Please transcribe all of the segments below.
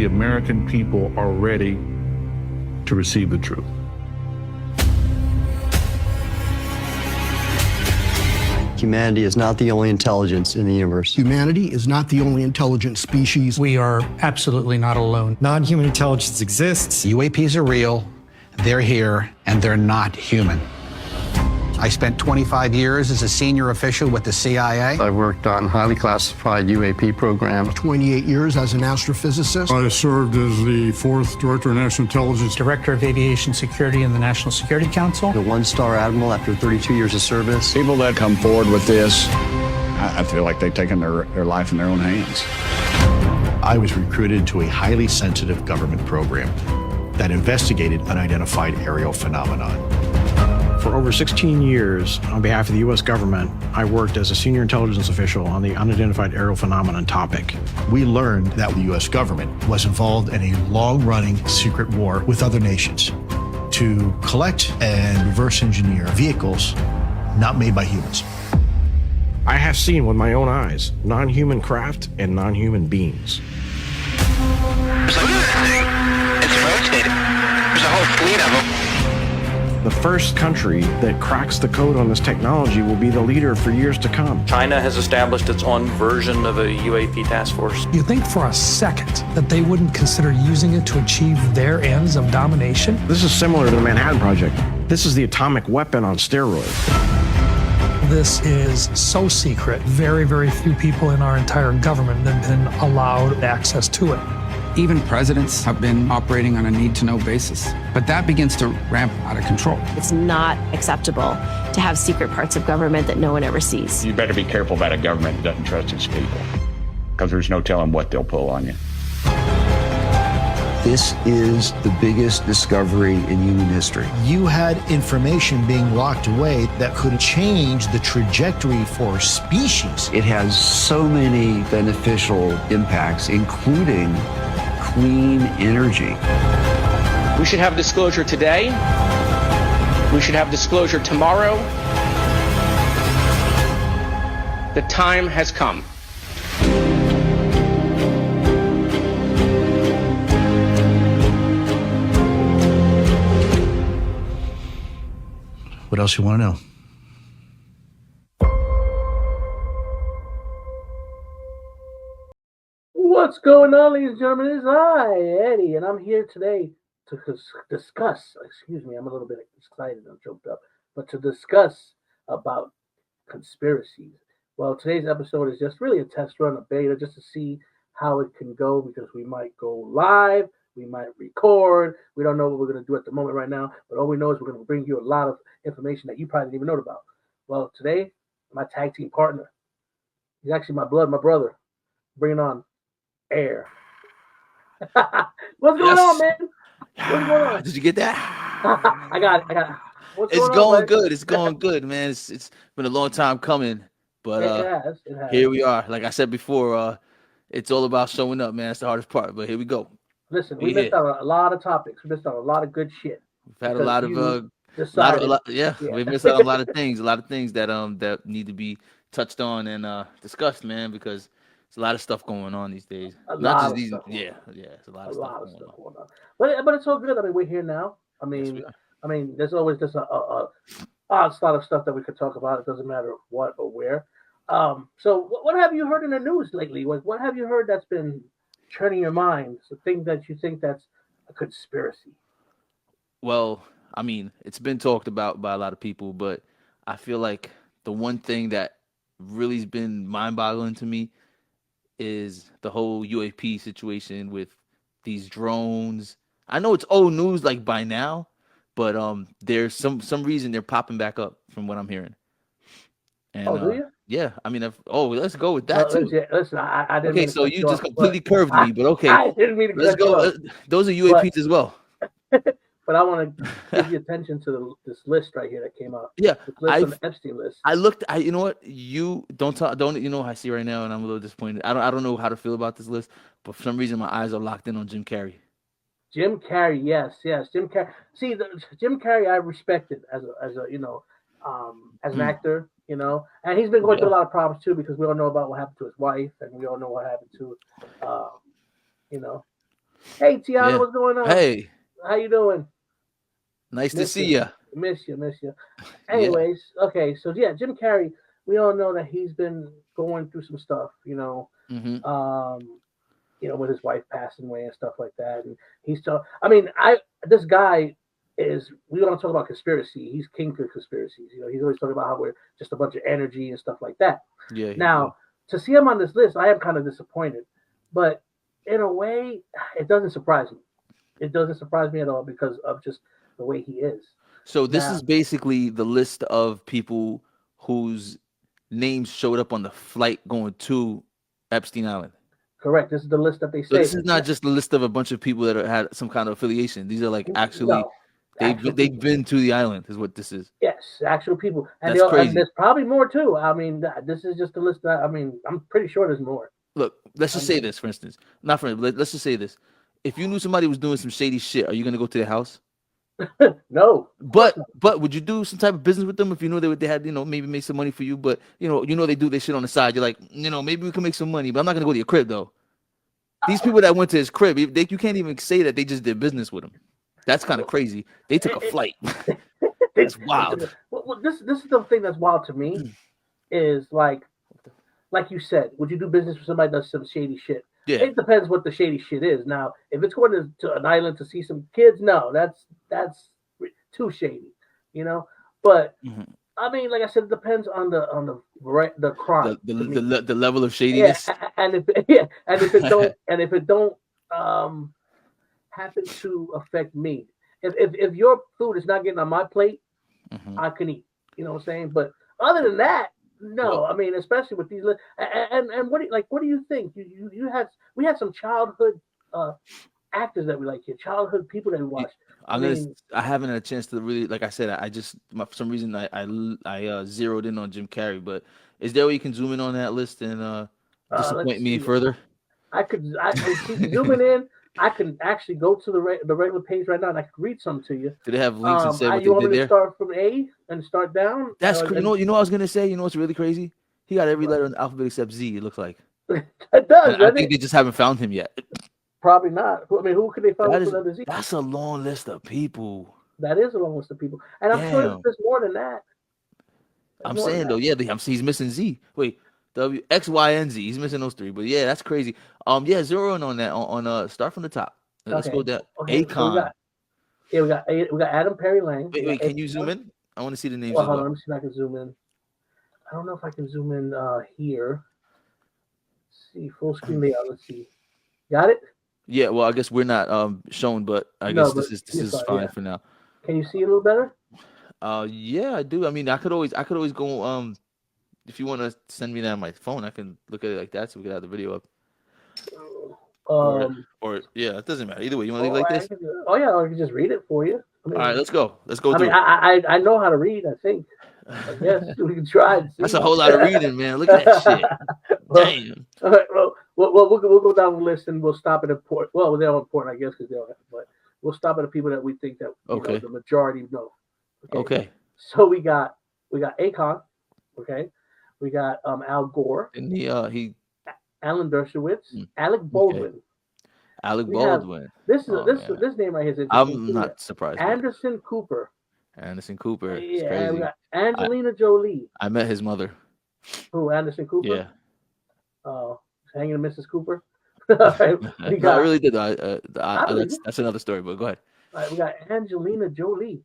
the American people are ready to receive the truth. Humanity is not the only intelligence in the universe. Humanity is not the only intelligent species. We are absolutely not alone. Non-human intelligence exists. UAPs are real, they're here, and they're not human. I spent 25 years as a senior official with the CIA. I worked on highly classified UAP programs. 28 years as an astrophysicist. I served as the 4th Director of National Intelligence. Director of Aviation Security in the National Security Council. The one-star admiral after 32 years of service. People that come forward with this, I feel like they've taken their life in their own hands. I was recruited to a highly sensitive government program that investigated unidentified aerial phenomenon. For over 16 years, on behalf of the U.S. government, I worked as a senior intelligence official on the unidentified aerial phenomenon topic. We learned that the U.S. government was involved in a long-running secret war with other nations to collect and reverse engineer vehicles not made by humans. I have seen with my own eyes non-human craft and non-human beings. So look at that thing. It's rotating. There's a whole fleet of them. The first country that cracks the code on this technology will be the leader for years to come. China has established its own version of a UAP task force. You think for a second that they wouldn't consider using it to achieve their ends of domination? This is similar to the Manhattan Project. This is the atomic weapon on steroids. This is so secret, very, very few people in our entire government have been allowed access to it. Even presidents have been operating on a need-to-know basis, but that begins to ramp out of control. It's not acceptable to have secret parts of government that no one ever sees. You better be careful about a government that doesn't trust its people, because there's no telling what they'll pull on you. This is the biggest discovery in human history. You had information being locked away that could change the trajectory for species. It has so many beneficial impacts, including clean energy. We should have disclosure today. We should have disclosure tomorrow. The time has come. What else you want to know? What's going on, ladies and gentlemen? It's I, Eddie, and I'm here today to discuss, excuse me, I'm a little bit excited, I'm choked up, but to discuss about conspiracies. Well, today's episode is just really a test run, a beta, just to see how it can go, because we might go live, we might record, we don't know what we're going to do at the moment right now, but all we know is we're going to bring you a lot of information that you probably didn't even know about. Well, today, my tag team partner, he's actually my brother, bringing on Air. What's going on, man? What's going on? Did you get that? I got it. What's it's going on, good. It's going good, man. It's been a long time coming, but it has. Here we are. Like I said before, it's all about showing up, man. That's the hardest part, but here we go. Listen, we missed out on a lot of topics. We missed out on a lot of good shit. We've had a lot of yeah. We've missed out on a lot of things. A lot of things that need to be touched on and discussed, man, because there's a lot of stuff going on these days. Not just these, it's a lot of stuff going on. But it's all good. I mean, we're here now. I mean, there's always just a lot of stuff that we could talk about. It doesn't matter what or where. So what have you heard in the news lately? What have you heard that's been turning your mind? The thing that you think that's a conspiracy. Well, I mean, it's been talked about by a lot of people, but I feel like the one thing that really has been mind-boggling to me is the whole UAP situation with these drones. I know it's old news like by now, but there's some reason they're popping back up from what I'm hearing. And, do you? Yeah, I mean, let's go with that too. Listen, I didn't. Okay, so you just completely curved me, but okay, I didn't mean to. Let's go. Those are UAPs as well. But I want to give you attention to this list right here that came out. Yeah, the Epstein list. I looked. You know what? You don't. You know what I see right now, and I'm a little disappointed. I don't know how to feel about this list, but for some reason my eyes are locked in on Jim Carrey. Jim Carrey, yes, Jim Carrey. See, Jim Carrey, I respected as an actor, and he's been going through a lot of problems too, because we all know about what happened to his wife, and we all know what happened to, Hey, Tiana, Yeah. what's going on? Hey, How you doing? nice to Miss see you. ya. Miss you. Yeah. Anyways, okay, so yeah, Jim Carrey, we all know that he's been going through some stuff, Mm-hmm. With his wife passing away and stuff like that. And he's I mean, this guy is we want to talk about conspiracy. He's king for conspiracies. He's always talking about how we're just a bunch of energy and stuff like that. Yeah. Now, to see him on this list, I am kind of disappointed. But in a way, it doesn't surprise me. It doesn't surprise me at all because of just the way he is. So this is basically the list of people whose names showed up on the flight going to Epstein Island. Correct. This is the list that they say. So this is not just a list of a bunch of people that had some kind of affiliation. These are like actually they've been to the island. Is what this is. Yes, actual people, and, That's crazy. And there's probably more too. I mean, this is just a list. I'm pretty sure there's more. Look, let's just say this, for instance. Let's just say this. If you knew somebody was doing some shady shit, are you gonna go to their house? No. But would you do some type of business with them if you know they had maybe make some money for you? But they do their shit on the side. You're like maybe we can make some money, but I'm not gonna go to your crib though. These people that went to his crib, you can't even say that they just did business with him. That's kind of crazy. They took a flight. That's wild. Well, this is the thing that's wild to me is like you said, would you do business with somebody that does some shady shit? Yeah. It depends what the shady shit is. Now, if it's going to an island to see some kids, no, that's too shady, But I mean, like I said, it depends on the crime, the level of shadiness. Yeah, and if it don't happen to affect me, if your food is not getting on my plate, I can eat. You know what I'm saying? But other than that, no. I mean, especially with these and what do you think? We had some childhood actors that we like here, childhood people that we watched. I haven't had a chance to really, like I said, for some reason I zeroed in on Jim Carrey. But is there a way you can zoom in on that list and disappoint me further? I could keep zooming in. I can actually go to the regular page right now and I can read some to you. Do they have links and say what you they want did me to there? start from A and start down? That's crazy. You know what I was gonna say? You know what's really crazy? He got every letter in the alphabet except Z. It looks like. It does. I think they just haven't found him yet. Probably not. I mean, who could they find with letter Z? That's a long list of people. That is a long list of people, and I'm sure there's more than that. I'm saying though, yeah, he's missing Z. Wait, W, X, Y, and Z. He's missing those three, but yeah, that's crazy. Yeah, zero in on that. On start from the top. Let's go down. Okay, Akon. So we got Adam Perry Lang. Wait, can you zoom in? I want to see the names. Hold on, let me see if I can zoom in. I don't know if I can zoom in here. Let's see, full screen layout. Let's see. Got it? Yeah, well, I guess we're not shown, but I guess this is fine for now. Can you see it a little better? Yeah, I do. I mean, I could always go. If you want to send me that on my phone, I can look at it like that, so we can have the video up. Or yeah, it doesn't matter. Either way, you want to leave like this? I can just read it for you. All right, let's go. Let's go. I know how to read. I think. I guess we can try. That's a whole lot of reading, man. Look at that shit. Damn. All right, well, we'll go down the list and we'll stop at important. Well, they're all important, I guess, because they all have. But we'll stop at the people that we think that the majority know. Okay. So we got Akon. Okay. We got Al Gore. And he. Alan Dershowitz, Alec Baldwin. Okay. Alec Baldwin. This name right here is interesting. I'm not surprised. Anderson Cooper. Anderson Cooper. Yeah, crazy. We got Angelina Jolie. I met his mother. Who, Anderson Cooper? Yeah. Oh, hanging to Mrs. Cooper. I really did. That's another story, but go ahead. All right, we got Angelina Jolie.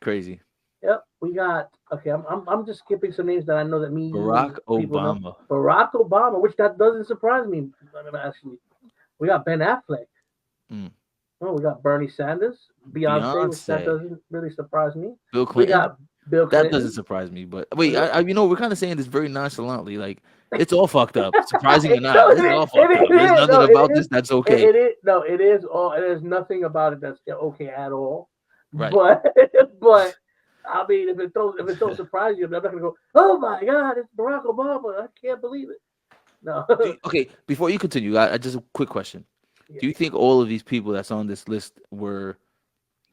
Crazy. Yep, we got. Okay, I'm just skipping some names that I know that Barack Obama. Know. Barack Obama, which that doesn't surprise me. Actually, we got Ben Affleck. Oh, we got Bernie Sanders, Beyonce. Which that doesn't really surprise me. Bill Clinton. We got Bill Clinton. That doesn't surprise me. But wait, we're kind of saying this very nonchalantly, like it's all fucked up. Surprising or not, it's all fucked up. There's nothing about this that's okay. It is all. There's nothing about it that's okay at all. Right. But. I mean, if it don't surprise you, I'm not gonna go, oh my God, it's Barack Obama. I can't believe it. No. Okay, before you continue, I just a quick question. Yeah. Do you think all of these people that's on this list were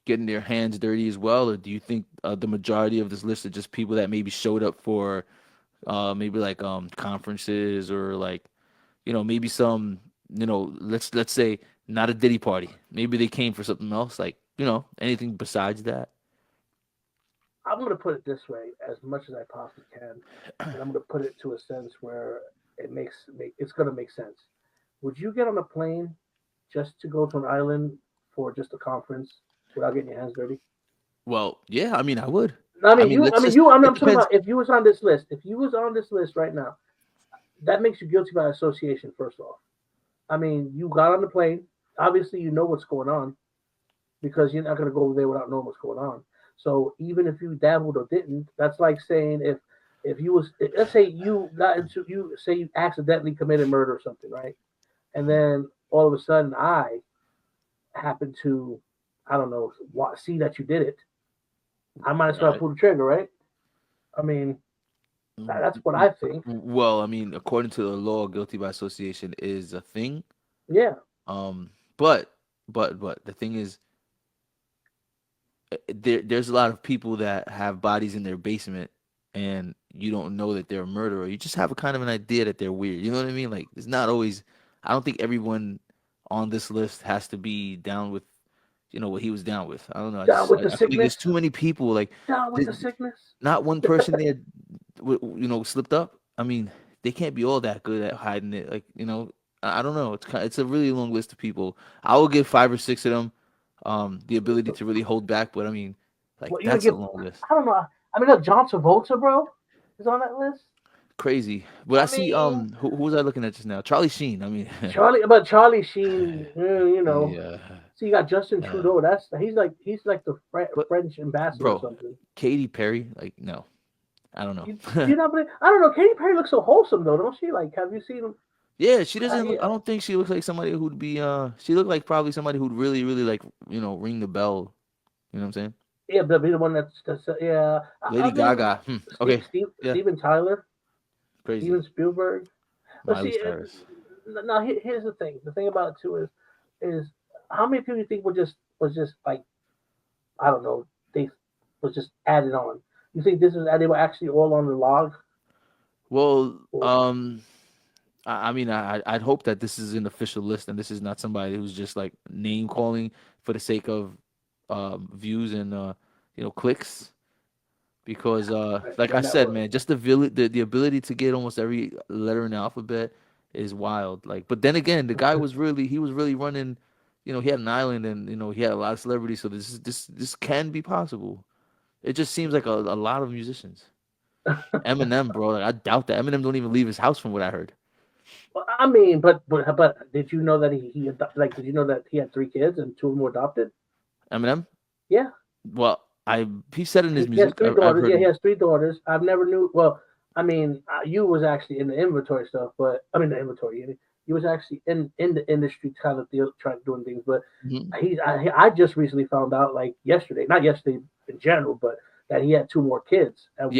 getting their hands dirty as well, or do you think the majority of this list are just people that maybe showed up for maybe like conferences or like maybe some let's say not a Diddy party. Maybe they came for something else, like anything besides that. I'm going to put it this way, as much as I possibly can, and I'm going to put it to a sense where it's going to make sense. Would you get on a plane just to go to an island for just a conference without getting your hands dirty? Well, yeah, I mean, I would. I'm it talking depends. about if you was on this list. If you was on this list right now, that makes you guilty by association. First off, I mean, you got on the plane. Obviously, you know what's going on because you're not going to go over there without knowing what's going on. So even if you dabbled or didn't, that's like saying if you was, let's say you accidentally committed murder or something, right? And then all of a sudden I happen to, I don't know, see that you did it. I might as well pull the trigger, right? I mean, that's what I think. Well, I mean, according to the law, guilty by association is a thing. Yeah. But the thing is, there's a lot of people that have bodies in their basement, and you don't know that they're a murderer. You just have a kind of an idea that they're weird. You know what I mean? Like, it's not always. I don't think everyone on this list has to be down with, what he was down with. I don't know. Down with the I think sickness. there's too many people. Like, down with the sickness. Not one person there, slipped up. I mean, they can't be all that good at hiding it. Like, I don't know. It's a really long list of people. I will give 5 or 6 of them the ability to really hold back, but I mean, like, that's a long list. I don't know. I mean, look, John Travolta, bro, is on that list. Crazy, but I see. Who was I looking at just now? Charlie Sheen. I mean, Charlie Sheen. Yeah. So you got Justin Trudeau. He's like the French ambassador or something. Katy Perry, like, no, I don't know. I don't know. Katy Perry looks so wholesome though, don't she? Like, have you seen him? Yeah, she doesn't. I don't think she looks like somebody who'd be. She looked like probably somebody who'd really, really like ring the bell. You know what I'm saying? Yeah, but be the one that's yeah. Lady Gaga. Okay. Steven Tyler. Crazy. Steven Spielberg. Miley Cyrus. Now here's the thing. The thing about it too is how many people you think was just like, I don't know, they was just added on. You think they were actually all on the log? Well, I mean, I'd hope that this is an official list and this is not somebody who's just like name calling for the sake of views and clicks. Because like I said, man, just the ability to get almost every letter in the alphabet is wild. Like, but then again, the guy was really running. He had an island and he had a lot of celebrities. So this can be possible. It just seems like a lot of musicians. Eminem, bro, like, I doubt that Eminem don't even leave his house from what I heard. Well, I mean, but did you know that did you know that he had 3 kids and 2 of them were adopted? Eminem? Yeah. Well, he said in his music. He has 3 daughters. Yeah, he has 3 daughters. I've never knew. Well, I mean, you was actually in the inventory stuff, but I mean the inventory. He was actually in the industry kind of trying to doing things. But I just recently found out, like yesterday, not yesterday in general, but that he had 2 more kids, and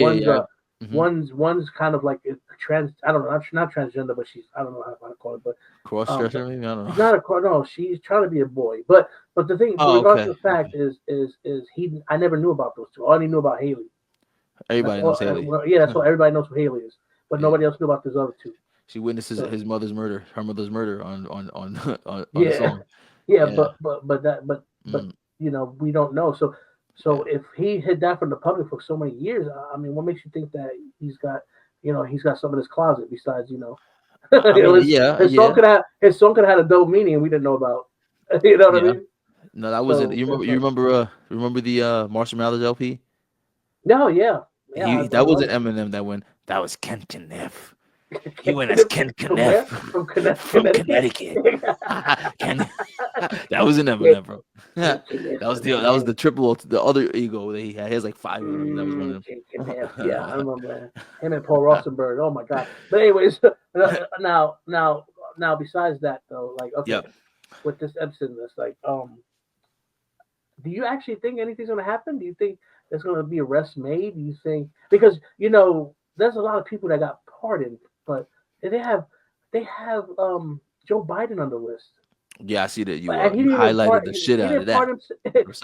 one's kind of like a trans. I don't know, not transgender, but I don't know how to call it, but cross-dresser. Maybe I don't know. Not a no. She's trying to be a boy, but the thing, regardless of the fact, is I never knew about those 2. I only knew about Haley. Everybody knows Haley. Yeah, that's what everybody knows who Haley is, but nobody else knew about those other 2. She witnesses her mother's murder on the song. Yeah, but we don't know. So if he hid that from the public for so many years, I mean, what makes you think that he's got something in his closet besides his song could have had a dope meaning and we didn't know about. You know what I mean? No, that wasn't. You remember the Marshall Mathers LP? No, yeah. That wasn't Eminem that went. That was Ken Kniff. He went as Ken Kniff from Connecticut. That was an Eminem, bro. That was the triple, the other ego that he had. He has like 5 of them. That was one of them. Yeah, I remember him and Paul Rosenberg. Oh my god. But anyways, now besides that though, like with this Epstein list, like do you actually think anything's gonna happen? Do you think there's gonna be arrests made? Do you think because there's a lot of people that got pardoned, but they have Joe Biden on the list. Yeah, I see that you highlighted the shit out of that.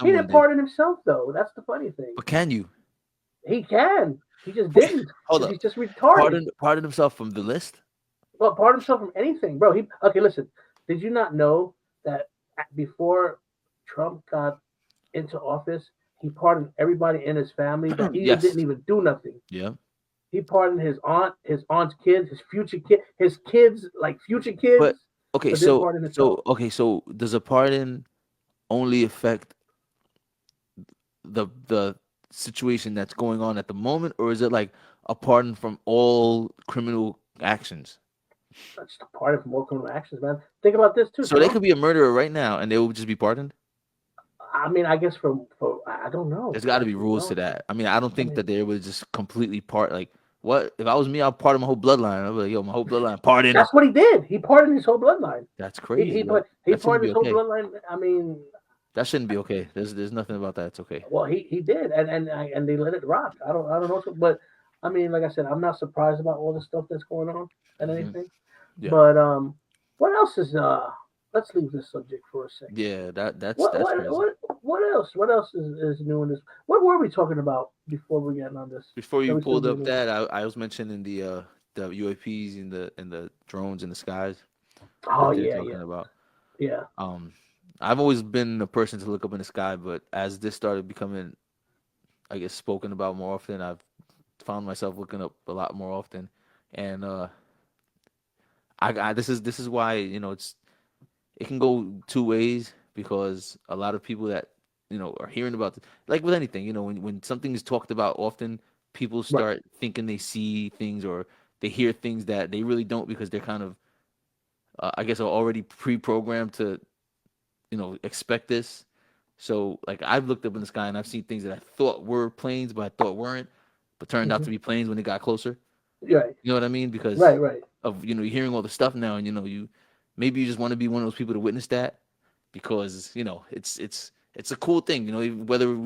He didn't pardon himself though. That's the funny thing. But can you? He can. He just didn't. Hold up. He's just retarded. Pardon himself from the list? Well, pardon himself from anything, bro. Listen. Did you not know that before Trump got into office, he pardoned everybody in his family that Yes. didn't even do nothing. Yeah. He pardoned his aunt's kids, his future kid, his kids, like future kids. But okay, but didn't pardon himself. so does a pardon only affect the situation that's going on at the moment, or is it like a pardon from all criminal actions? That's the pardon from all criminal actions, man. Think about this too. So they could be a murderer right now, and they will just be pardoned. I mean, I guess for I don't know. There's got to be rules to that. I mean, I don't think that they would just completely like. What if I was me? I'd pardon my whole bloodline. I'd be like, yo, my whole bloodline, pardon. That's what he did. He pardoned his whole bloodline. That's crazy. He pardoned his whole bloodline. I mean, that shouldn't be okay. There's nothing about that. It's okay. Well, he did, and they let it rock. I don't know, but I mean, like I said, I'm not surprised about all the stuff that's going on and anything. Yeah. But what else is Let's leave this subject for a second. Yeah, that's what crazy. What else? What else is new in this? What were we talking about before we get on this? Before you pulled up that, I was mentioning the UAPs and the drones in the skies. Oh yeah, talking about. Yeah. I've always been a person to look up in the sky, but as this started becoming, I guess, spoken about more often, I've found myself looking up a lot more often, and this is why it can go two ways, because a lot of people that are hearing about like with anything, when something is talked about often, people start thinking they see things or they hear things that they really don't, because they're kind of I guess are already pre-programmed to expect this. So like I've looked up in the sky and I've seen things that I thought were planes but I thought weren't, but turned out to be planes when they got closer. Right. You know what I mean? Because right. of you're hearing all the stuff now, and maybe you just want to be one of those people to witness that, because it's a cool thing. Whether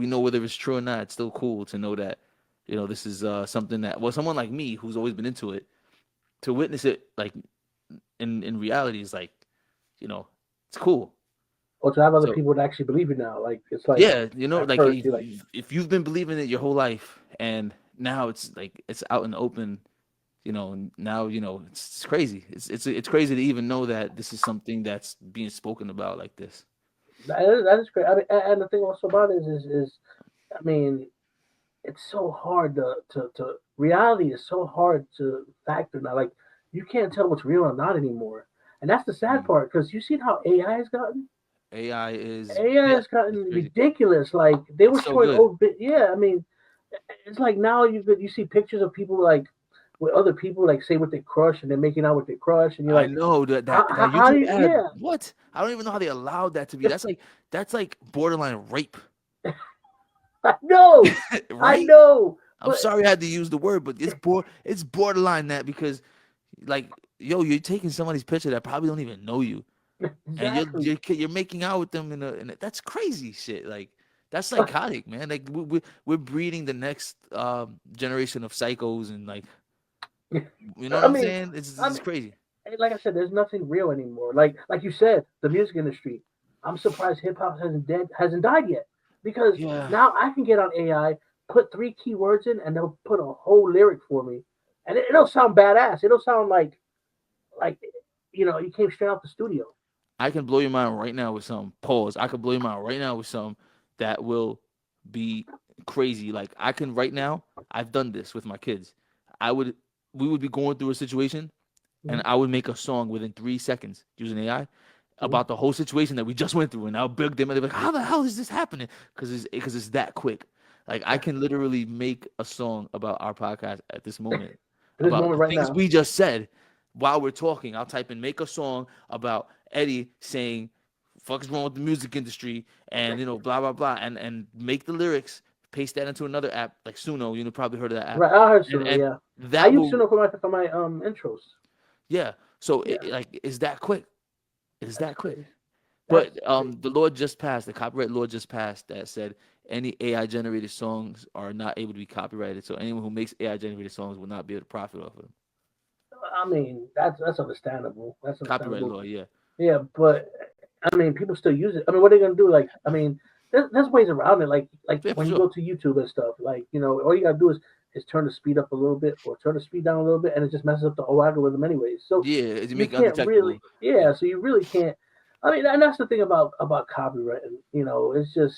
it's true or not, it's still cool to know that this is something that someone like me who's always been into it, to witness it like in reality is like it's cool. Or to have other people that actually believe it now, like it's like if you've been believing it your whole life and now it's like it's out in the open. Now it's crazy. It's crazy to even know that this is something that's being spoken about like this. That is great. I mean, and the thing also about it is I mean, it's so hard to reality is so hard to factor now. Like you can't tell what's real or not anymore, and that's the sad part, because you see how AI has gotten. AI has gotten ridiculous. Like they were showing I mean, it's like now you see pictures of people like with other people, like say with their crush, and they're making out with their crush, and you're like, I know that YouTube ad, what? I don't even know how they allowed that to be. That's like borderline rape. I know, right? I know. I'm sorry I had to use the word, but it's borderline that, because like you're taking somebody's picture that probably don't even know you. Exactly. And you're making out with them in a that's crazy shit. Like that's psychotic, man. Like we're breeding the next generation of psychos, and like what I'm saying? It's crazy. Like I said, there's nothing real anymore. Like you said, the music industry. I'm surprised hip hop hasn't died yet, because now I can get on AI, put 3 keywords in, and they'll put a whole lyric for me, and it'll sound badass. It'll sound like you came straight out the studio. I can blow your mind right now with some pause. I could blow your mind right now with some that will be crazy. Like I can right now. I've done this with my kids. We would be going through a situation, and I would make a song within 3 seconds using AI about the whole situation that we just went through, and I'll beg them, and they're like, "How the hell is this happening?" Because it's that quick. Like I can literally make a song about our podcast at this moment, about the things we just said while we're talking. I'll type in "make a song about Eddie saying fuck's wrong with the music industry," and blah blah blah, and make the lyrics, paste that into another app like Suno. Probably heard of that app. Right, I heard Suno. Yeah, I use Suno for my intros. Yeah, so it's that quick. It's that quick. But the law just passed. The copyright law just passed that said any AI generated songs are not able to be copyrighted. So anyone who makes AI generated songs will not be able to profit off of them. I mean, that's understandable. That's copyright law, yeah. Yeah, but I mean, people still use it. I mean, what are they gonna do? Like, I mean, there's ways around it. Like when you go to YouTube and stuff. Like, all you gotta do is is turn the speed up a little bit or turn the speed down a little bit, and it just messes up the whole algorithm anyways. So Yeah, you you make it can't undetectable. really, yeah. So you really can't. I mean, and that's the thing about copyright. You know, it's just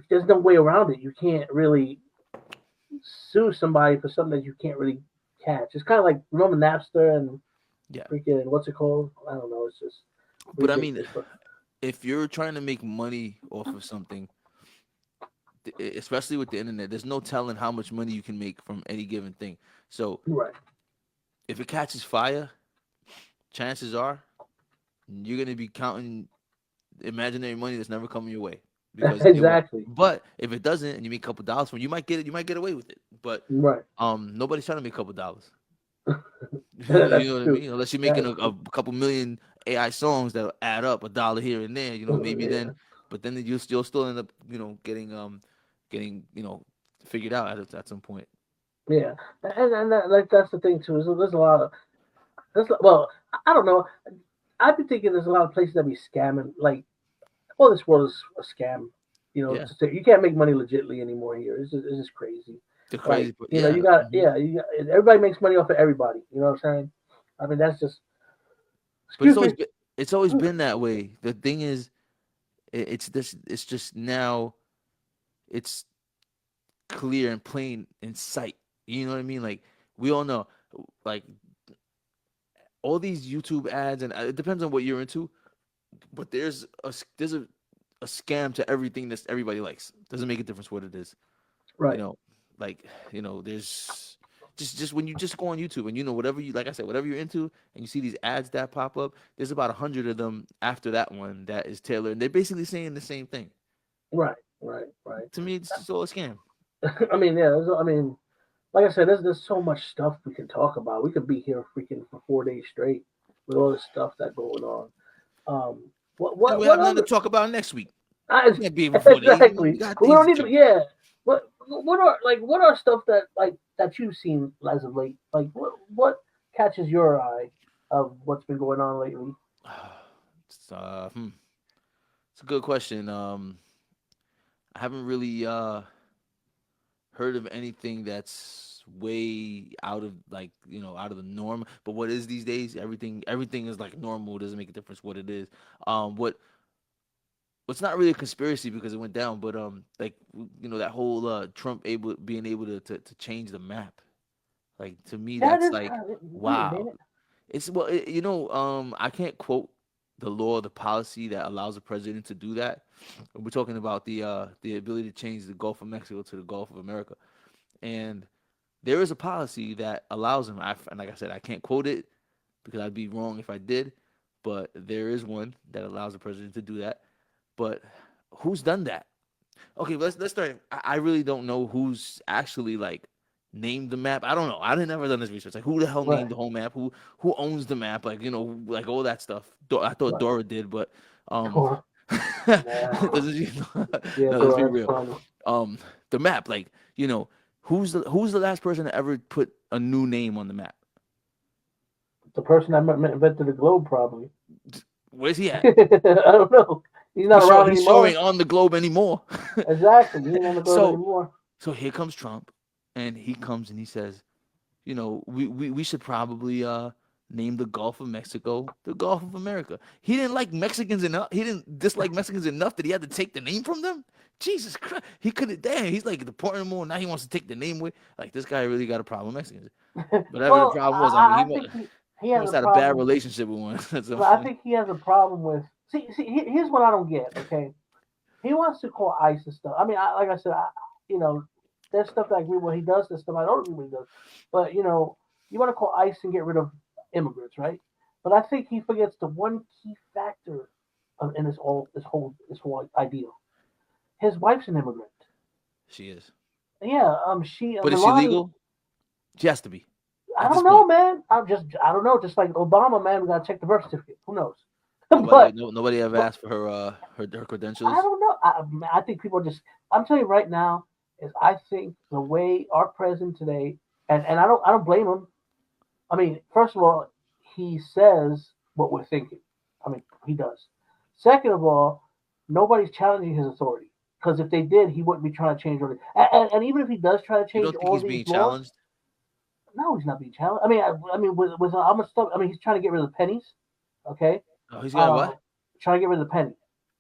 there's no way around it. You can't really sue somebody for something that you can't really catch. It's kind of like remember Napster and freaking what's it called? I don't know. It's just But I mean, ridiculous. But if you're trying to make money off of something, especially with the internet, there's no telling how much money you can make from any given thing. So right. if it catches fire, chances are you're gonna be counting imaginary money that's never coming your way. Because exactly. But if it doesn't, and you make a couple dollars from it, you might get away with it. But right. Nobody's trying to make a couple dollars. That's you know what true. I mean? Unless you're making a couple million AI songs that'll add up $1 here and there. You know, maybe then, but then you'll still end up, getting figured out at some point. Yeah, and like that's the thing too. Is there's a lot of well, I don't know. I've been thinking there's a lot of places that be scamming. Like, well, this world is a scam. You know, you can't make money legitly anymore here. It's just crazy. The crazy, like, you know, you got everybody makes money off of everybody. You know what I'm saying? I mean, that's just. But it's always been that way. The thing is, it's just now, it's clear and plain in sight. You know what I mean? Like we all know, like all these YouTube ads, and it depends on what you're into. But there's a scam to everything that everybody likes. Doesn't make a difference what it is. Right. There's just when you just go on YouTube and whatever you, like I said, whatever you're into, and you see these ads that pop up, there's about 100 of them after that one that is tailored, and they're basically saying the same thing. Right. To me, it's just all a scam. I mean, yeah. I mean, like I said, there's so much stuff we can talk about. We could be here freaking for 4 days straight with all this stuff that's going on. What we have nothing to talk about next week. We can't be here for 4 days. Exactly. We don't need to. Yeah. What are stuff that you've seen as of late? Like what catches your eye of what's been going on lately? It's a good question. I haven't really heard of anything that's way out of out of the norm. But what is these days? Everything is like normal. It doesn't make a difference what it is. What's not really a conspiracy because it went down, but that whole Trump being able to change the map. Like to me, that's like wow. It's I can't quote the law or the policy that allows the president to do that. We're talking about the ability to change the Gulf of Mexico to the Gulf of America, and there is a policy that allows him. And like I said, I can't quote it because I'd be wrong if I did, but there is one that allows the president to do that. But who's done that? Okay, let's start. I really don't know who's actually named the map. I don't know. I never done this research. Like who the hell named the whole map? Who owns the map? Like like all that stuff. I thought Dora did, but let's be real. The map, who's the last person to ever put a new name on the map? The person that invented the globe, probably. Where's he at? I don't know. He's not around anymore. He's showing on the globe anymore. Exactly. He's not on the globe anymore. So here comes Trump, and he comes and he says, we should probably name the Gulf of Mexico the Gulf of America. He didn't like Mexicans enough. He didn't dislike Mexicans enough that he had to take the name from them. Jesus Christ. He could have, he's like deporting them more. Now he wants to take the name away. Like this guy really got a problem with Mexicans. Whatever the problem was, he must have had a bad relationship with one. I think he has a problem with. See, here's what I don't get. Okay, he wants to call ICE and stuff. I mean, like I said, there's stuff that I agree with what he does. There's stuff I don't agree with what he does. But you want to call ICE and get rid of immigrants, right? But I think he forgets the one key factor in this whole ideal. His wife's an immigrant. She is. Yeah. But is she legal? She has to be. I don't know, man. I don't know. Just like Obama, man, we gotta check the birth certificate. Who knows? Nobody ever asked for her credentials. I don't know. I think people I'm telling you right now is I think the way our president today, and I don't blame him. I mean, first of all, he says what we're thinking. I mean, he does. Second of all, nobody's challenging his authority. Because if they did, he wouldn't be trying to change all and even if he does try to You change don't think all he's these being laws, challenged? no, he's not being challenged. I mean, with how much stuff. I mean, he's trying to get rid of the pennies. Okay. Oh, he's got what? Trying to get rid of the penny.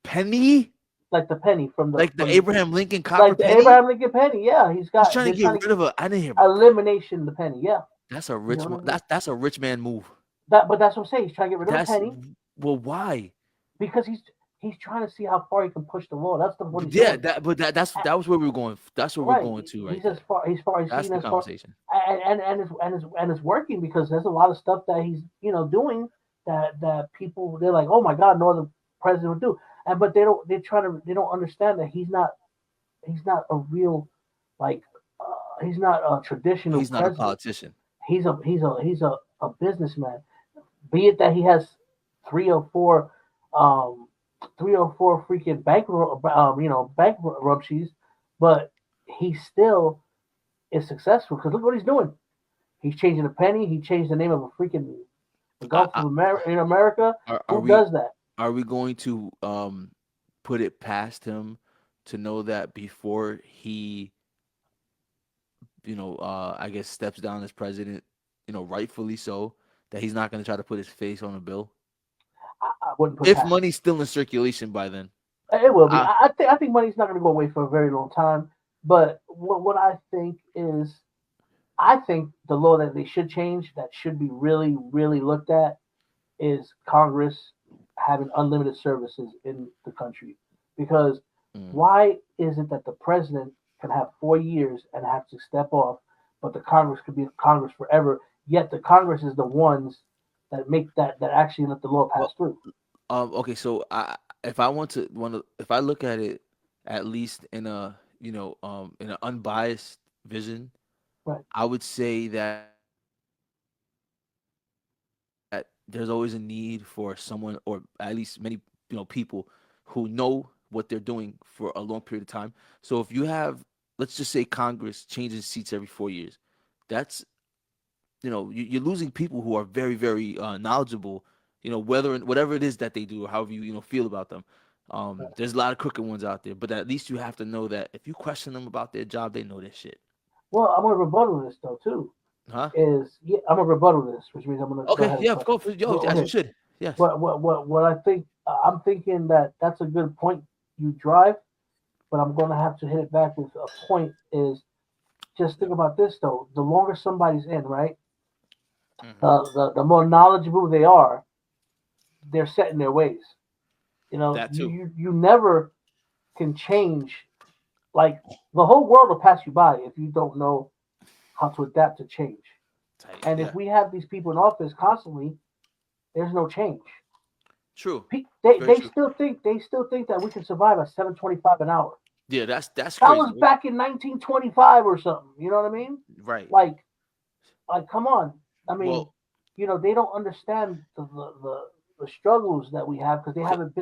Penny? Like the penny from the from Abraham Lincoln copper like the penny? Abraham Lincoln penny. Yeah, He's trying to get rid of a. I didn't hear about elimination of the penny. Yeah. That's a rich. That's a rich man move. But that's what I'm saying. He's trying to get rid of the penny. Well, why? Because he's trying to see how far he can push the law. That's what he's yeah. doing. That was where we were going. That's where we're going to. Right. He's as far. That's the conversation. And it's working because there's a lot of stuff that he's doing that people they're like, oh my God, no other president would do. But they don't understand that he's not a real he's not a traditional. He's not president. a politician. He's a businessman. Be it that he has 3 or 4 freaking bankruptcies, but he still is successful because look what he's doing. He's changing a penny. He changed the name of a freaking Gulf of America. Who does that? Are we going to put it past him to know that before he, I guess steps down as president, rightfully so, that he's not going to try to put his face on a bill? I wouldn't put if money's still in circulation by then. It will be. I think money's not going to go away for a very long time. But what I think is, I think the law that they should change, that should be really, really looked at, is Congress having unlimited services in the country. Because why is it that the president can have 4 years and have to step off, but the Congress could be Congress forever? Yet the Congress is the ones that make that actually let the law pass through. Okay, so if I look at it at least in a in an unbiased vision, right, I would say that there's always a need for someone, or at least many people who know what they're doing for a long period of time. So if you have, let's just say, Congress changes seats every 4 years, that's you're losing people who are very, very knowledgeable, whatever it is that they do, or however you feel about them. There's a lot of crooked ones out there, but at least you have to know that if you question them about their job, they know their shit. Well, I'm gonna rebuttal this though too. Huh? I'm gonna rebuttal this, which means I'm gonna. Okay, yeah, go for it. As you should. Yes. What I think, I'm thinking that that's a good point you drive, but I'm gonna have to hit it back with a point. Is just think about this though. The longer somebody's in, right? The more knowledgeable they are, they're set in their ways. That too. You never can change. Like the whole world will pass you by if you don't know how to adapt to change. And if we have these people in office constantly, there's no change. True. They still think that we can survive at $7.25 an hour. Yeah, that's crazy. That was back in 1925 or something. You know what I mean? Right. Like come on. I mean, they don't understand the struggles that we have because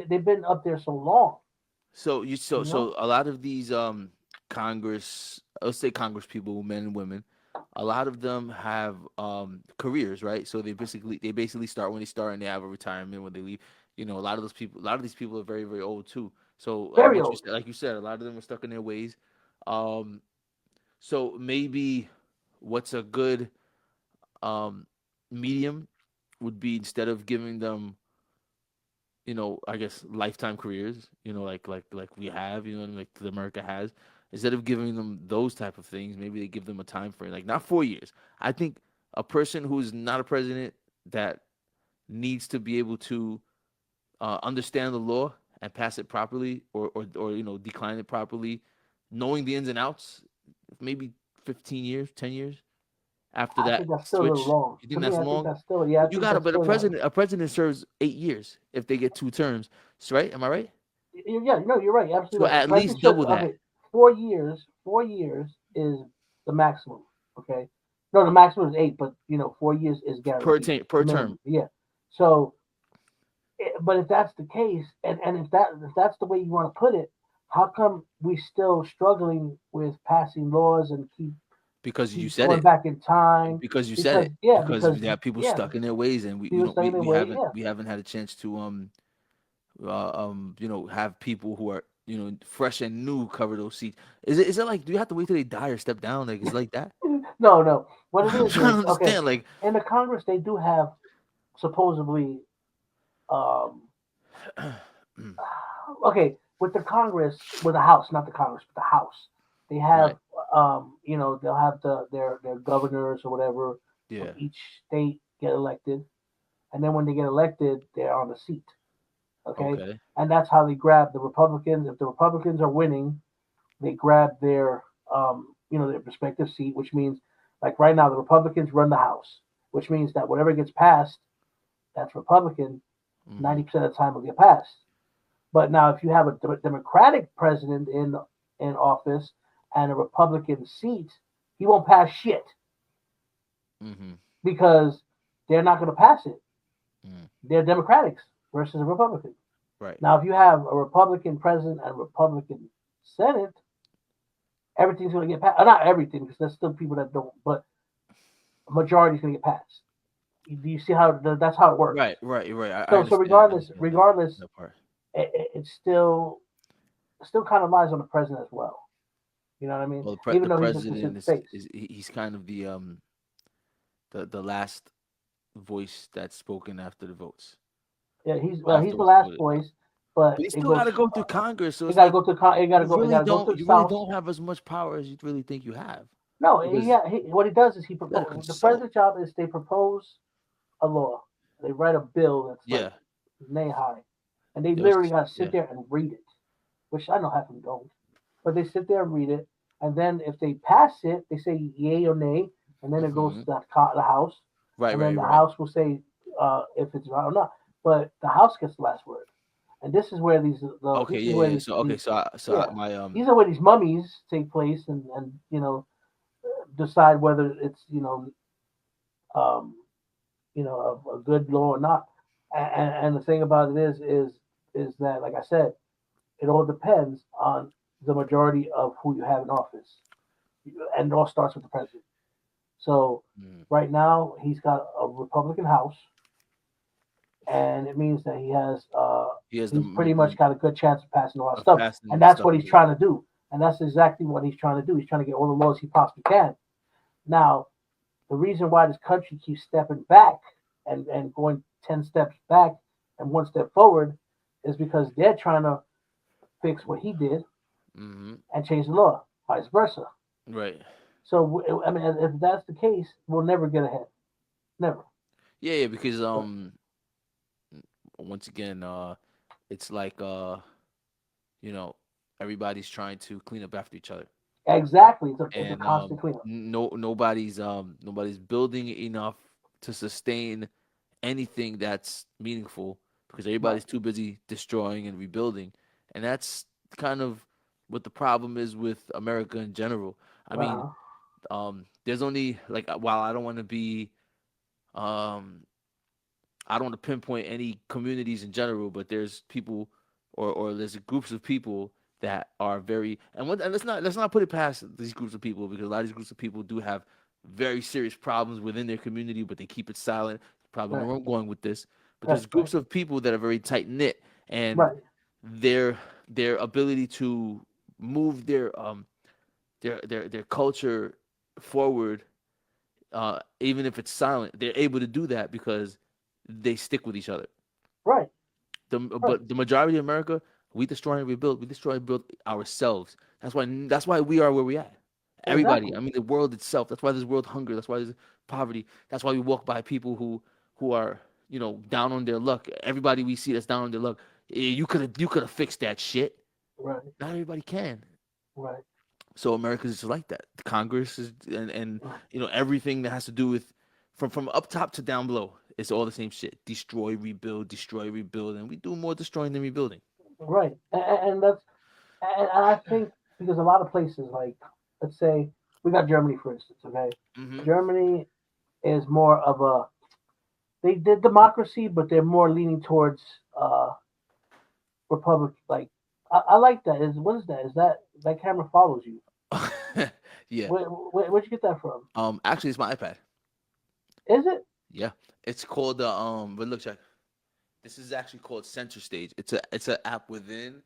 they've been up there so long. So so a lot of these Congress, let's say Congress people, men and women, a lot of them have careers, right? So they basically start when they start and they have a retirement when they leave. A lot of these people are very, very old too. So like you said, a lot of them are stuck in their ways. So maybe what's a good medium would be, instead of giving them, I guess lifetime careers, like we have, like America has, instead of giving them those type of things, maybe they give them a time frame, like not 4 years. I think a person who's not a president that needs to be able to understand the law and pass it properly, or decline it properly, knowing the ins and outs, maybe 15 years, 10 years. After that, think that's still a little long. You think that's long? Think that's still, yeah, you got it. But a president serves 8 years if they get 2 terms. So, right? Am I right? Yeah, no, you're right. Absolutely. So right. at least double that. Okay, 4 years. 4 years is the maximum. Okay. No, the maximum is 8, but 4 years is guaranteed per term. Yeah. So, but if that's the case, and if that's the way you want to put it, how come we still struggling with passing laws and keep? Because you said going it. back in time. Because you said it. Yeah. Because we have people stuck in their ways, and we haven't had a chance to have people who are fresh and new cover those seats. Is it like, do you have to wait till they die or step down? Like, is it like that? No. What it I'm is trying to okay. understand. Like, In the Congress, they do have supposedly, okay, with the Congress, with the House, not the Congress, but the House, they have, they'll have their governors or whatever Yeah. of each state get elected, and then when they get elected, they're on the seat. Okay. And that's how they grab the Republicans. If the Republicans are winning, they grab their their respective seat, which means, like right now, the Republicans run the House, which means that whatever gets passed, that's Republican. 90% of the time will get passed. But now, if you have a Democratic president in office and a Republican seat, he won't pass shit because they're not going to pass it. They're Democrats versus a Republican. Right. Now, if you have a Republican president and a Republican Senate, everything's going to get passed. Not everything, because there's still people that don't, but a majority is going to get passed. Do you see how that's how it works? Right. So regardless, it still kind of lies on the president as well. You know what I mean? Well, even the though president he's he's kind of the last voice that's spoken after the votes. Yeah, he's the last voice, but he still got to go through Congress. So he got to go through. He got to go. You really don't have as much power as you really think you have. No, what he does is the president's job is they propose a law, they write a bill that's like knee high, and they literally got to sit there and read it, which I know half of them don't, but they sit there and read it, and then if they pass it, they say yay or nay, and then it goes to the House, and then the House will say if it's right or not, but the House gets the last word, and this is where these these are where these mummies take place, and decide whether it's a good law or not. And the thing about it is that, like I said, it all depends on the majority of who you have in office, and it all starts with the president. So right now he's got a Republican House, and it means that he's pretty much got a good chance of passing a lot of stuff, and that's what he's trying to do. And that's exactly what he's trying to do. He's trying to get all the laws he possibly can. Now, the reason why this country keeps stepping back and going 10 steps back and 1 step forward is because they're trying to fix what he did and change the law, vice versa. Right. So, I mean, if that's the case, we'll never get ahead. Never. Yeah, because once again, it's like everybody's trying to clean up after each other. Exactly, it's a constant cleanup. Nobody's building enough to sustain anything that's meaningful because everybody's too busy destroying and rebuilding, and that's kind of what the problem is with America in general. I mean, there's only while I don't want to be, I don't want to pinpoint any communities in general, but there's people or there's groups of people that are very and let's not put it past these groups of people because a lot of these groups of people do have very serious problems within their community, but they keep it silent. Probably where I'm going with this, but there's groups of people that are very tight knit, and their ability to move their culture forward, even if it's silent, they're able to do that because they stick with each other. Right. But the majority of America, we destroy and rebuild. We destroy and build ourselves. That's why we are where we at. Everybody. Exactly. I mean, the world itself. That's why there's world hunger. That's why there's poverty. That's why we walk by people who are down on their luck. Everybody we see that's down on their luck. You could have fixed that shit. Right. Not everybody can. Right. So America's just like that. The Congress is and everything that has to do with from up top to down below. It's all the same shit. Destroy, rebuild, and we do more destroying than rebuilding. Right, and I think because a lot of places, like let's say we got Germany for instance, okay, Germany is more of they did democracy, but they're more leaning towards republic. Like I like that. What is that? Is that camera follows you? Yeah. Where'd you get that from? Actually, it's my iPad. Is it? Yeah, it's called but look, check. This is actually called Center Stage. It's an app within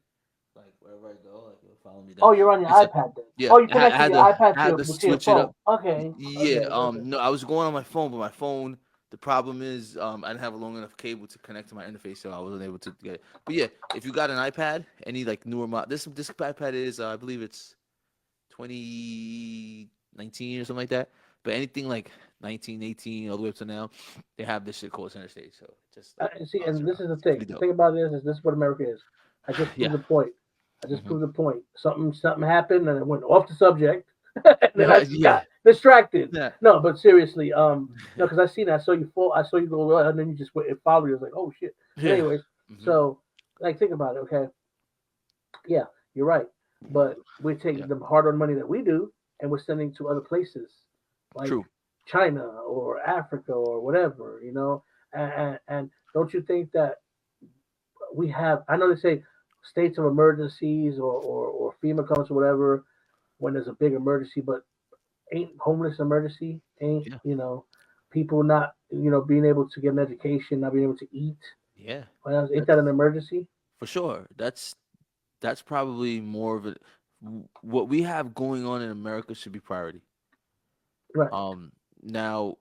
like wherever I go, like it'll follow me down. Oh, you're on your iPad then. Yeah, Oh, you I had, I connected had your to iPad I had to to your switch it phone. up. Okay. Yeah, Okay. no, I was going on my phone, but my phone, the problem is I didn't have a long enough cable to connect to my interface, so I wasn't able to get it. But yeah, if you got an iPad, any like newer model, this iPad is I believe it's 2019 or something like that. But anything like 1918 all the way up to now, they have this shit called center stage. So just like See, and this is the it's thing. pretty The dope. thing about this is this is what America is. I just Yeah. proved the point. Mhm. Something happened, and it went off the subject, and then I just Yeah. got distracted. Yeah. No, but seriously, no, because I seen, I saw you fall, I saw you go, and then you just went, it followed you. I was like, oh shit. But Yeah. anyways, so like, think about it. Okay, yeah, you're right, but we're taking the hard-earned money that we do, and we're sending to other places, like True. China or Africa or whatever, you know. And don't you think that we have? I know they say states of emergencies or FEMA comes or whatever when there's a big emergency, but ain't homeless emergency? Ain't people not being able to get an education, not being able to eat? Yeah. Well, ain't that an emergency? For sure. That's probably more of a what we have going on in America should be priority. Right. Now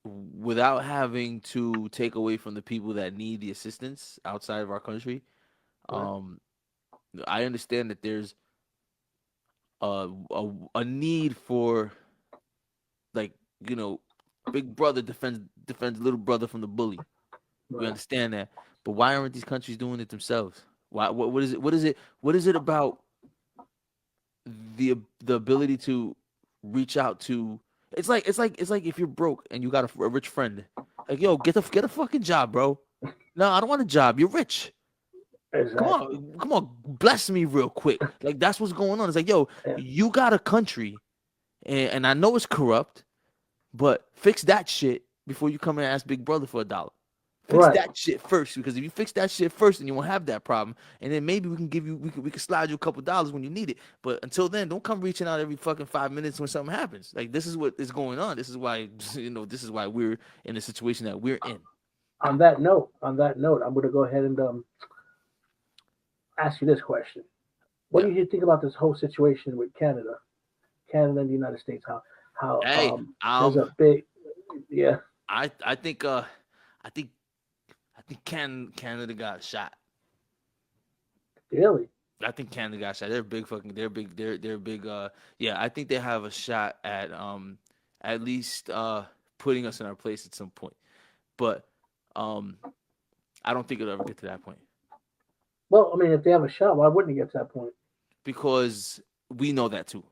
without having to take away from the people that need the assistance outside of our country, um I understand that there's a need for like big brother defends little brother from the bully. We Right. understand that, but why aren't these countries doing it themselves? Why? What is it? What is it about the ability to reach out to? It's like if you're broke and you got a rich friend, like yo, get a fucking job, bro. No, I don't want a job. You're rich. Exactly. Come on, bless me real quick. Like that's what's going on. It's like, yo, you got a country, and I know it's corrupt, but fix that shit before you come and ask Big Brother for $1. Fix Right. that shit first, because if you fix that shit first, then you won't have that problem, and then maybe we can slide you a couple dollars when you need it. But until then, don't come reaching out every fucking 5 minutes when something happens. Like this is what is going on. This is why this is why we're in the situation that we're in. On that note, I'm going to go ahead and ask you this question. What do you think about this whole situation with Canada and the United States? How Hey, there's a big I think Canada got shot. Really? I think Canada got shot. They're big. Yeah, I think they have a shot at least putting us in our place at some point. But I don't think it'll ever get to that point. Well, I mean, if they have a shot, why wouldn't it get to that point? Because we know that too.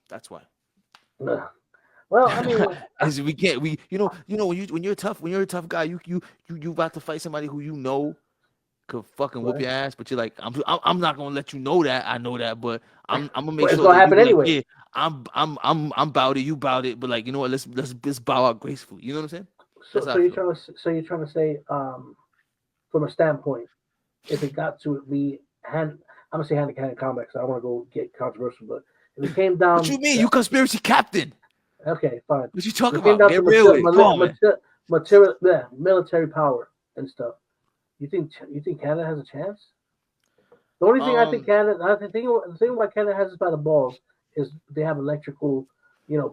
That's why. Well, I mean, as we can't. When you're a tough guy, you about to fight somebody who could fucking whoop your ass, but you're like, I'm not gonna let you know that I know that, but I'm gonna make it's sure gonna that happen you anyway. Like, yeah, I'm about it, you about it, but like you know what, let's bow out gracefully. You know what I'm saying? So you're trying to say, from a standpoint, if it got to be I'm gonna say hand to hand combat because I don't want to go get controversial, but if it came down, what you mean? You conspiracy captain? Okay, fine. What you talking it came about? Down Get to real with it. Come on, man. military power and stuff. You think Canada has a chance? The only thing I think the thing why Canada has us by the balls is they have electrical,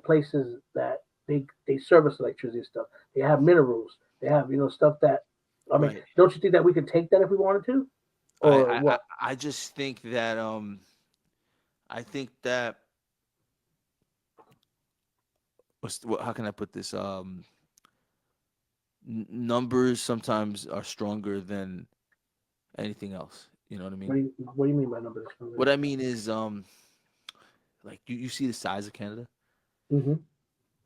places that they service electricity and stuff. They have minerals. They have stuff that. I mean, don't you think that we could take that if we wanted to? Or what? I just think that how can I put this? Numbers sometimes are stronger than anything else. You know what I mean? What do you mean by numbers? What I mean is, like you see the size of Canada. Mm-hmm.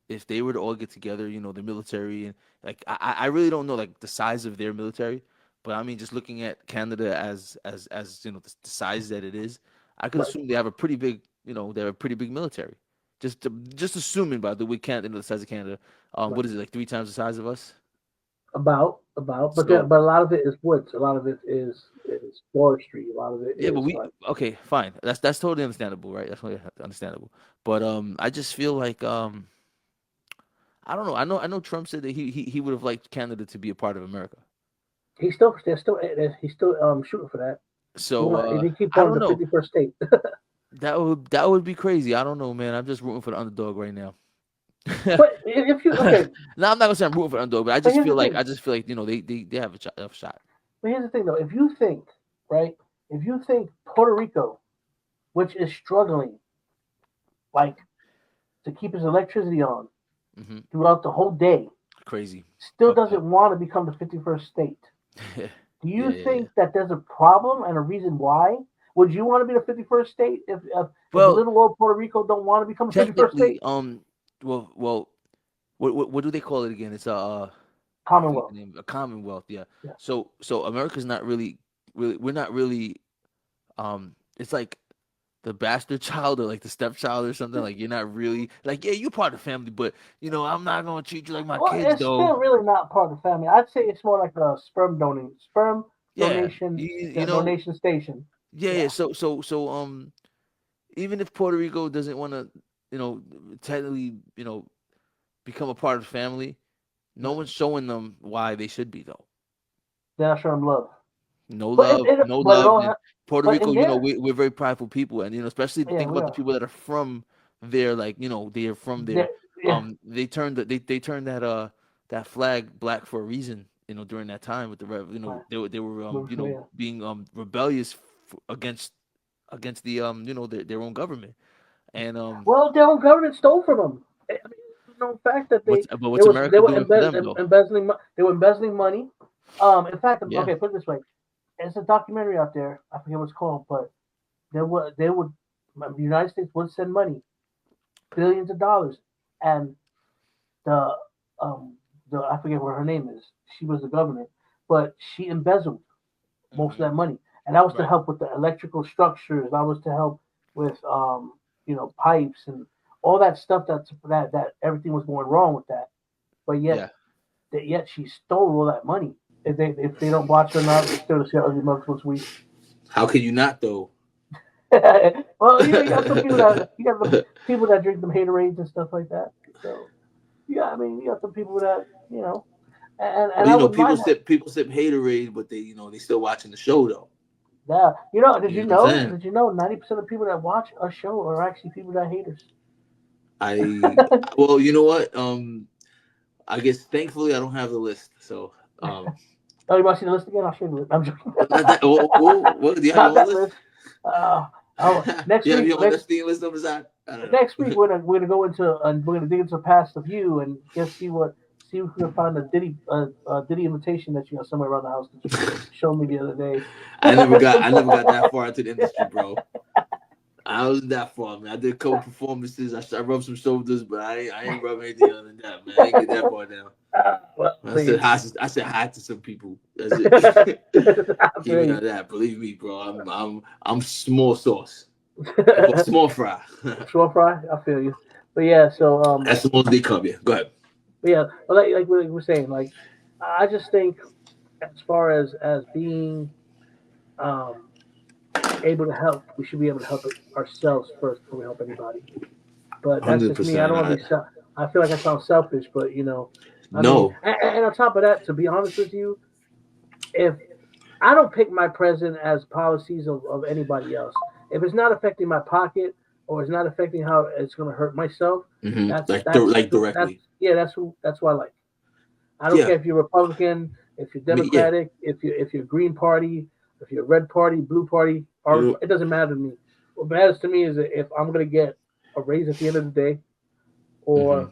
If they were to all get together, the military and like I really don't know like the size of their military, but I mean just looking at Canada as the size that it is, I could assume they have a pretty big military. Just assuming by the way the size of Canada, what is it like 3 times the size of us? About, but a lot of it is woods. A lot of it is forestry. A lot of it is. But okay, fine. That's totally understandable, right? That's totally understandable. But I just feel like I don't know. I know Trump said that he would have liked Canada to be a part of America. He's still shooting for that. So If they keep I calling don't the know. 51st state. That would be crazy. I don't know, man. I'm just rooting for the underdog right now. But if you okay, No, I'm not gonna say I'm rooting for the underdog, but But here's the thing. I just feel like they have a shot. But here's the thing, though. If you think, right, if you think Puerto Rico, which is struggling, like, to keep its electricity on throughout the whole day, Crazy. still doesn't want to become the 51st state. Do you think that there's a problem and a reason why? Would you want to be the 51st state if little old Puerto Rico don't want to become the 51st state? Well, what do they call it again? It's a Commonwealth. A Commonwealth, yeah. Yeah. So America's not really, we're not really. It's like the bastard child or like the stepchild or something. Like you're not really like, yeah, you're part of the family, but I'm not gonna treat you like my kids. It's still really not part of the family. I'd say it's more like a sperm donation station. Yeah. So even if Puerto Rico doesn't want to, technically, become a part of the family, no one's showing them why they should be though. They're not showing them love. No love. And Puerto Rico, we're very prideful people, and especially think about the people that are from there. Like they are from there. They turned that flag black for a reason. During that time with the they were being rebellious against the their own government, and their own government stole from them. I mean, it's no fact that they were embezzling money. In fact, okay, put it this way. There's a documentary out there. I forget what it's called, but the United States would send money, billions of dollars, and the I forget what her name is. She was the governor, but she embezzled most of that money, and that was to help with the electrical structures. That was to help with pipes and all that stuff. That everything was going wrong with that, but yet she stole all that money. If they don't watch her now, they still see ugly mugs once a week. How can you not though? Well, you got some people that drink them Haterades and stuff like that. So you got some people that and people sip Haterade, but they still watching the show though. Yeah, did you know 90% of people that watch a show are actually people that are haters. Well, you know what? I guess thankfully I don't have the list, so. Oh, you want to see the list again? I'll show you the list. I'm joking. What do you have on the list? Next week, you have a list of that? Next week we're gonna go into we're gonna dig into past the view and just see if we can find a Diddy invitation that you got somewhere around the house that you showed me the other day. I never got that far into the industry, bro. I wasn't that far, man. I did a couple performances. I rubbed some shoulders, but I ain't rubbing anything other than that, man. I ain't get that far down. I said hi to some people. That's it. Even at that, believe me, bro. I'm small sauce, small fry. Small fry. I feel you. But yeah, so that's the most they come here. Go ahead. But yeah, like we're saying, like I just think as far as being able to help, we should be able to help ourselves first before we help anybody. But that's just me. I don't want to be. I feel like I sound selfish, but no. And on top of that, to be honest with you, if I don't pick my president as policies of anybody else, if it's not affecting my pocket or it's not affecting how it's going to hurt myself, that's directly. That's who I like. I don't care if you're Republican, if you're Democratic, if you're Green Party, if you're Red Party, Blue Party, or it doesn't matter to me. What matters to me is if I'm going to get a raise at the end of the day, or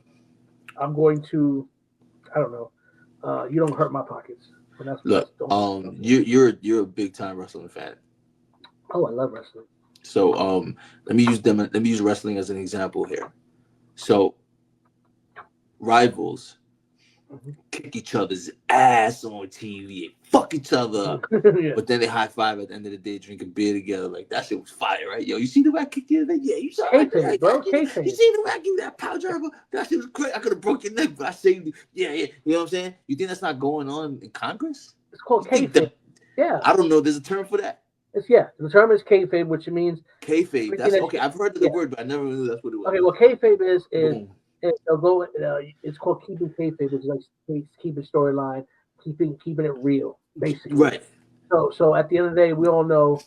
I'm going to, I don't know, you don't hurt my pockets. Look, you're a big time wrestling fan. Oh, I love wrestling. So let me use wrestling as an example here. So rivals kick each other's ass on TV, fuck each other, but then they high five at the end of the day, drinking beer together. Like that shit was fire, right? Yo, you see the way I kicked you? Yeah, you saw it, bro. You see the way I give you that power driver? That shit was great. I could have broke your neck, but I saved you. Yeah. You know what I'm saying? You think that's not going on in Congress? It's called kayfabe. Yeah. I don't know. There's a term for that. The term is kayfabe, which means kayfabe. That's okay. I've heard of the word, but I never knew that's what it was. Okay, well, kayfabe is it's called keeping kayfabe, which is like keeping storyline, keeping it real, basically. Right. So at the end of the day, we all know,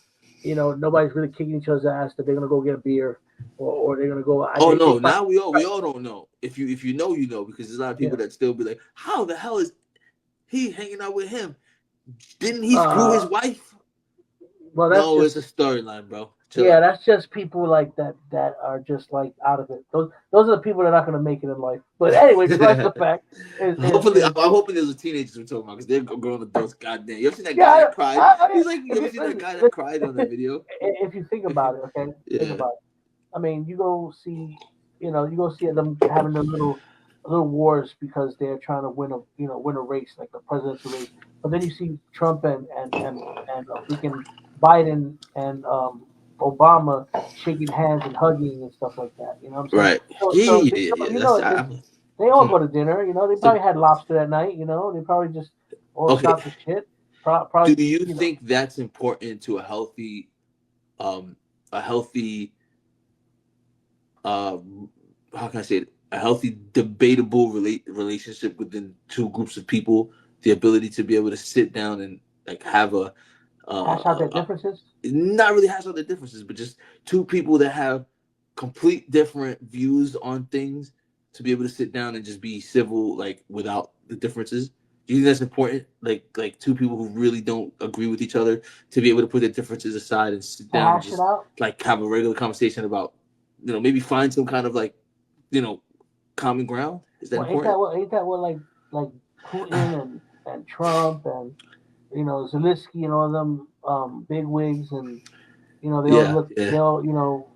nobody's really kicking each other's ass that they're gonna go get a beer or they're gonna go. Oh no! Now we all don't know. If you know, you know, because there's a lot of people that still be like, "How the hell is he hanging out with him? Didn't he screw his wife?" Well, that's no, just, it's a storyline, bro. Chill out. That's just people like that are just like out of it. Those are the people that are not going to make it in life. But anyway, besides the fact, I'm hoping there's a teenagers we're talking about because they're grown adults. Goddamn, you ever seen that guy that cried? He's like, you ever seen that guy that cried on that video? If you think about it, okay, think about it. I mean, you go see them having their little wars because they're trying to win a race, like the presidential race. But then you see Trump and freaking Biden and Obama shaking hands and hugging and stuff like that. You know what I'm saying? Right. They all go to dinner. They probably had lobster that night. They probably just all shot the shit. Probably. Do you think that's important to a healthy, how can I say it? A healthy, debatable relationship within two groups of people? The ability to be able to sit down and like have a hash out their differences? Not really hash out their differences, but just two people that have complete different views on things to be able to sit down and just be civil, like without the differences. Do you think that's important? Like two people who really don't agree with each other to be able to put their differences aside and sit down and just like have a regular conversation about, maybe find some kind of like, common ground. Is that important? Ain't that what like Putin and Trump and Zelensky and all of them big wigs and they all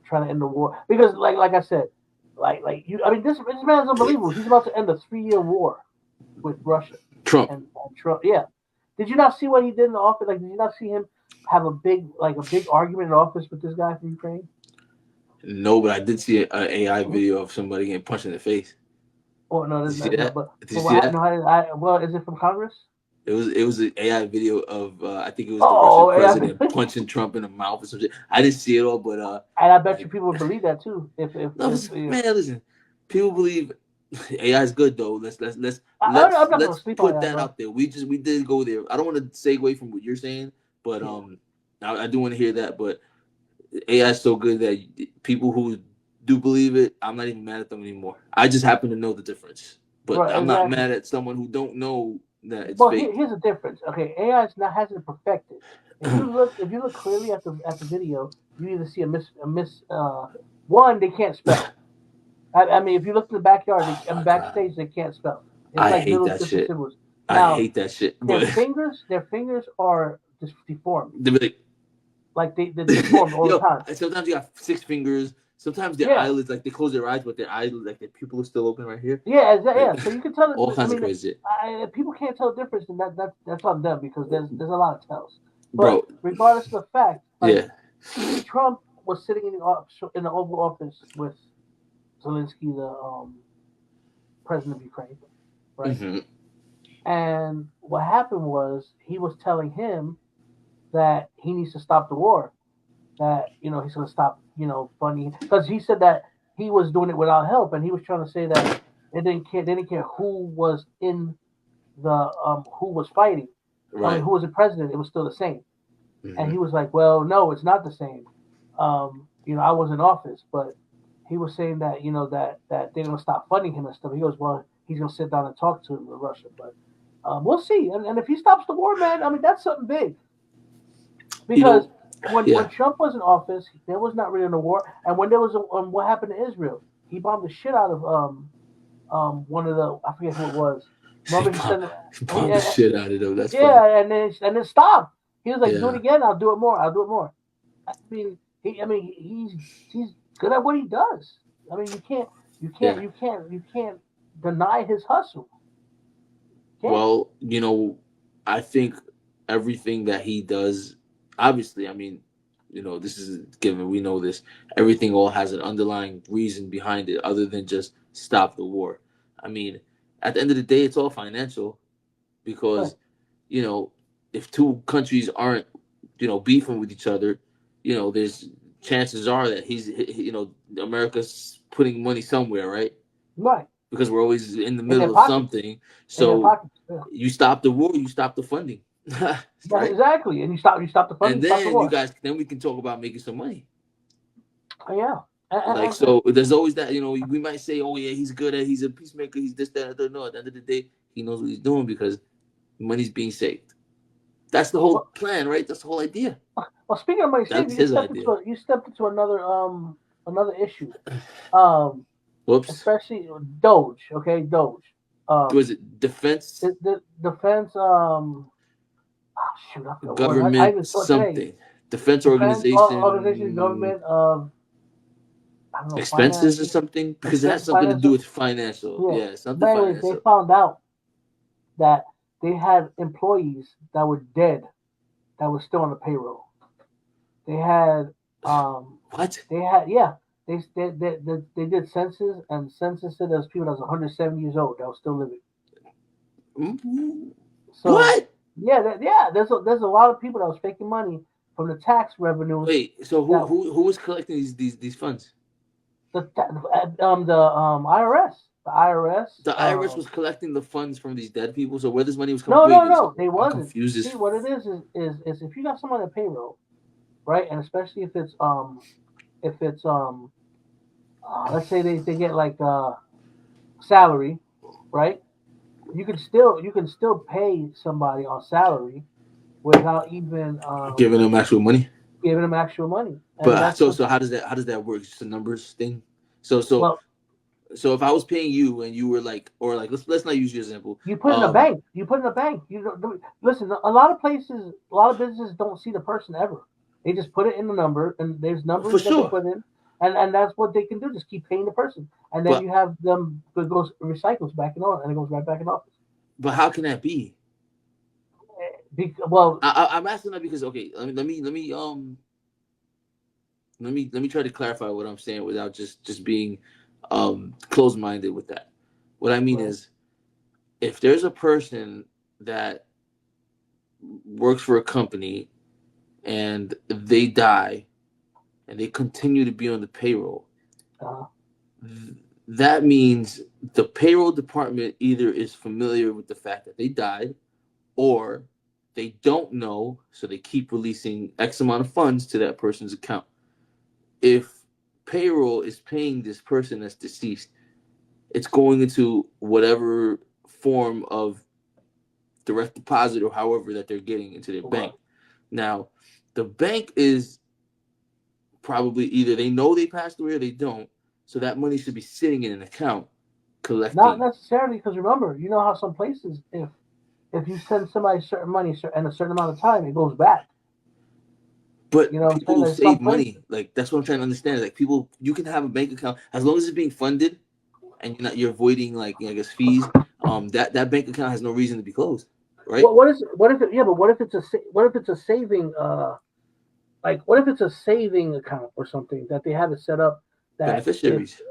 trying to end the war because like I said, this man is unbelievable. He's about to end a 3-year war with Russia. Trump. And Trump, yeah. Did you not see what he did in the office? Like, did you not see him have a big argument in the office with this guy from Ukraine? No, but I did see an AI video of somebody getting punched in the face. Oh no, did you see that? Did you see that? No, is it from Congress? It was an AI video of I think it was the Russian president punching Trump in the mouth or something. I didn't see it all, but and I bet you people would believe that too. Listen, people believe AI is good though. Let's put that out there. We did go there. I don't want to segue from what you're saying, but I do want to hear that. But AI is so good that people who do believe it, I'm not even mad at them anymore. I just happen to know the difference, but I'm not mad at someone who don't know that it's fake. Here's the difference. Okay, AI hasn't perfected. If you look clearly at the video, you either see a miss. One, they can't spell. I mean, if you look in the backyard, backstage, they can't spell. It's I hate that shit. I hate that shit. Their fingers are just deformed. They're they're deformed all the time. Sometimes you got 6 fingers. Sometimes their eyelids, like they close their eyes, but their eyelids, like their pupil is still open right here. Yeah. So you can tell all kinds of crazy. People can't tell the difference, and that's on them because there's a lot of tells. But bro, regardless of the fact, Trump was sitting in the Oval Office with Zelensky, the president of Ukraine, right? Mm-hmm. And what happened was he was telling him that he needs to stop the war, that he's going to stop funding, because he said that he was doing it without help, and he was trying to say that they didn't care who was in the who was fighting, right? I mean, who was the president, it was still the same. Mm-hmm. And he was like, well, no, it's not the same. I was in office, but he was saying that that they're going to stop funding him and stuff. He goes, well, he's going to sit down and talk to Russia, but we'll see. And if he stops the war, man, I mean, that's something big. Because when Trump was in office, there was not really a war. And when there was what happened to Israel, he bombed the shit out of one of the, I forget who it was. He bombed the shit out of them. That's funny. and then stopped. He was like, do it again. I'll do it more. I mean, he's good at what he does. I mean, you can't deny his hustle. Well, I think everything that he does, obviously, I mean, this is given, we know this, everything all has an underlying reason behind it other than just stop the war. I mean, at the end of the day, it's all financial because, if two countries aren't, beefing with each other, there's chances are that he's, America's putting money somewhere, right? Right. Because we're always in the middle of something. So you stop the war, you stop the funding. Right? Exactly. And you stop the funding. And Stop the then war. then we can talk about making some money. Yeah. Like, so there's always that, we might say, oh yeah, he's good at, he's a peacemaker, he's this, that, and the third. No, at the end of the day, he knows what he's doing because money's being saved. That's the whole plan, right? That's the whole idea. Well, speaking of money saved, you stepped into another issue. Whoops. Especially Doge. Okay, Doge. Was it defense? The defense. Shoot, I forgot government I even saw something. Today. Defense organization. Organization, government. I don't know, expenses or something, because it has something to do with financial. Yeah, something but anyways, financial. they found out that they had employees that were dead that were still on the payroll. They had what? They had they did census, and census said there was people that was 170 years old that were still living. So, what? Yeah, there's a lot of people that was faking money from the tax revenue. Wait, so who was collecting these funds? The IRS. The IRS. The IRS was collecting the funds from these dead people. So where this money was coming? No, they wasn't. Confused. See, what it is if you got someone on payroll, right, and especially if it's let's say they get like salary, right? You can still pay somebody on salary without even giving them actual money. Giving them actual money. But so how does that work? It's just a numbers thing. So if I was paying you and you were like, or like let's not use your example. You put in a bank. You put in a bank. Listen. A lot of places, a lot of businesses don't see the person ever. They just put it in the number, and there's numbers that they put in, and that's what they can do. Just keep paying the person, and then you have them. It goes recycles back in on, and it goes right back in office. But how can that be? Well, I'm asking that because let me try to clarify what I'm saying without just being closed-minded with that. What I mean is, if there's a person that works for a company and they die and they continue to be on the payroll, that means the payroll department either is familiar with the fact that they died, or they don't know, so they keep releasing X amount of funds to that person's account. If payroll is paying this person that's deceased, it's going into whatever form of direct deposit or however that they're getting into their bank. Now, the bank is probably either they know they passed away or they don't, so that money should be sitting in an account collecting. Not necessarily, because remember, you know how some places, if you send somebody certain money in a certain amount of time, it goes back. But people will save money. Like, that's what I'm trying to understand. Like, people, you can have a bank account as long as it's being funded, and you're avoiding, like, I guess, fees. That bank account has no reason to be closed, right? Well, what if it's a saving what if it's a saving account or something that they have it set up that beneficiaries.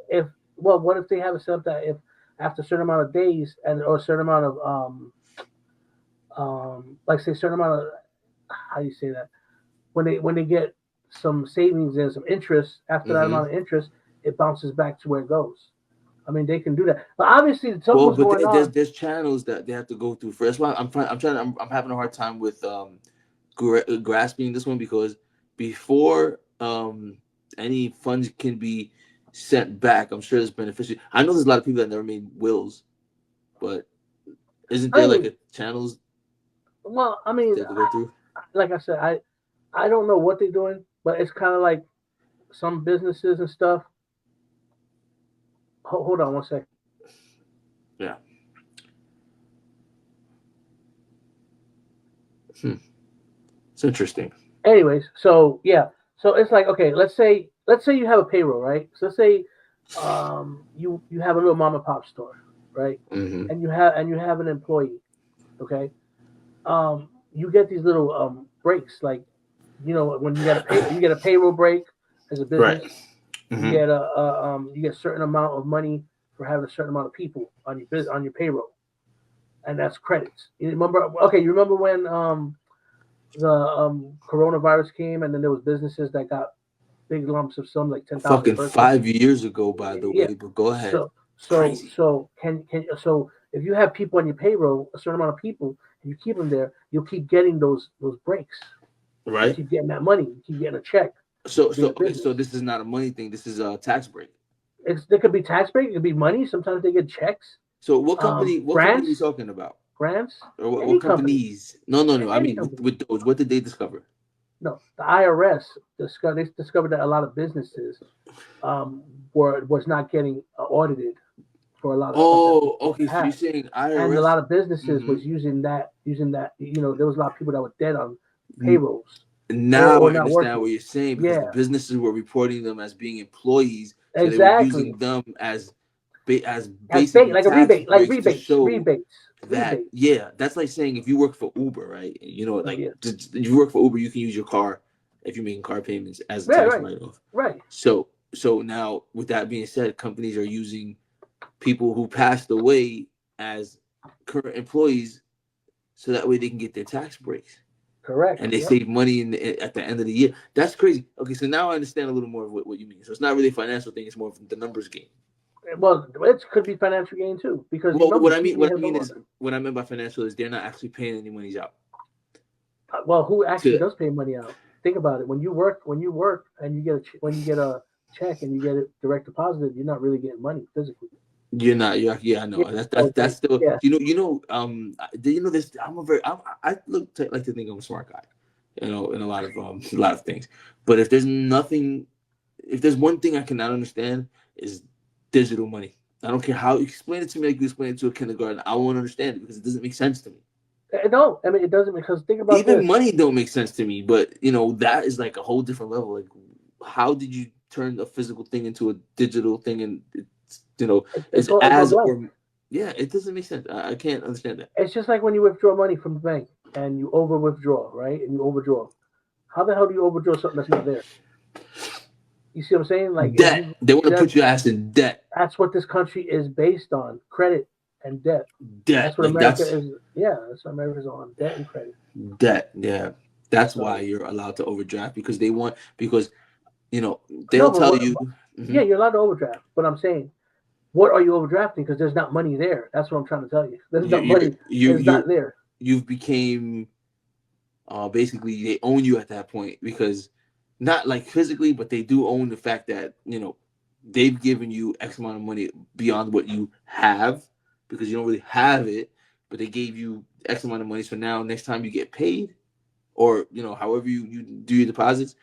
What if they have it set up that if after a certain amount of days or a certain amount of like say a certain amount of, how do you say that, when they get some savings and some interest after that amount of interest, it bounces back to where it goes. I mean, they can do that, but obviously something's going on. There's channels that they have to go through first. That's why I'm having a hard time with grasping this one, because before any funds can be sent back, I'm sure there's beneficiary. I know there's a lot of people that never made wills, but isn't there like a channels? Well, I mean, to go through? Like I said, I don't know what they're doing, but it's kind of like some businesses and stuff. Hold on one second. Yeah. It's interesting. Anyways, so it's like, okay, let's say you have a payroll, right? So let's say you have a little mom and pop store, right? Mm-hmm. And you have an employee, okay? You get these little breaks, like, when you get a payroll break as a business. Right. Mm-hmm. You get a certain amount of money for having a certain amount of people on your payroll, and that's credits. You remember when the coronavirus came, and then there was businesses that got big lumps of some, like 10,000. Fucking 5 years ago, by the way. But go ahead. So if you have people on your payroll, a certain amount of people, you keep them there, you'll keep getting those breaks. Right. You keep getting that money. You keep getting a check. So this is not a money thing. This is a tax break. There could be tax break. It could be money. Sometimes they get checks. So what company? What company are you talking about? Grants. Or what companies? No. I mean, with those, what did they discover? No, the IRS discovered that a lot of businesses was not getting audited for a lot of. Oh, okay. So you're saying IRS, and a lot of businesses was using that. You know, there was a lot of people that were dead on payrolls. Now I understand what you're saying, because the businesses were reporting them as being employees, so they were using them as basically like a rebate, like rebates. Yeah, that's like saying if you work for Uber, right? You know, like if you work for Uber, you can use your car if you're making car payments as a tax write-off. Right. So now, with that being said, companies are using people who passed away as current employees, so that way they can get their tax breaks. Correct. And they save money at the end of the year. That's crazy. Okay, so now I understand a little more of what you mean. So it's not really a financial thing; it's more of the numbers game. Well, it could be financial gain too, because what I meant by financial is they're not actually paying any money out. Well, who actually does pay money out? Think about it. When you work, and you get a check and you get it direct deposited, you're not really getting money physically. You're not. I know. That's still. Yeah. You know this. I like to think I'm a smart guy. You know, in a lot of things. But if there's one thing I cannot understand is digital money. I don't care how you explain it to me, like you explain it to a kindergarten. I won't understand it because it doesn't make sense to me. No, I mean it doesn't, because think about even money don't make sense to me. But that is like a whole different level. Like, how did you turn a physical thing into a digital thing? And it doesn't make sense. I can't understand that. It's just like when you withdraw money from the bank and you over withdraw, right? And you overdraw. How the hell do you overdraw something that's not there? You see what I'm saying? Like debt. They want to put your ass in debt. That's what this country is based on: credit and debt. That's what America is. Yeah, that's what America's on: debt and credit. Debt. Yeah, that's why you're allowed to overdraft, because they'll tell you. Yeah, you're allowed to overdraft, but I'm saying, what are you overdrafting? Because there's not money there. That's what I'm trying to tell you. There's not money. It's not there. You've became basically they own you at that point, because not like physically, but they do own the fact that they've given you X amount of money beyond what you have, because you don't really have it, but they gave you X amount of money. So now next time you get paid, or however you do your deposits,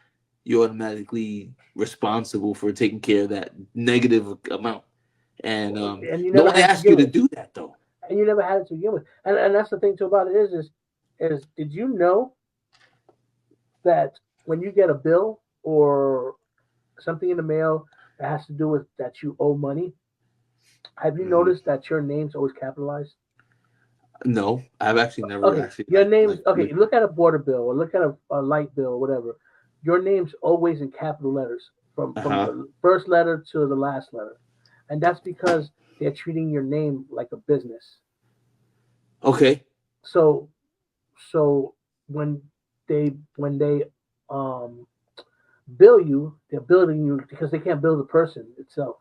you're automatically responsible for taking care of that negative amount. And no one asked you to do that, though. And you never had it to begin with. And that's the thing too about it is did you know that when you get a bill or something in the mail that has to do with that you owe money, have you noticed that your name's always capitalized? No, I've actually never. Your name's you look at a water bill or look at a light bill or whatever. Your name's always in capital letters from the first letter to the last letter, and that's because they're treating your name like a business. Okay. So when they bill you, they're billing you because they can't bill the person itself.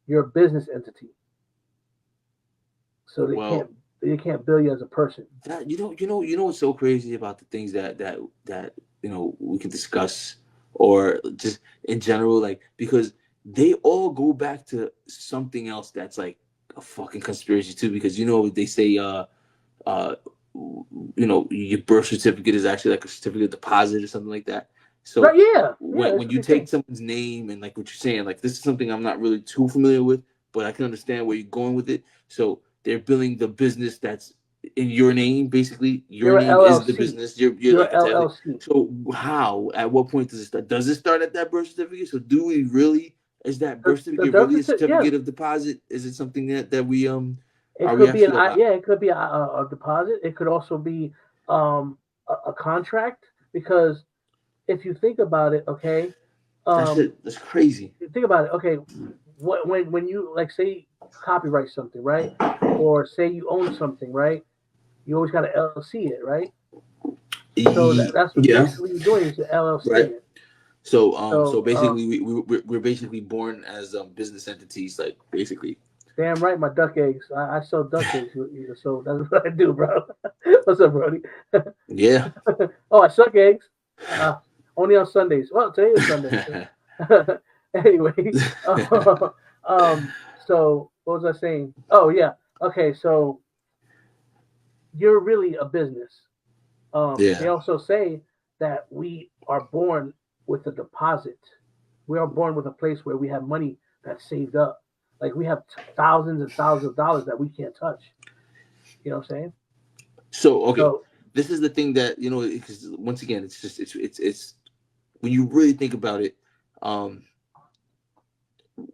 You're a business entity, so they can't bill you as a person. That you know what's so crazy about the things that we can discuss, or just in general, like, because they all go back to something else that's like a fucking conspiracy too, because they say your birth certificate is actually like a certificate of deposit or something like that. So when you take someone's name, and like what you're saying, like, this is something I'm not really too familiar with, but I can understand where you're going with it. So they're billing the business that's in your name, basically. Your name is the business. You're like LLC. So at what point does it start? Does it start at that birth certificate? So do we really? Is that birth certificate really a certificate of deposit? Is it something that we It could be it could be a deposit. It could also be a contract, because if you think about it, okay, that's crazy. Think about it, okay. When you, like, say copyright something, right, or say you own something, right, you always got to LLC it, right? So that's what basically you're doing, is LLC it. So basically, we're basically born as business entities, like, basically. Damn right, my duck eggs. I sell duck eggs, so that's what I do, bro. What's up, Brody? Yeah. Oh, I suck eggs. Only on Sundays. Well, today is Sunday. Anyway, so what was I saying? Oh yeah. Okay, so you're really a business. They also say that we are born with a deposit. We are born with a place where we have money that's saved up. Like we have thousands and thousands of dollars that we can't touch. You know what I'm saying? So okay, this is the thing that because once again, it's just it's when you really think about it,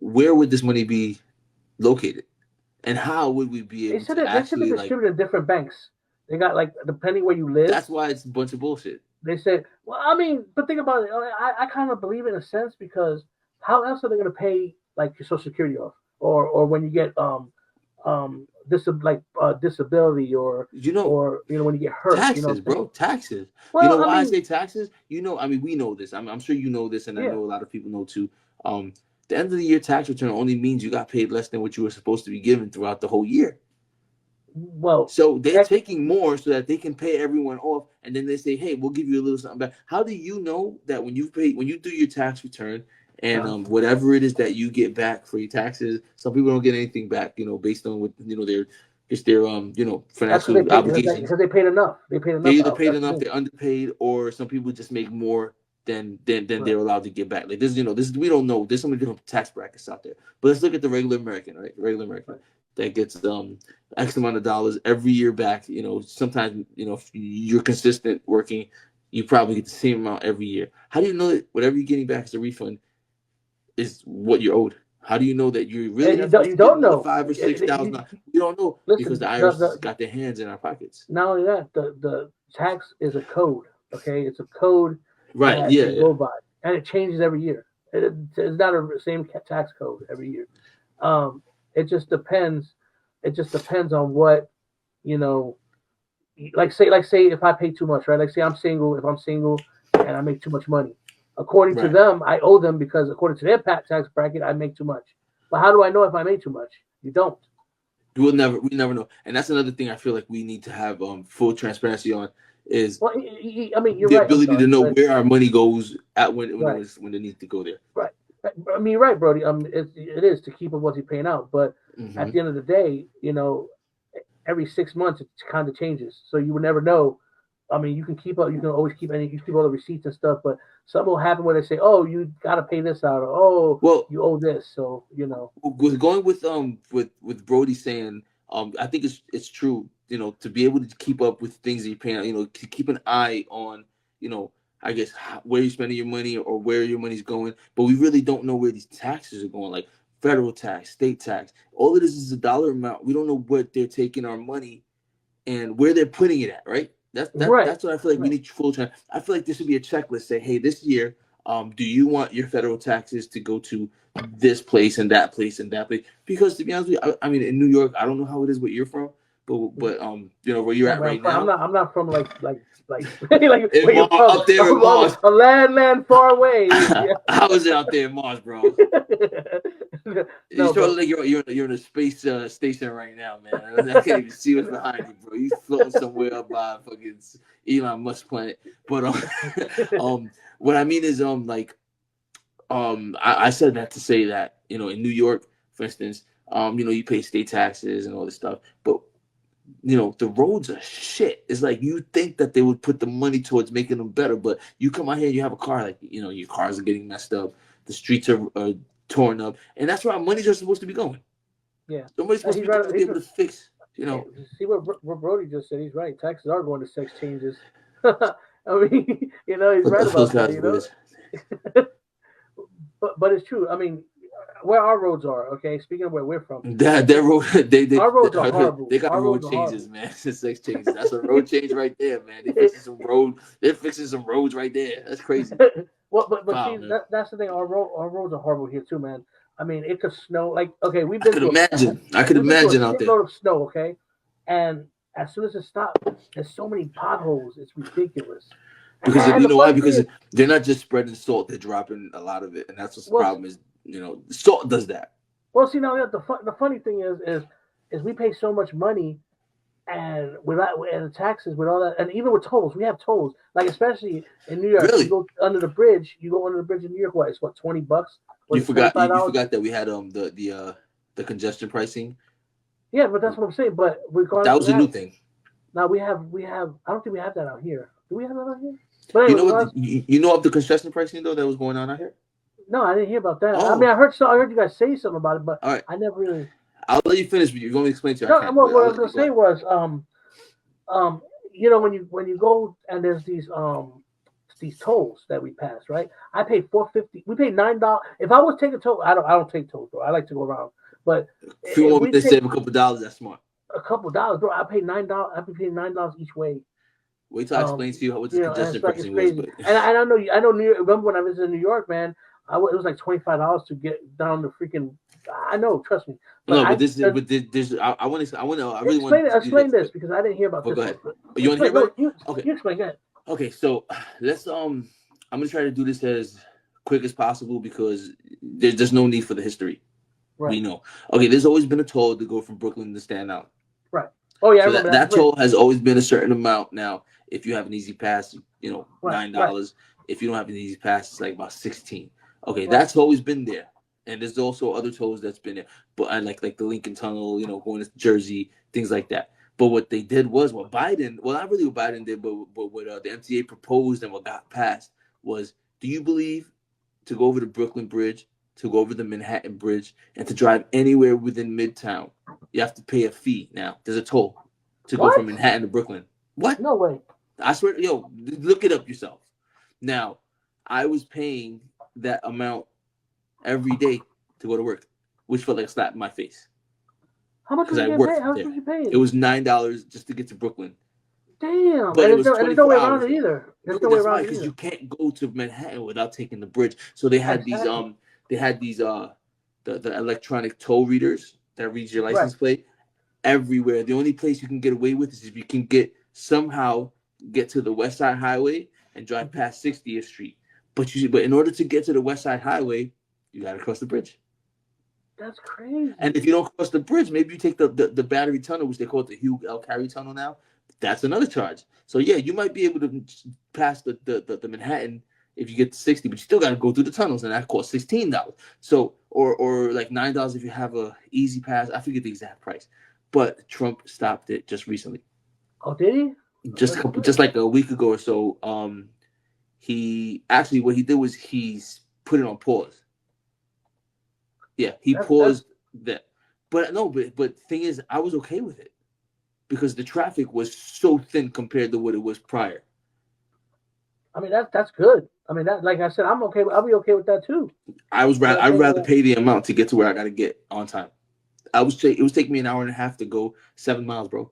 where would this money be located, and how would we be able to they should be distributed in different banks. They got like depending where you live. That's why it's a bunch of bullshit. They said, well, I mean, but think about it. I kind of believe it in a sense because how else are they going to pay like your Social Security off, or when you get disability, or when you get hurt, taxes, bro, taxes. Well, I say taxes. I mean, we know this. I'm sure you know this, and I know a lot of people know too. The end of the year tax return only means you got paid less than what you were supposed to be given throughout the whole year. Well, so they're taking more so that they can pay everyone off, and then they say, "Hey, we'll give you a little something back." How do you know that when you do your tax return and whatever it is that you get back for your taxes, some people don't get anything back, based on what their financial obligations because they paid enough. They either paid enough, they're underpaid, or some people just make more than they're allowed to get back. Like this, this we don't know. There's so many different tax brackets out there. But let's look at the regular American, right? The regular American. Right. That gets X amount of dollars every year back. Sometimes if you're consistent working, you probably get the same amount every year. How do you know that whatever you're getting back as a refund is what you're owed? How do you know that you really you don't know $5,000 or $6,000? You don't know because the IRS got their hands in our pockets. Not only that, the tax is a code. Okay, it's a code. Right. Go by, and it changes every year. It's not the same tax code every year. It just depends. It just depends on what, like say if I pay too much, right? Like say I'm single. If I'm single and I make too much money, according to them, I owe them because according to their tax bracket, I make too much. But how do I know if I made too much? You don't. We never know. And that's another thing I feel like we need to have full transparency on is I mean, you're the right, ability to know where our money goes at when it needs to go there. Right. I mean, you're right, Brody. It is to keep up what you're paying out, but at the end of the day, every 6 months it kind of changes, so you would never know. I mean, you can always keep all the receipts and stuff, but something will happen where they say, "Oh, you got to pay this out," or you owe this. So going with Brody saying, I think it's true. To be able to keep up with things that you're paying, to keep an eye on, I guess where you're spending your money or where your money's going, but we really don't know where these taxes are going, like federal tax, state tax. All of this is a dollar amount. We don't know what they're taking our money and where they're putting it at, right? That's what I feel like we need full time. I feel like this should be a checklist. Say, hey, this year, do you want your federal taxes to go to this place and that place and that place? Because to be honest with you, I mean, in New York, I don't know how it is where you're from, but where you're at right now. I'm not from like like up there in Mars. A land far away. How is it out there in Mars, bro? You feel like you're in a space station right now, man. I can't even see what's behind you, bro. You floating somewhere up by fucking Elon Musk planet. But what I mean is I said that to say that in New York, for instance, you pay state taxes and all this stuff, but the roads are shit. It's like you think that they would put the money towards making them better, but you come out here and you have a car, like your cars are getting messed up, the streets are torn up, and that's where our monies are supposed to be going. Yeah, somebody's supposed to be able to fix. See what Brody just said. He's right. Taxes are going to sex changes. I mean, he's right about that. But it's true. I mean, where our roads are, okay. Speaking of where we're from, their road, our roads are horrible. They got road changes, man. It's sex changes. That's a road change right there, man. They're fixing some roads right there. That's crazy. Well, but see, that's the thing. Our roads are horrible here too, man. I mean, it could snow. Like, okay, we've been. I could imagine out there. A load of snow, okay, and as soon as it stops, there's so many potholes. It's ridiculous. Because you know why? Because they're not just spreading salt; they're dropping a lot of it, and that's what the problem is. Salt does that. Well, see now the funny thing is we pay so much money and without and the taxes with all that, and even with tolls, we have tolls. Like especially in New York, Really? you go under the bridge. You go under the bridge in New York. What? It's what $20? You forgot you $25? forgot that we had the congestion pricing. Yeah, but that's what I'm saying. But regardless That was of a new that, thing. now we have. I don't think we have that out here. Do we have that out here? But You anyway, know what? You know of the congestion pricing though that was going on out here? no, I didn't hear about that. I Oh. mean, I heard you guys say something about it, but All right. I never really. I'll let you finish. But you want me to explain to you? No, I can't. what I I'll was gonna say was, you know, when you go and there's these tolls that we pass, right? I pay $4.50. We pay $9. If I was taking toll, I don't take tolls, bro. I like to go around. But if you want me to save a couple dollars, that's smart. A couple dollars, bro. I pay $9. I pay $9 each way. Wait till I explain to you what the congestion pricing was. But... And I know New York. Remember when I visited New York, man? It was like $25 to get down the freaking. I know, trust me. But no, I want to. I really want to explain this because I didn't hear about this. Go ahead. You want to hear about it? Okay. You explain. Go ahead. Okay, so let's I'm gonna try to do this as quick as possible because there's no need for the history. Right. We know. Okay, there's always been a toll to go from Brooklyn to Staten Island. Right. Oh yeah, so that toll has always been a certain amount. Now, if you have an easy pass, you know, $9. Right. If you don't have an easy pass, it's like about $16. Okay, that's always been there. And there's also other tolls that's been there, but like the Lincoln Tunnel, you know, going to Jersey, things like that. But what they did was not really what Biden did, but what the MTA proposed and what got passed was, do you believe to go over the Brooklyn Bridge, to go over the Manhattan Bridge, and to drive anywhere within Midtown, you have to pay a fee now. There's a toll to go from Manhattan to Brooklyn. What? No way. I swear, look it up yourself. Now, I was paying that amount every day to go to work, which felt like a slap in my face. How much was you paying? How much was you paying? It was $9 just to get to Brooklyn. Damn, but there's no way around it either. There's no way around it because you can't go to Manhattan without taking the bridge. So they had these the electronic toll readers that reads your license plate everywhere. The only place you can get away with is if you can somehow get to the West Side Highway and drive past 60th Street. But in order to get to the West Side Highway, you got to cross the bridge. That's crazy. And if you don't cross the bridge, maybe you take the Battery Tunnel, which they call it the Hugh L. Carey Tunnel now. That's another charge. So yeah, you might be able to pass the Manhattan if you get to 60, but you still got to go through the tunnels, and that costs $16. So or like $9 if you have a easy pass. I forget the exact price, but Trump stopped it just recently. Oh, did he? Just like a week ago or so. He actually what he did was he's put it on pause. Yeah, he paused that. But no, but thing is, I was okay with it because the traffic was so thin compared to what it was prior. I mean, that's good. I mean, that like I said, I'm okay. I'll be okay with that too. I'd rather pay the amount to get to where I got to get on time. It was taking me an hour and a half to go 7 miles, bro.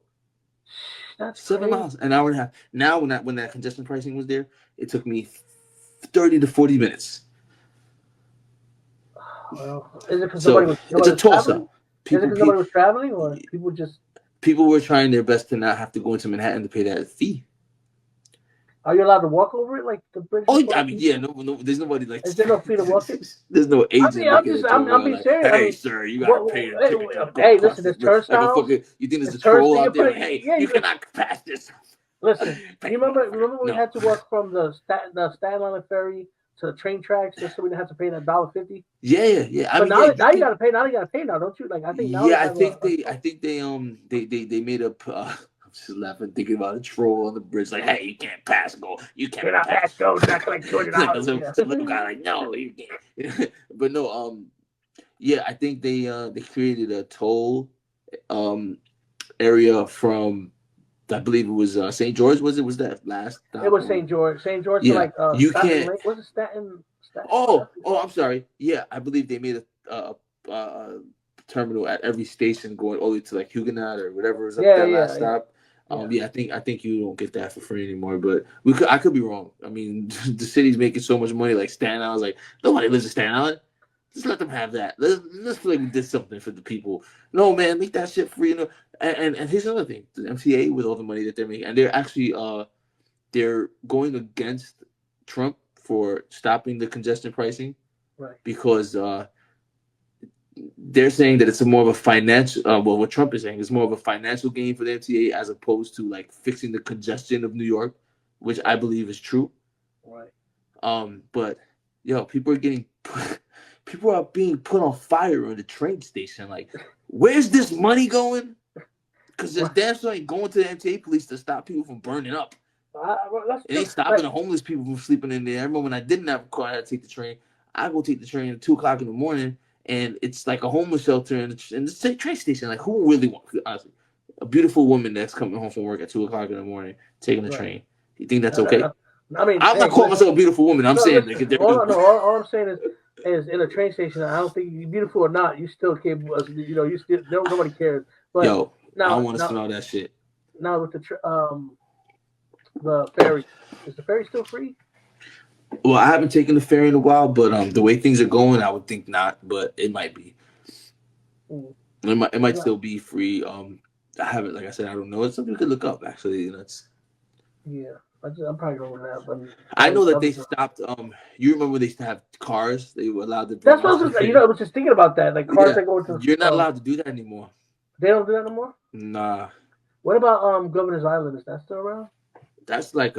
That's 7 miles, an hour and a half. Now, when that congestion pricing was there, it took me 30 to 40 minutes. Well, is it because somebody was it's a toss-up. Is it because somebody was traveling, or people were trying their best to not have to go into Manhattan to pay that fee. Are you allowed to walk over it like the bridge? Oh, I mean, yeah, no, there's nobody like. Is there no fee to walk it? There's no agent. I'm being serious. Hey, sir, you gotta pay the ticket. Hey, listen, this turnstile. You think there's a troll out there? Hey, you cannot pass this. Listen, you remember when we had to walk from the Staten Island ferry to the train tracks just so we didn't have to pay that $1.50? Yeah. But now you gotta pay. Now you gotta pay now, don't you? Like I think now. Yeah, I think they made a. I'm just laughing thinking about a troll on the bridge. Like, hey, you can't pass go. You cannot pass go. That's like $200. Some little guy like, no, you can't. But no, yeah, I think they created a toll area from. I believe it was St. George. Was that last? It was St. George. St. George. Yeah, like you Staten can't. Lake. Was it Staten? Oh, I'm sorry. Yeah, I believe they made a terminal at every station going all the way to like Huguenot or whatever was up that last stop. Yeah, I think you don't get that for free anymore. But I could be wrong. I mean, the city's making so much money. Like Staten Island, like nobody lives in Staten Island. Just let them have that. Let's feel like we did something for the people. No, man, make that shit free. You know. And here's another thing: the MTA with all the money that they're making, and they're actually they're going against Trump for stopping the congestion pricing, right? Because they're saying that it's more of a financial. Well, what Trump is saying is more of a financial gain for the MTA as opposed to like fixing the congestion of New York, which I believe is true. Right. But yo, people are being put on fire in the train station. Like, where's this money going? Because there's damn sure ain't going to the MTA police to stop people from burning up. It ain't stopping the homeless people from sleeping in there. I remember when I didn't have a car, I had to take the train. I go take the train at 2:00 in the morning, and it's like a homeless shelter in the train station. Like, who really wants, honestly, a beautiful woman that's coming home from work at 2:00 in the morning taking the train? Do you think that's okay? I mean, I'm not calling myself a beautiful woman. I'm saying like, all I'm saying is in a train station. I don't think you're beautiful or not. You still capable. You still nobody cares. But yo, now, I want to smell that shit. Now with the ferry, is the ferry still free? Well, I haven't taken the ferry in a while, but the way things are going, I would think not, but it might be. It might still be free. I haven't, like I said, I don't know. It's something we could look up actually. Yeah, I'm probably going with that. But I know that they stopped. You remember when they used to have cars? They were allowed to. That's what I was. I was just thinking about that. Like cars that go into. You're not allowed to do that anymore. They don't do that anymore. Nah. What about Governor's Island? Is that still around? That's like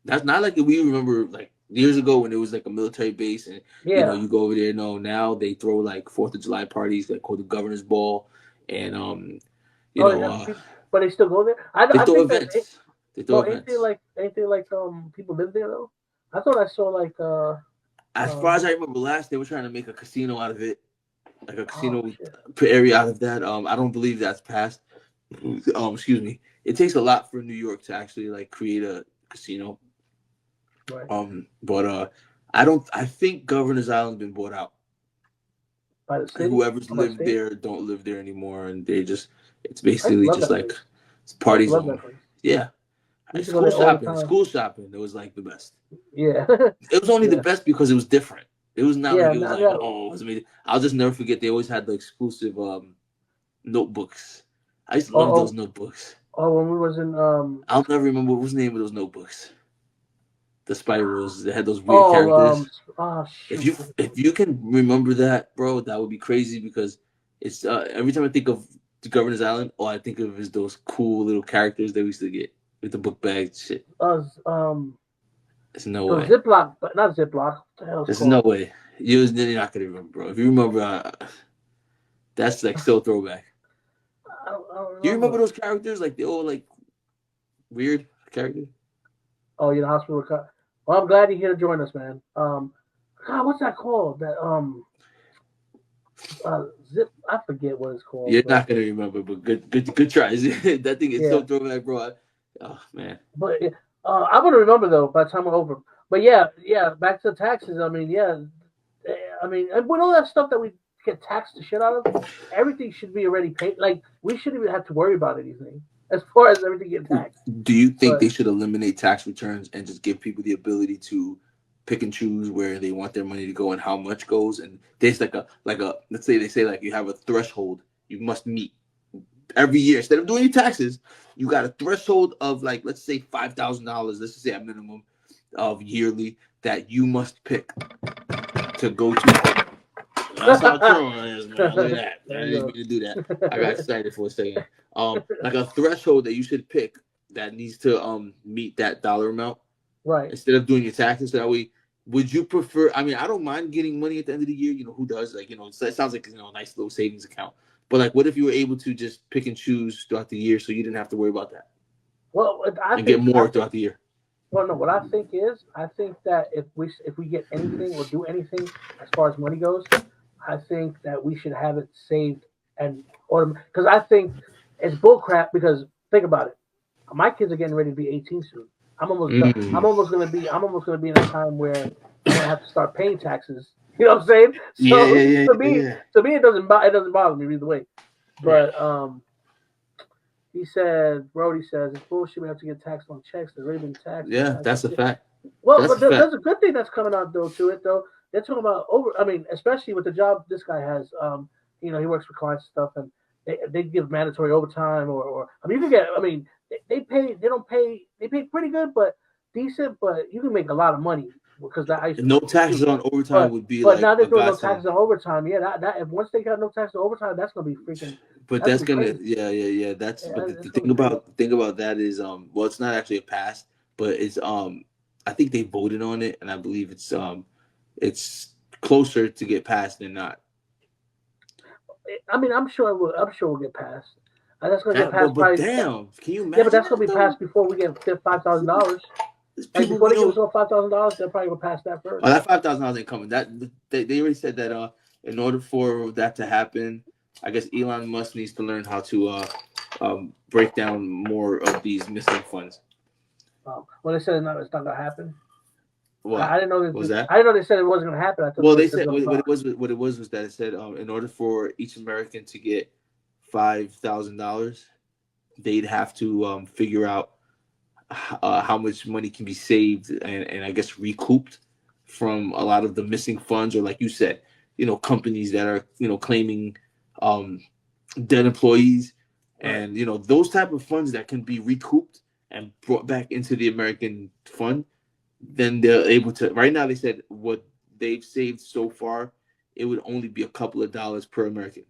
that's not like we remember like years ago when it was like a military base and you go over there. No, now they throw like 4th of July parties that called the Governor's Ball, and but they still go there. They throw events. They throw events. Ain't they like people live there though? I thought I saw like as far as I remember last, they were trying to make a casino out of it, like a casino area out of that. I don't believe that's passed. Excuse me. It takes a lot for New York to actually like create a casino. Right. But I think Governor's Island's been bought out. By the city? Whoever's lived there don't live there anymore, and it's basically just like party zone. Yeah. School shopping. It was like the best. Yeah. It was only the best because it was different. It was not like it was it was amazing. I'll just never forget. They always had the exclusive notebooks. I used to love those notebooks. Oh, when we was in I'll never remember what was the name of those notebooks. The spirals. They had those weird characters. If you can remember that, bro, that would be crazy because it's every time I think of the Governor's Island, all I think of is those cool little characters that we used to get with the book bag shit. There's no way. Ziploc, but not Ziploc. There's no way. You're not gonna remember, bro. If you remember, that's like so throwback. I don't remember. You remember those characters? Like the old like weird characters? Oh, you're the hospital. Well, I'm glad you're here to join us, man. God, what's that called? That zip. I forget what it's called. You're not gonna remember, but good tries. That thing is so throwback, bro. Oh man. But I'm gonna remember though by the time we're over. But yeah. Back to the taxes. I mean, and with all that stuff that we get taxed the shit out of, everything should be already paid. Like we shouldn't even have to worry about anything as far as everything getting taxed. Do you think they should eliminate tax returns and just give people the ability to pick and choose where they want their money to go and how much goes? And there's like a let's say they say like you have a threshold you must meet every year. Instead of doing your taxes, you got a threshold of like, let's say $5,000, let's just say a minimum of yearly that you must pick to go to. That's how true it is, man. Look at that. I didn't mean to do that. I got excited for a second. Like a threshold that you should pick that needs to meet that dollar amount. Right. Instead of doing your taxes, so that way, would you prefer? I mean, I don't mind getting money at the end of the year. You know, who does? Like, it sounds like a nice little savings account. But like, what if you were able to just pick and choose throughout the year, so you didn't have to worry about that? Well, get more throughout the year. Well, no. What I think that if we get anything or do anything as far as money goes, I think that we should have it saved because I think it's bullcrap. Because think about it, my kids are getting ready to be 18 soon. I'm almost gonna be in a time where I'm gonna have to start paying taxes. You know what I'm saying? So to me, it doesn't bother me either way. But he said, Brody says it's bullshit. We have to get taxed on checks. They've already been taxed. Yeah, that's a fact. Well, but there's a good thing that's coming out though. They're talking about especially with the job this guy has. He works with clients and stuff, and they give mandatory overtime or you can get. They pay pretty good, but decent. But you can make a lot of money because that I used to no taxes on overtime would be like. But now they're doing no godsend. taxes on overtime. Yeah, that once they got no taxes on overtime, that's gonna be freaking. But that's gonna yeah. That's but the thing about that is well, it's not actually a pass, but it's I think they voted on it, and I believe it's closer to get passed than not. I mean, I'm sure it will. I'm sure we'll get passed. That's gonna get passed. But damn, can you imagine? Yeah, but that's gonna be passed before we get $5,000. Like before they give us $5,000, they'll probably go past that first. Oh, that $5,000 ain't coming. That they already said that in order for that to happen, I guess Elon Musk needs to learn how to break down more of these missing funds. Well, they said it's not gonna happen. What? I didn't know that. What was that? I didn't know they said it wasn't gonna happen. I thought they said what it was that it said in order for each American to get $5,000, they'd have to figure out how much money can be saved and I guess recouped from a lot of the missing funds, or like you said, companies that are claiming dead employees, and those type of funds that can be recouped and brought back into the American fund. Then they're able to. Right now, they said what they've saved so far, it would only be a couple of dollars per American.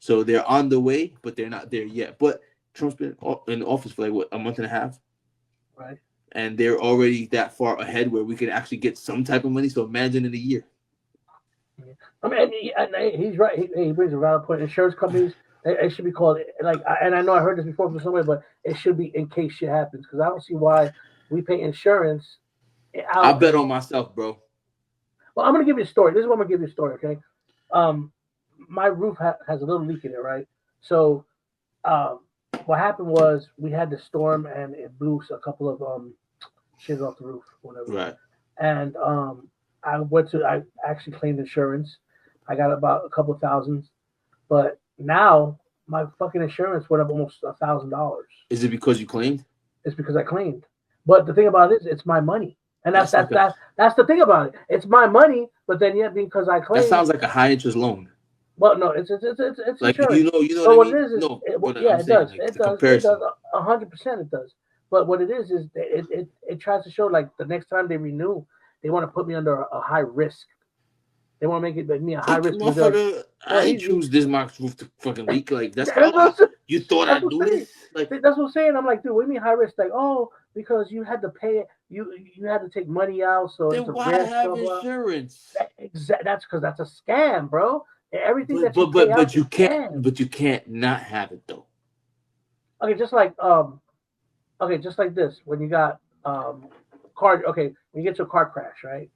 So they're on the way, but they're not there yet. But Trump's been in office for like a month and a half. Right. And they're already that far ahead where we can actually get some type of money. So imagine in a year. I mean, he's right. He brings a valid point. Insurance companies, it should be called and I know I heard this before from somebody, but it should be in case shit happens, because I don't see why we pay insurance. I bet on myself, bro. Well, I'm gonna give you a story. This is what I'm gonna give you a story, okay? My roof has a little leak in it, right? So, what happened was we had the storm and it blew a couple of shit off the roof, whatever. Right. And I actually claimed insurance. I got about a couple of thousands, but now my fucking insurance went up almost $1,000. Is it because you claimed? It's because I claimed. But the thing about it is, it's my money. And that's the thing about it. It's my money, but then yet because I claim. That sounds like a high interest loan. Well, no, it's like insurance. So what I mean? it is no, it does. Like, it does. It does 100%. It does. But what it is it tries to show like the next time they renew, they want to put me under a high risk. They want to make me a high risk. I ain't choose this Mark's roof to fucking leak. Like that's you thought I'd do this. Like that's what I'm saying. I'm like, dude, what do you mean high risk? Like, oh, because you had to pay it. You had to take money out. So then it's a why risk, have insurance? That's because that's a scam, bro. Everything but you can't not have it though. Okay, just like this. When you got when you get to a car crash, right?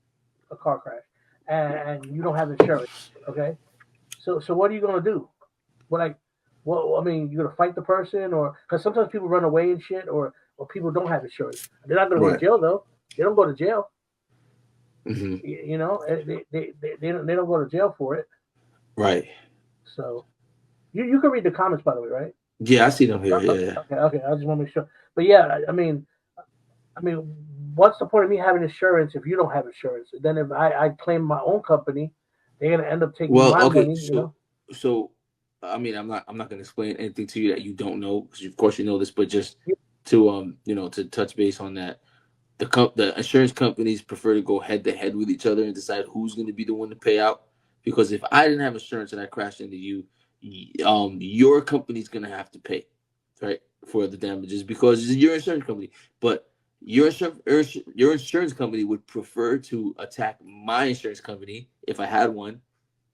A car crash, and you don't have insurance, okay? So what are you gonna do? I mean, you're gonna fight the person, or because sometimes people run away and shit, or people don't have insurance. They're not gonna go to jail though. They don't go to jail. Mm-hmm. They don't go to jail for it. Right. So, you can read the comments, by the way, right? Yeah, I see them here. Yeah. Okay. I just want to make sure. But yeah, I mean, what's the point of me having insurance if you don't have insurance? Then if I claim my own company, they're gonna end up taking my money. So, I mean, I'm not gonna explain anything to you that you don't know, because of course you know this, but just to to touch base on that. The insurance companies prefer to go head to head with each other and decide who's going to be the one to pay out. Because if I didn't have insurance and I crashed into you, your company's going to have to pay, right, for the damages, because it's your insurance company. But your insurance company would prefer to attack my insurance company, if I had one,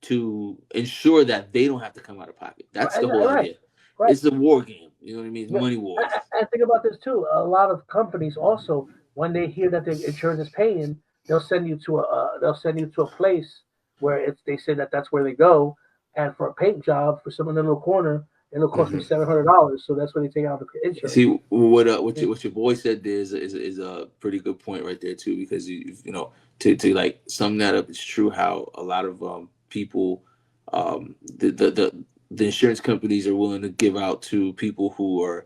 to ensure that they don't have to come out of pocket. That's the whole idea. Right. It's a war game. You know what I mean? It's money wars. I think about this too. A lot of companies also, when they hear that the insurance is paying, they'll send you to a place where they say that's where they go, and for a paint job for someone in a little corner, it'll cost me $700. So that's where they take out the insurance. See what your boy said there is a pretty good point right there too, because to like sum that up, it's true how a lot of people the insurance companies are willing to give out to people who are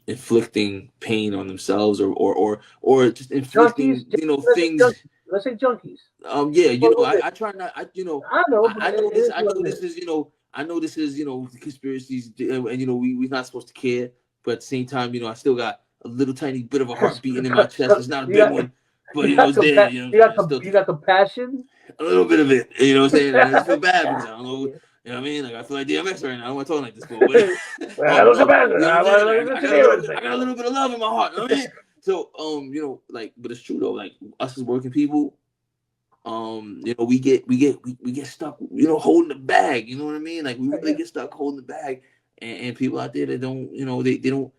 inflicting pain on themselves or just inflicting things. Let's say junkies. I try not. I know this. I know this is conspiracies, and we're not supposed to care, but at the same time, I still got a little tiny bit of a heart beating in my chest. It's not a big one. But you know, it's there. You know, you got compassion. A little bit of it. You know what I'm saying? And I just feel bad because I don't know. You know what I mean? Like I feel like DMX right now. I don't want to talk like this, but I got a little bit of love in my heart. You know what I mean? So you know, like, but it's true though. Like us as working people, you know, we get stuck, you know, holding the bag. You know what I mean? Like we really get stuck holding the bag, and people out there that don't, you know, they don't.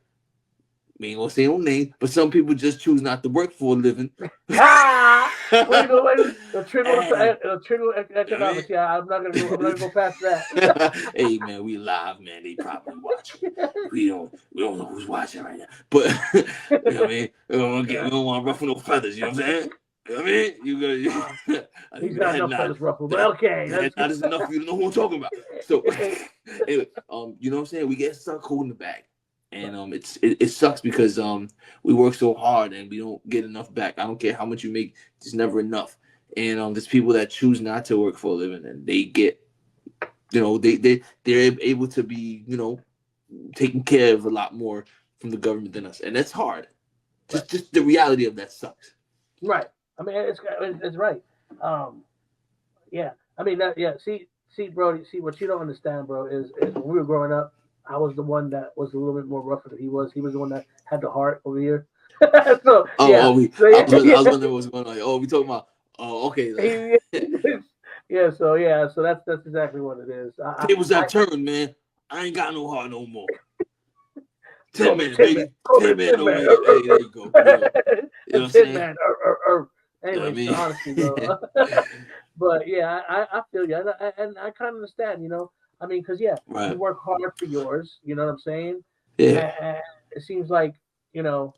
We ain't gonna say no names, but some people just choose not to work for a living. Wait, the trickle economics. Yeah, I'm not gonna go past that. Hey man, we live, man. They probably watching. We don't know who's watching right now. But you know what I mean? We don't want to ruffle no feathers. You know what I'm saying? You know what I mean? He's got enough feathers ruffled, but okay. That is enough for you to know who I'm talking about. So anyway, you know what I'm saying? We get stuck holding the bag. And it sucks because we work so hard and we don't get enough back. I don't care how much you make, it's never enough. And there's people that choose not to work for a living, and they get, you know, they're able to be, you know, taken care of a lot more from the government than us, and that's hard. Just the reality of that sucks. Right. I mean, it's right. Yeah. I mean that. Yeah. See, bro. See, what you don't understand, bro, is when we were growing up, I was the one that was a little bit more rougher than he was. He was the one that had the heart over here. I was wondering what's going on. Oh, we talking about. Oh, okay. So that's exactly what it is. Tables have turned, man. I ain't got no heart no more. 10 minutes, baby. 10 minutes. Hey, there you go. You know what I'm saying? Anyway, honestly, bro. But yeah, I feel you, and I kind of understand, you know. I mean, because you work hard for yours. You know what I'm saying? Yeah. And it seems like, you know,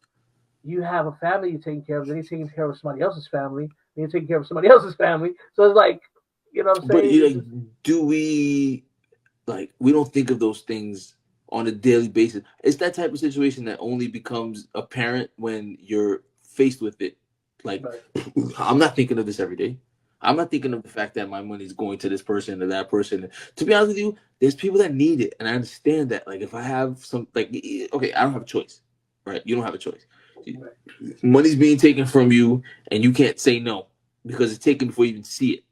you have a family you're taking care of. Then you're taking care of somebody else's family. Then you're taking care of somebody else's family. So it's like, you know what I'm saying? But do we don't think of those things on a daily basis? It's that type of situation that only becomes apparent when you're faced with it. Like, I'm not thinking of this every day. I'm not thinking of the fact that my money is going to this person or that person. To be honest with you, there's people that need it, and I understand that. Like, if I have some, like, okay, I don't have a choice, right? You don't have a choice. Money's being taken from you, and you can't say no because it's taken before you even see it.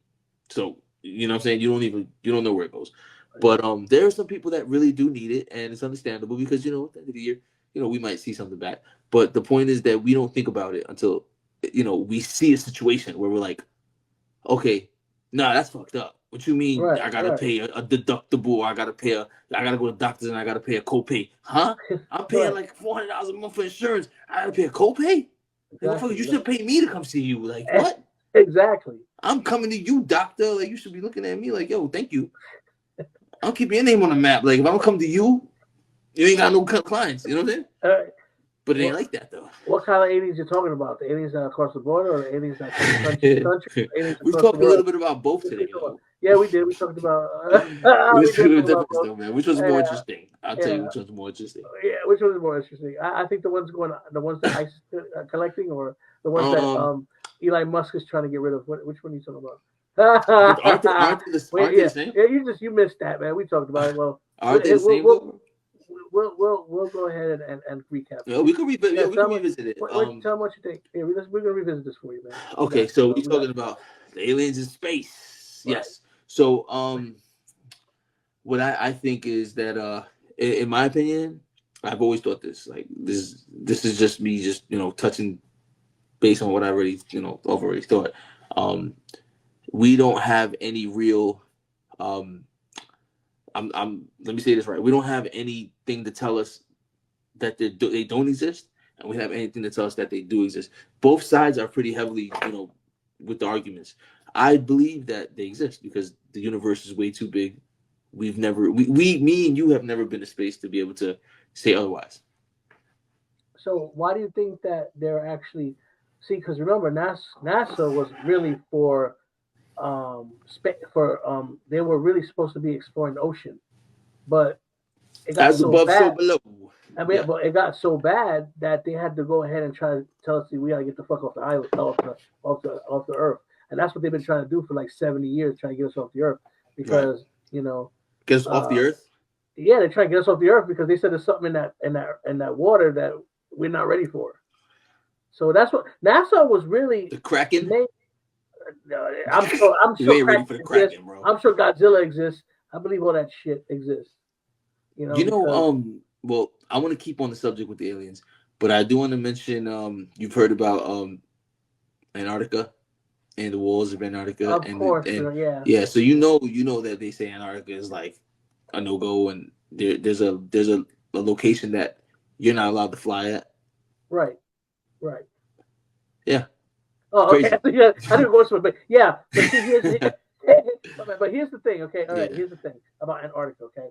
So, you know what I'm saying? You don't know where it goes. But there are some people that really do need it, and it's understandable because, you know, at the end of the year, you know, we might see something back. But the point is that we don't think about it until, you know, we see a situation where we're like, okay, nah, that's fucked up. What you mean? I gotta pay a deductible, or I gotta go to doctors and I gotta pay a copay. Huh? I'm paying like $400 a month for insurance. I gotta pay a copay? Exactly. You should pay me to come see you. Like, what? Exactly. I'm coming to you, doctor. Like, you should be looking at me like, yo, thank you. I'll keep your name on the map. Like, if I don't come to you, you ain't got no clients. You know what I'm saying? But it ain't like that, though. What kind of aliens you talking about? The aliens that are across the border, or the aliens that come to the country? We talked a little bit about both today. Yeah, we did. We talked about. Which was more interesting? I'll tell you which one's more interesting. Yeah, which one is more interesting? I think the ones that ICE is collecting, or the ones that Elon Musk is trying to get rid of. Which one are you talking about? aren't they the same? Yeah, you missed that, man. We talked about it. Well, aren't they the same? We'll go ahead and recap. Yeah, we can revisit it. Tell them what you think. Yeah, we're gonna revisit this for you, man. Okay, so we're talking about the aliens in space. Right. Yes. So what I think is that in my opinion, I've always thought this. Like this is just me, just, you know, touching based on what I already, you know, already thought. We don't have any real. Let me say this right. We don't have anything to tell us that they don't exist, and we have anything to tell us that they do exist. Both sides are pretty heavily, you know, with the arguments. I believe that they exist because the universe is way too big. Me and you have never been to space to be able to say otherwise. So why do you think that they're actually? See, because remember, NASA was really for. They were really supposed to be exploring the ocean, but it got as so above, bad. So below. I mean, but it got so bad that they had to go ahead and try to tell us we gotta get the fuck off the island, off the earth, and that's what they've been trying to do for like 70 years, trying to get us off the earth because you know, get us off the earth. Yeah, they're trying to get us off the earth because they said there's something in that water that we're not ready for. So that's what NASA was really the Kraken. I'm sure You ain't ready for the Kraken exists. Kraken, bro. I'm sure Godzilla exists. I believe all that shit exists. Well, I want to keep on the subject with the aliens, but I do want to mention you've heard about Antarctica and the walls of Antarctica. Of course, yeah. Yeah, so you know that they say Antarctica is like a no-go, and there's a location that you're not allowed to fly at. Right. Yeah. Oh, okay. Yeah, I didn't go to it, but yeah. But see, here's the thing. Okay, all right. Here's the thing about Antarctica. Okay,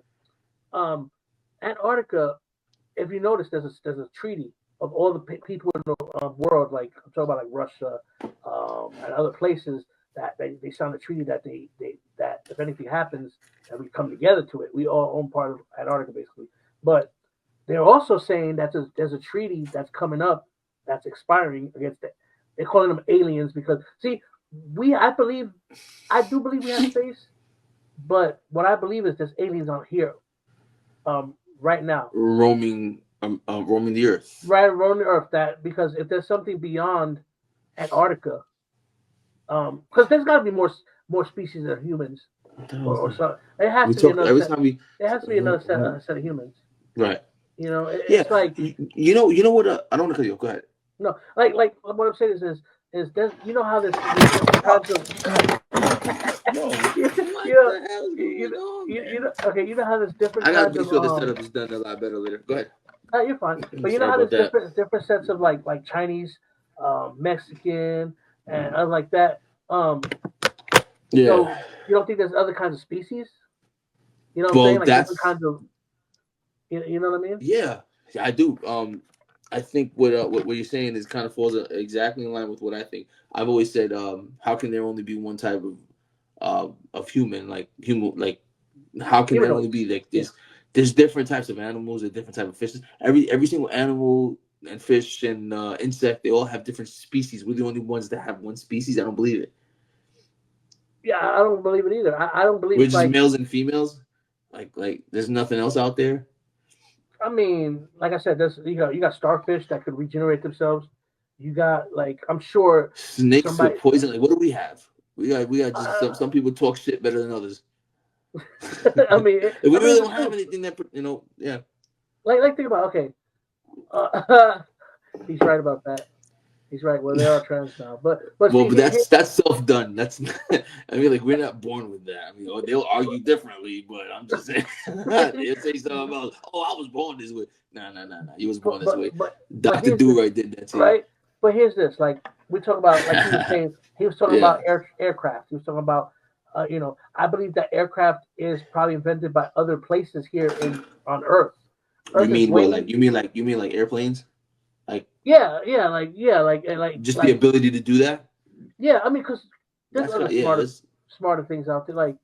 Antarctica. If you notice, there's a treaty of all the people in the world. Like I'm talking about, like Russia and other places that they signed a treaty that that if anything happens, that we come together to it. We all own part of Antarctica, basically. But they're also saying that there's a treaty that's coming up that's expiring against it. They're calling them aliens because, see, I do believe we have space, but what I believe is there's aliens on here right now. Roaming the Earth. Right, roaming the Earth. That because if there's something beyond Antarctica, because there's got to be more species than humans, or something. It has to be another set. There has to be another set of humans. Right. It's like you know what? I don't want to cut you off. Go ahead. No, like what I'm saying is there's how there's different kinds of you know how there's different. I gotta kinds make sure of, the setup is done a lot better later. Go ahead. You're fine. But you know how there's different sets of like Chinese, Mexican, and other like that. So you don't think there's other kinds of species? You know what I'm saying? Like different kinds of. You know what I mean? Yeah, I do. I think what you're saying is kind of falls exactly in line with what I think. I've always said, how can there only be one type of human? Like how can there only be like this? There's different types of animals and different type of fishes. Every single animal and fish and insect, they all have different species. We're the only ones that have one species. I don't believe it. Yeah, I don't believe it either. I don't believe we're just males and females. Like there's nothing else out there. I mean, like I said, you got starfish that could regenerate themselves. You got I'm sure snakes with poison. Like what do we have? We got just some people talk shit better than others. I mean, we really don't have anything that yeah. Like think about he's right about that. He's right. Well, they are trans now, but that's self-done. That's I mean, we're not born with that. I mean, they'll argue differently, but I'm just saying they'll say something about, I was born this way. No. You was born this way. Dr. Do-Right did that too. Right. But here's this: we talk about, he was saying, he was talking about aircraft. He was talking about, I believe that aircraft is probably invented by other places here on Earth. You mean what? You mean like airplanes? Just the ability to do that. Yeah, I mean, because there's other smarter things out there. Like,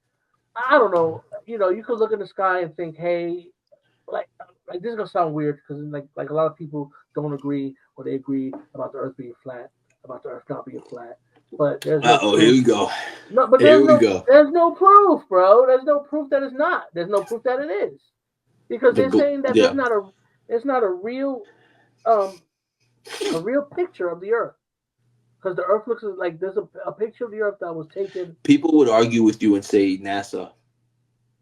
I don't know, you could look in the sky and think, hey, like this is gonna sound weird because like a lot of people don't agree or they agree about the Earth being flat, about the Earth not being flat. But there's here we go. No, but there's no proof, bro. There's no proof that it's not. There's no proof that it is, because they're saying that there's not a real picture of the Earth, because the Earth looks like there's a picture of the Earth that was taken. People would argue with you and say NASA,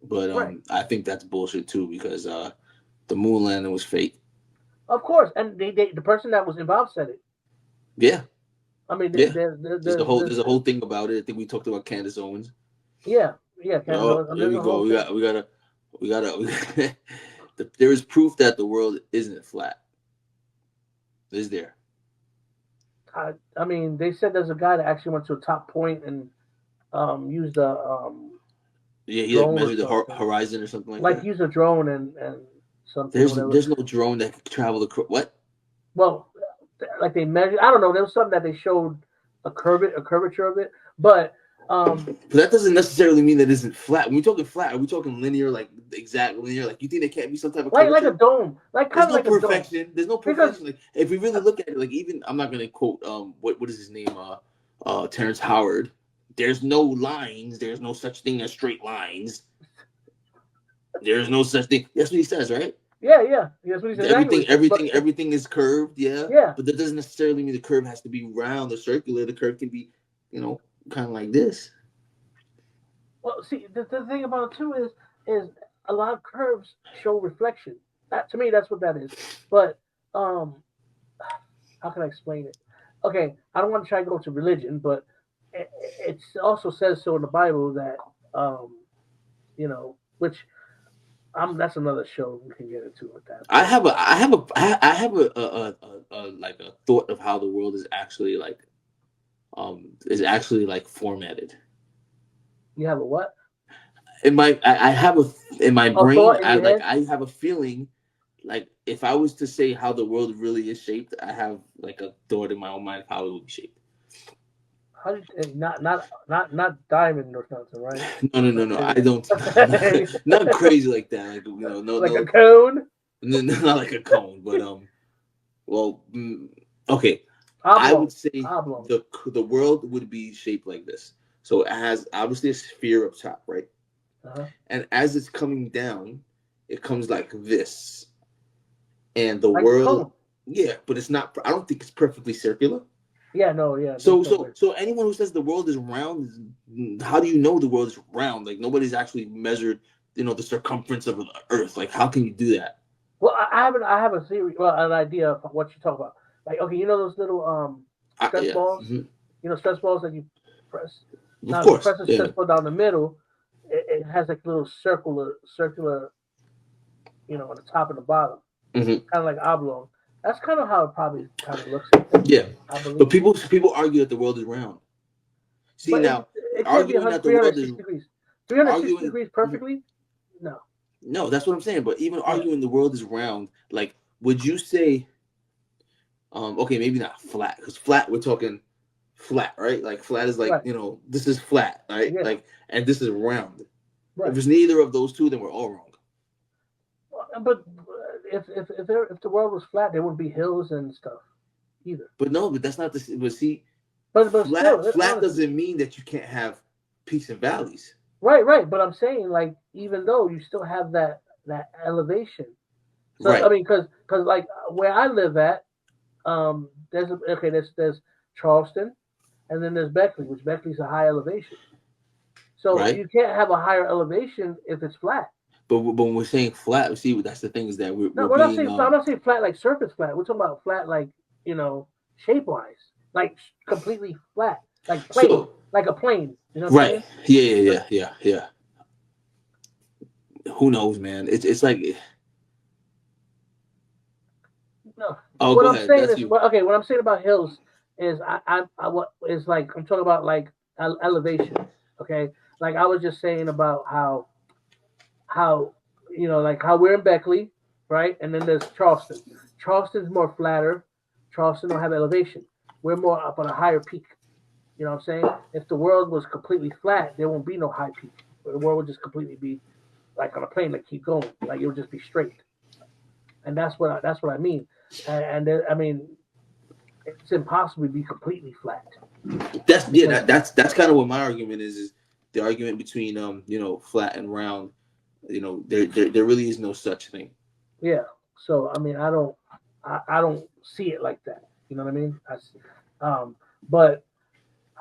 but I think that's bullshit too, because the moon landing was fake. Of course, and the person that was involved said it. Yeah. I mean, there's a whole thing about it. I think we talked about Candace Owens. Yeah. Candace Owens. There we go. We gotta. There is proof that the world isn't flat. Is there? I mean, they said there's a guy that actually went to a top point and used a he measured the horizon or something like that. Like use a drone and something. There's no drone that can travel across what? Well, like they measured. I don't know. There was something that they showed a curvature of it, but that doesn't necessarily mean that it isn't flat. When we're talking flat, are we talking linear, like exact linear? Like you think there can't be some type of like a dome, like kind of like perfection. A dome. There's no perfection. Like if we really look at it, like even I'm not gonna quote what is his name? Terrence Howard. There's no lines. There's no such thing as straight lines. There's no such thing. That's what he says, right? Yeah. That's what he said. Everything is curved. Yeah. But that doesn't necessarily mean the curve has to be round or circular. The curve can be, kind of like this. Well, see, the thing about it too is a lot of curves show reflection. That to me, that's what that is. But how can I explain it? Okay, I don't want to try to go to religion, but it also says so in the Bible that which that's another show we can get into with that. I have a like a thought of how the world is actually formatted. You have a what? I have in my brain. Thought in your head? I have a feeling like if I was to say how the world really is shaped, I have like a thought in my own mind of how it would be shaped. How did not diamond or something, right? No. I don't. Not crazy like that. Like, a cone. No, not like a cone, but okay. Oblong. I would say Oblong. the world would be shaped like this. So it has obviously a sphere up top, right? And as it's coming down, it comes like this, and the like world, but it's not. I don't think it's perfectly circular. Yeah, no, yeah. So anyone who says the world is round, how do you know the world is round? Like nobody's actually measured, the circumference of the Earth. Like how can you do that? Well, I have a theory, an idea of what you talk about. Like, okay, those little stress balls. Mm-hmm. Stress balls that you press. Of course, you press the stress ball down the middle. It has like little circular, on the top and the bottom, kind of like oblong. That's kind of how it probably kind of looks. Yeah, but people argue that the world is round. See, but now it arguing that the world is 360 degrees perfectly. No, that's what I'm saying. But even arguing the world is round, like, would you say? Okay, maybe not flat, because flat we're talking flat, right? Like flat is like this is flat, right? Yeah. Like, and this is round. Right. If it's neither of those two, then we're all wrong. But if the world was flat, there wouldn't be hills and stuff either. But that's not the. But see, but flat doesn't mean that you can't have peaks and valleys. Right. But I'm saying, like, even though you still have that elevation. So right. I mean, because like where I live at, there's Charleston, and then there's Beckley, which Beckley's a high elevation. So you can't have a higher elevation if it's flat. But when we're saying flat, see, that's the thing is that we're not saying flat. I'm not saying flat like surface flat. We're talking about flat like shape wise, like completely flat, like plane, like a plane. You know what I'm saying? Yeah. Who knows, man? It's like. No. Oh, what go I'm ahead. saying is what I'm saying about hills is what is like I'm talking about like elevation. Okay, like I was just saying about how like how we're in Beckley, right? And then there's Charleston. Charleston's more flatter. Charleston don't have elevation. We're more up on a higher peak. You know what I'm saying? If the world was completely flat, there won't be no high peak. The world would just completely be like on a plane, like keep going, like it would just be straight. And that's what I mean. And I mean, it's impossible to be completely flat. That's kind of what my argument is the argument between flat and round. There really is no such thing. Yeah. So I mean, I don't see it like that. You know what I mean? But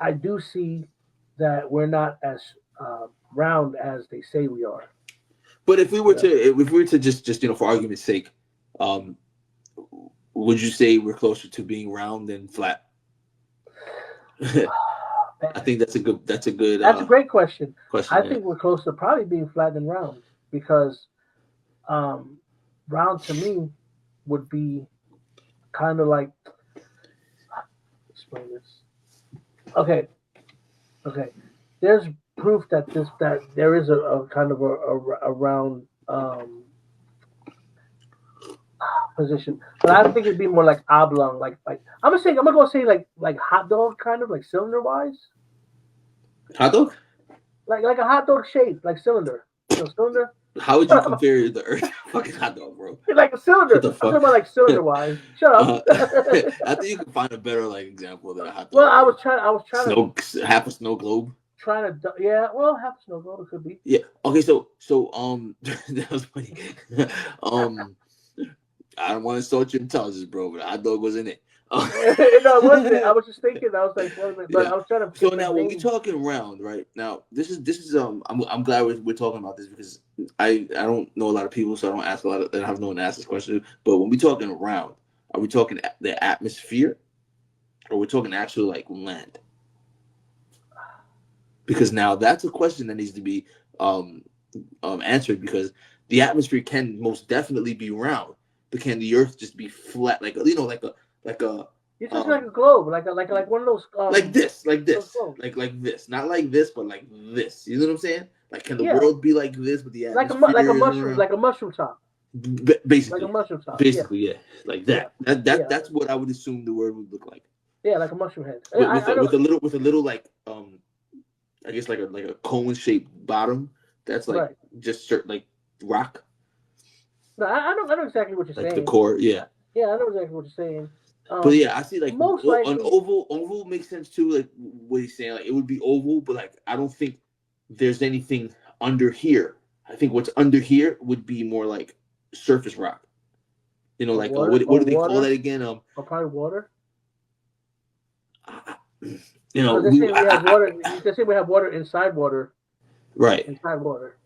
I do see that we're not as round as they say we are. But if we were to just for argument's sake, would you say we're closer to being round than flat? I think that's a good. That's a great question. I think we're closer to probably being flat than round because round to me would be kind of like explain this. Okay. There's proof that there is a kind of a round position, but I think it'd be more like oblong, like I'm gonna go say like hot dog, kind of like cylinder wise. Hot dog? Like a hot dog shape, like cylinder. Cylinder. How would you compare the Earth to fucking hot dog, bro? Like a cylinder. I'm talking about like cylinder wise. Shut up. I think you can find a better example than a hot dog. Well, I was trying to half a snow globe. Half a snow globe it could be. Yeah. Okay. So that was funny. I don't want to insult your intelligence, bro, but hot dog was in it. No, it wasn't. I was just thinking. I was like, but I was trying to. So now, when we're talking round, right now, this is I'm glad we're talking about this because I don't know a lot of people, so I don't ask a lot of. I have no one to ask this question. But when we're talking round, are we talking the atmosphere, or we're talking actual like land? Because now that's a question that needs to be answered, because the atmosphere can most definitely be round, but can the Earth just be flat, like you know, like a It's just like a globe, like one of those. Like this, like this, like this, not like this, but like this. You know what I'm saying? Like, can the world be like this with the atmosphere? Like a mushroom top. Basically, like a mushroom top. Basically, yeah, like that. That's what I would assume the world would look like. Yeah, like a mushroom head. With a little like I guess like a cone shaped bottom. That's like just like rock. No, I know exactly what you're saying. Like the core, yeah. Yeah, I know exactly what you're saying. But yeah, I see like most likely, an oval makes sense too. Like what he's saying, like it would be oval, but like I don't think there's anything under here. I think what's under here would be more like surface rock. You know, like water, what do they call that again? Or probably water. You know, they say we have water inside water. Right. Inside water.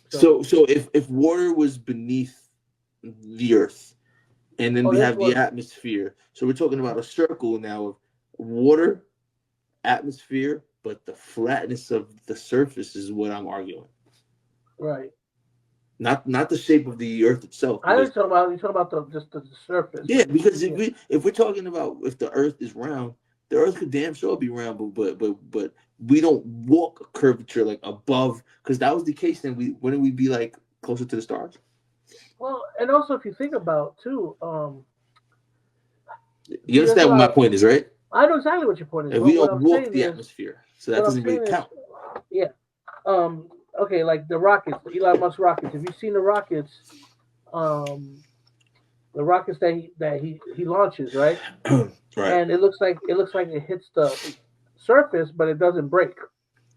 So if water was beneath the Earth, and then we have the atmosphere. So we're talking about a circle now of water, atmosphere, but the flatness of the surface is what I'm arguing. Right. Not the shape of the Earth itself. I was talking about just the surface. Yeah, because if we're talking about if the Earth is round, the Earth could damn sure be round, but we don't walk a curvature like above, because that was the case. Then wouldn't we be like closer to the stars? Well, and also if you think about too, you understand what my point is, right? I know exactly what your point is. And we don't walk the atmosphere, so that doesn't really count. Yeah. Okay, like the rockets, the Elon Musk rockets. Have you seen the rockets? The rockets that he launches, right? Right. And it looks like it hits the surface, but it doesn't break.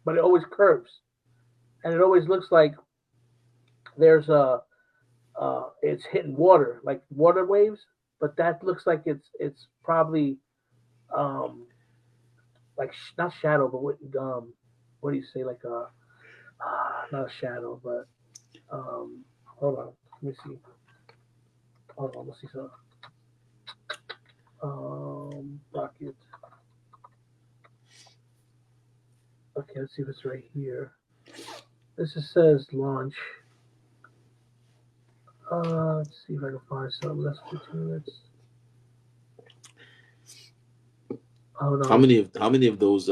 But it always curves, and it always looks like there's it's hitting water, like water waves, but that looks like it's probably like not shadow, but what do you say, like not a shadow, but hold on, let me see. Hold on, let's see something. Rocket. Okay, let's see if it's right here. This just says launch. Let's see if I can find something. Less than 2 minutes. Oh no. How many of those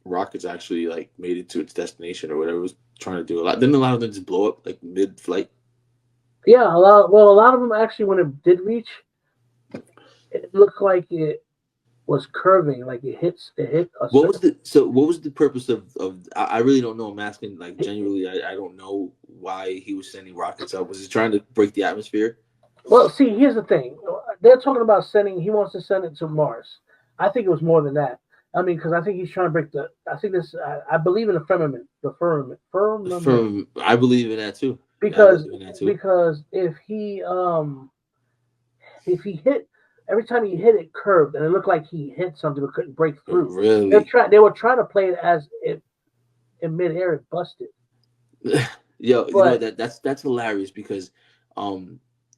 rockets actually like made it to its destination or whatever it was trying to do? Didn't a lot of them just blow up like mid-flight? Yeah, a lot of them actually, when it did reach, it looked like it was curving, like it hit a what was the purpose of I really don't know. I'm asking like genuinely, I don't know why he was sending rockets up. Was he trying to break the atmosphere? Well, see, here's the thing. They're talking about he wants to send it to Mars. I think it was more than that. I mean, because I think he's trying to break I believe in the firmament. The firmament. I believe in that too. Because if he hit, every time he hit it curved, and it looked like he hit something but couldn't break through. Really? They were trying to play it as if in midair it busted. Yo, you know that's hilarious because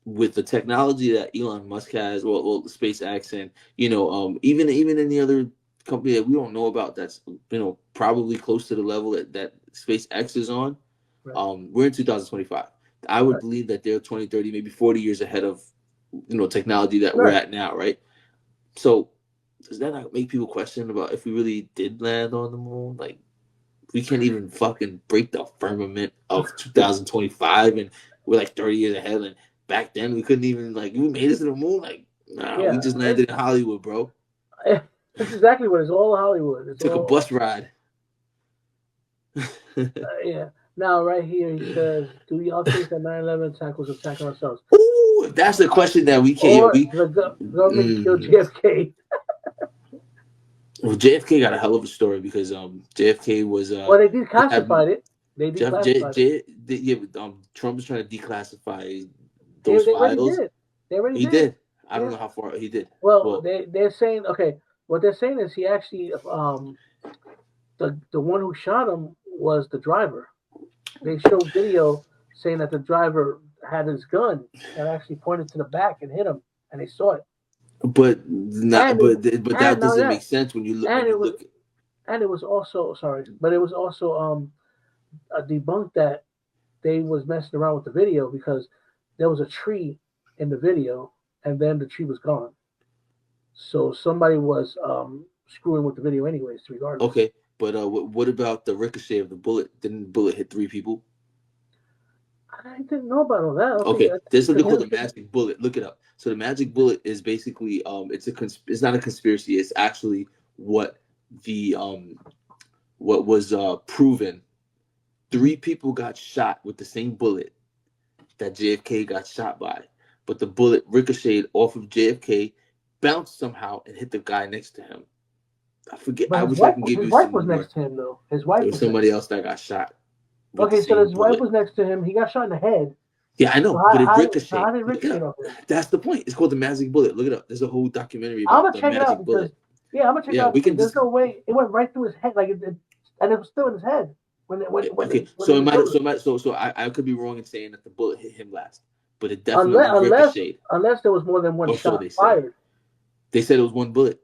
with the technology that Elon Musk has, well SpaceX, and even in the other company that we don't know about, that's probably close to the level that SpaceX is on. Right. We're in 2025. I would believe that they're 20, 30, maybe 40 years ahead of technology that we're at now, right? So does that not make people question about if we really did land on the moon? Like, we can't even fucking break the firmament of 2025, and we're like 30 years ahead. And back then, we couldn't even we made it to the moon. Like, we just landed in Hollywood, bro. That's exactly what it's all Hollywood. Took a bus ride. Yeah. Now, right here, he says, "Do y'all think that 9/11 attack was attacking ourselves?" Ooh, if that's the question that we can't. Or the government killed JFK. Well, JFK got a hell of a story because JFK was. Well, they declassified it. They declassified it. Trump is trying to declassify those files. They already He did. did. I don't know how far he did. Well, they're saying, okay, what they're saying is he actually the one who shot him was the driver. They showed video saying that the driver had his gun and actually pointed to the back and hit him, and they saw it. But that doesn't make sense when you look. And it was also but it was also a debunk that they was messing around with the video because there was a tree in the video and then the tree was gone. So somebody was screwing with the video anyways, regardless. Okay, but what about the ricochet of the bullet? Didn't the bullet hit 3 people? I didn't know about all that. Okay, there's something called the magic bullet. Look it up. So the magic bullet is basically it's not a conspiracy. It's actually what was proven. 3 people got shot with the same bullet that JFK got shot by, but the bullet ricocheted off of JFK, bounced somehow, and hit the guy next to him. I forget. But I wish I could give you. His wife was next to him, though. His wife. There was somebody else that got shot. Okay, so his wife was next to him. He got shot in the head. Yeah, I know, So but it ricocheted. How did it ricochet off him? That's the point. It's called the magic bullet. Look it up. There's a whole documentary about the magic bullet. Yeah, I'm gonna check it out. There's no way it went right through his head, and it was still in his head. I could be wrong in saying that the bullet hit him last, but it definitely ricocheted. Unless there was more than one shot fired. They said it was one bullet,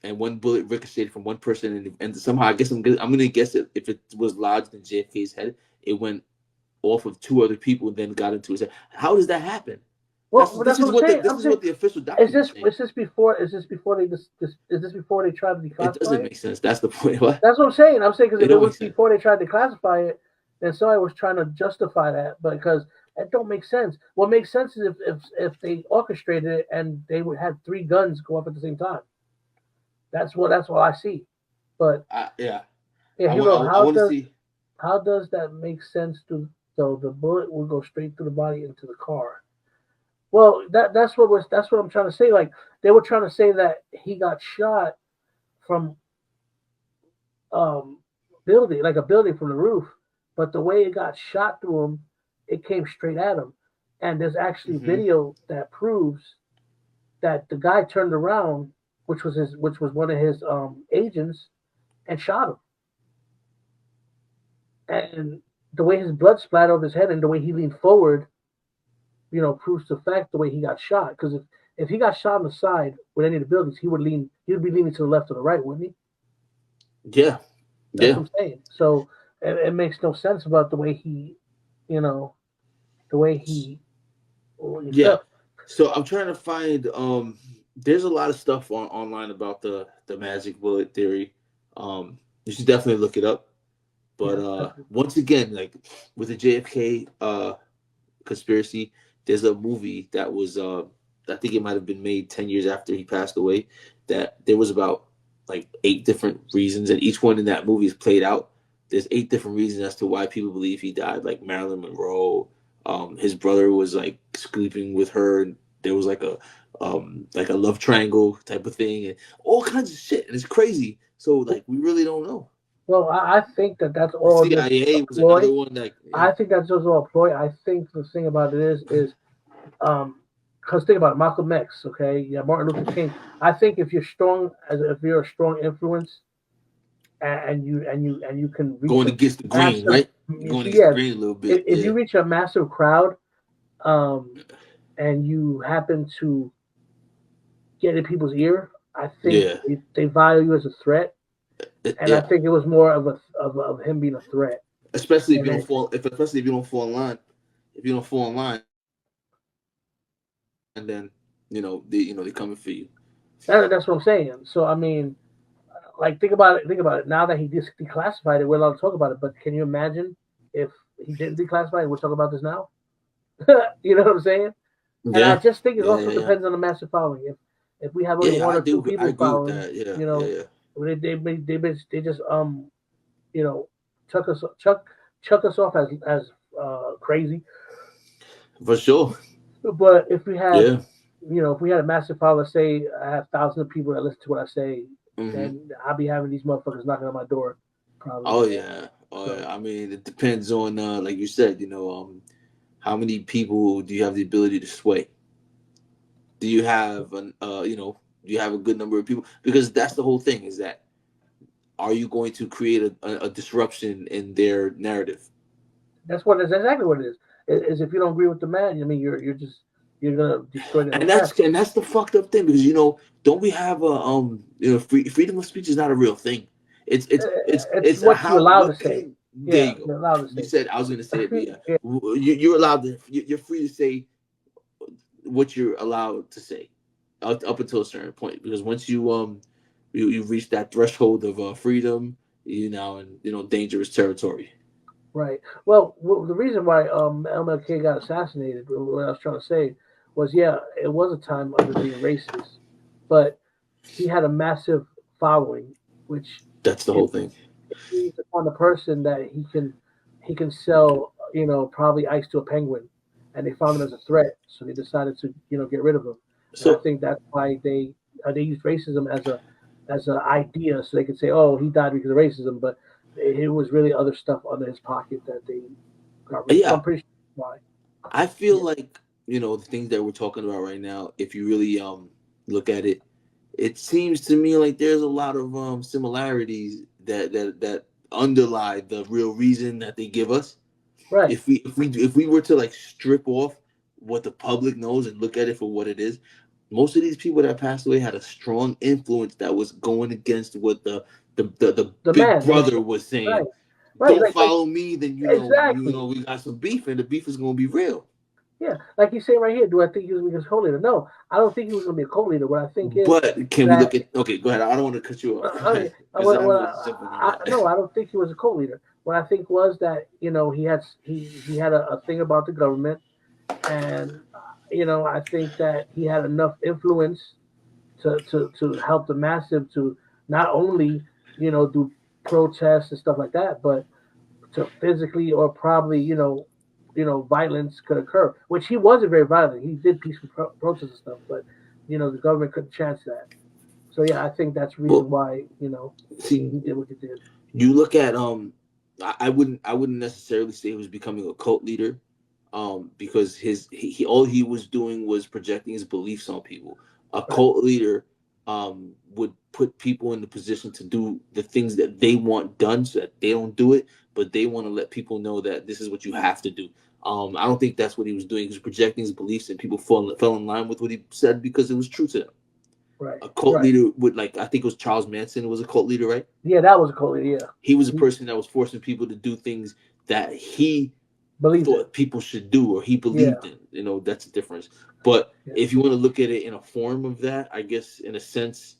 and one bullet ricocheted from one person, and somehow I guess I'm gonna guess it if it was lodged in JFK's head, it went off of 2 other people and then got into his head. How does that happen? Well, this is what the official document is. Is this before they tried to declassify it? It doesn't make sense. That's the point. What? That's what I'm saying. I'm saying because if it was before they tried to classify it, then somebody was trying to justify that, because that don't make sense. What makes sense is if they orchestrated it and they would have 3 guns go up at the same time. That's what I see. But how does that make sense so the bullet will go straight through the body into the car? Well, that's what I'm trying to say. Like, they were trying to say that he got shot from building, like a building from the roof, but the way it got shot through him, it came straight at him. And there's actually video that proves that the guy turned around, which was one of his agents, and shot him. And the way his blood splattered over his head and the way he leaned forward, proves the fact the way he got shot. Because if he got shot on the side with any of the buildings, he would be leaning to the left or the right, wouldn't he? Yeah. That's what I'm saying. So it makes no sense about the way he, the way he. Yeah. So I'm trying to find. There's a lot of stuff online about the magic bullet theory. You should definitely look it up. But once again, like with the JFK conspiracy, there's a movie that was I think it might have been made 10 years after he passed away, that there was about like 8 different reasons, and each one in that movie is played out. There's 8 different reasons as to why people believe he died, like Marilyn Monroe. His brother was like sleeping with her, and there was like a love triangle type of thing, and all kinds of shit, and it's crazy. So like we really don't know. Well, I think that's all. CIA was another one that. Yeah. I think that's just all a ploy. I think the thing about it is because think about it, Malcolm X, okay, yeah, Martin Luther King. I think if you're a strong influence, and you can reach going against the grain, right? Going against the grain a little bit. If you reach a massive crowd, and you happen to get in people's ear, I think they value you as a threat. And I think it was more of him being a threat. Especially if you don't fall in line. If you don't fall in line, and then they're coming for you. That's what I'm saying. So I mean, like think about it. Now that he declassified it, we're allowed to talk about it. But can you imagine if he didn't declassify it? We'll talk about this now. You know what I'm saying? And I just think it also depends on the massive following. If we have only 1 or 2 people following, they just chuck us off as crazy. For sure. But if we had if we had a massive following, say I have thousands of people that listen to what I say, then I'll be having these motherfuckers knocking on my door. Probably. Oh yeah. I mean, it depends on like you said, how many people do you have the ability to sway? Do you have do you have a good number of people? Because that's the whole thing, is that are you going to create a disruption in their narrative? That's exactly what it is. Is if you don't agree with the man, I mean, you're gonna destroy the And that's the fucked up thing, because don't we have a freedom of speech is not a real thing. It's what you allowed to say. There you go. You're allowed to say. You said I was going to say it, but yeah. You're allowed to. You're free to say what you're allowed to say up until a certain point, because once you reach that threshold of freedom, you're now in dangerous territory. Right. Well, the reason why MLK got assassinated, what I was trying to say, was it was a time under being racist, but he had a massive following, which that's the whole thing. He's on the person that he can sell, probably ice to a penguin, and they found him as a threat, so they decided to get rid of him. So I think that's why they used racism as an idea, so they could say, oh, he died because of racism, but it was really other stuff under his pocket that they got rid of. So I'm pretty sure why. I feel like the things that we're talking about right now, if you really look at it, it seems to me like there's a lot of similarities that underlie the real reason that they give us. Right. If we were to strip off what the public knows and look at it for what it is, most of these people that passed away had a strong influence that was going against what the big man, brother was saying. Right. Don't follow me, then exactly. We got some beef, and the beef is going to be real. Yeah, like he's saying right here. Do I think he was going to be a co-leader? No, I don't think he was going to be a co-leader. What I think is, but can we look at? Okay, go ahead. I don't want to cut you off. No, I don't think he was a co-leader. What I think was that he had a thing about the government, and I think that he had enough influence to help the massive to not only do protests and stuff like that, but to physically or probably violence could occur, which he wasn't very violent. He did peaceful protests and stuff, but the government couldn't chance that. So yeah, I think that's the reason why he did what he did. You look at I wouldn't necessarily say he was becoming a cult leader, because he all he was doing was projecting his beliefs on people. A cult leader would put people in the position to do the things that they want done, so that they don't do it, but they want to let people know that this is what you have to do. I don't think that's what he was doing. He was projecting his beliefs, and people fell in line with what he said because it was true to them. Right. A cult leader would, I think it was Charles Manson was a cult leader, right? Yeah, that was a cult leader, yeah. He was a person that was forcing people to do things that he thought people should do, or he believed in. That's the difference. But if you want to look at it in a form of that, I guess in a sense,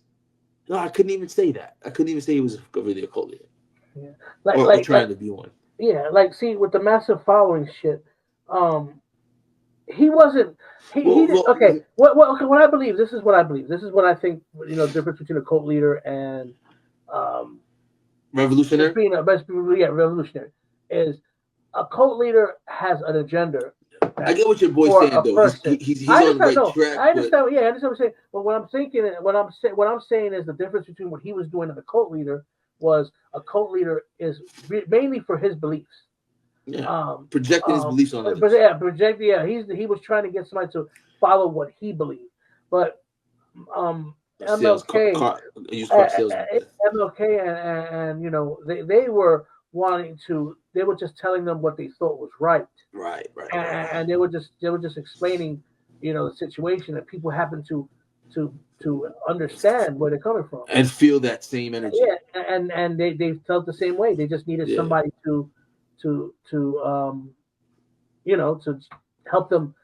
no, I couldn't even say that. I couldn't even say he was really a cult leader. Yeah. Or trying to be one. Yeah, see, with the massive following shit, he wasn't. Okay. What I believe. This is what I believe. This is what I think. The difference between a cult leader and revolutionary. Revolutionary is a cult leader has an agenda. I get what your boy's saying, though. He's on the right track. I understand. Yeah, I understand what I'm saying. But what I'm saying is the difference between what he was doing and a cult leader was a cult leader is mainly for his beliefs. Yeah. Projecting his beliefs on others. But he was trying to get somebody to follow what he believed. But MLK and they were wanting to. They were just telling them what they thought was right. Right. And they were just explaining, the situation, that people happen to understand where they're coming from and feel that same energy. Yeah, and they felt the same way. They just needed somebody to help them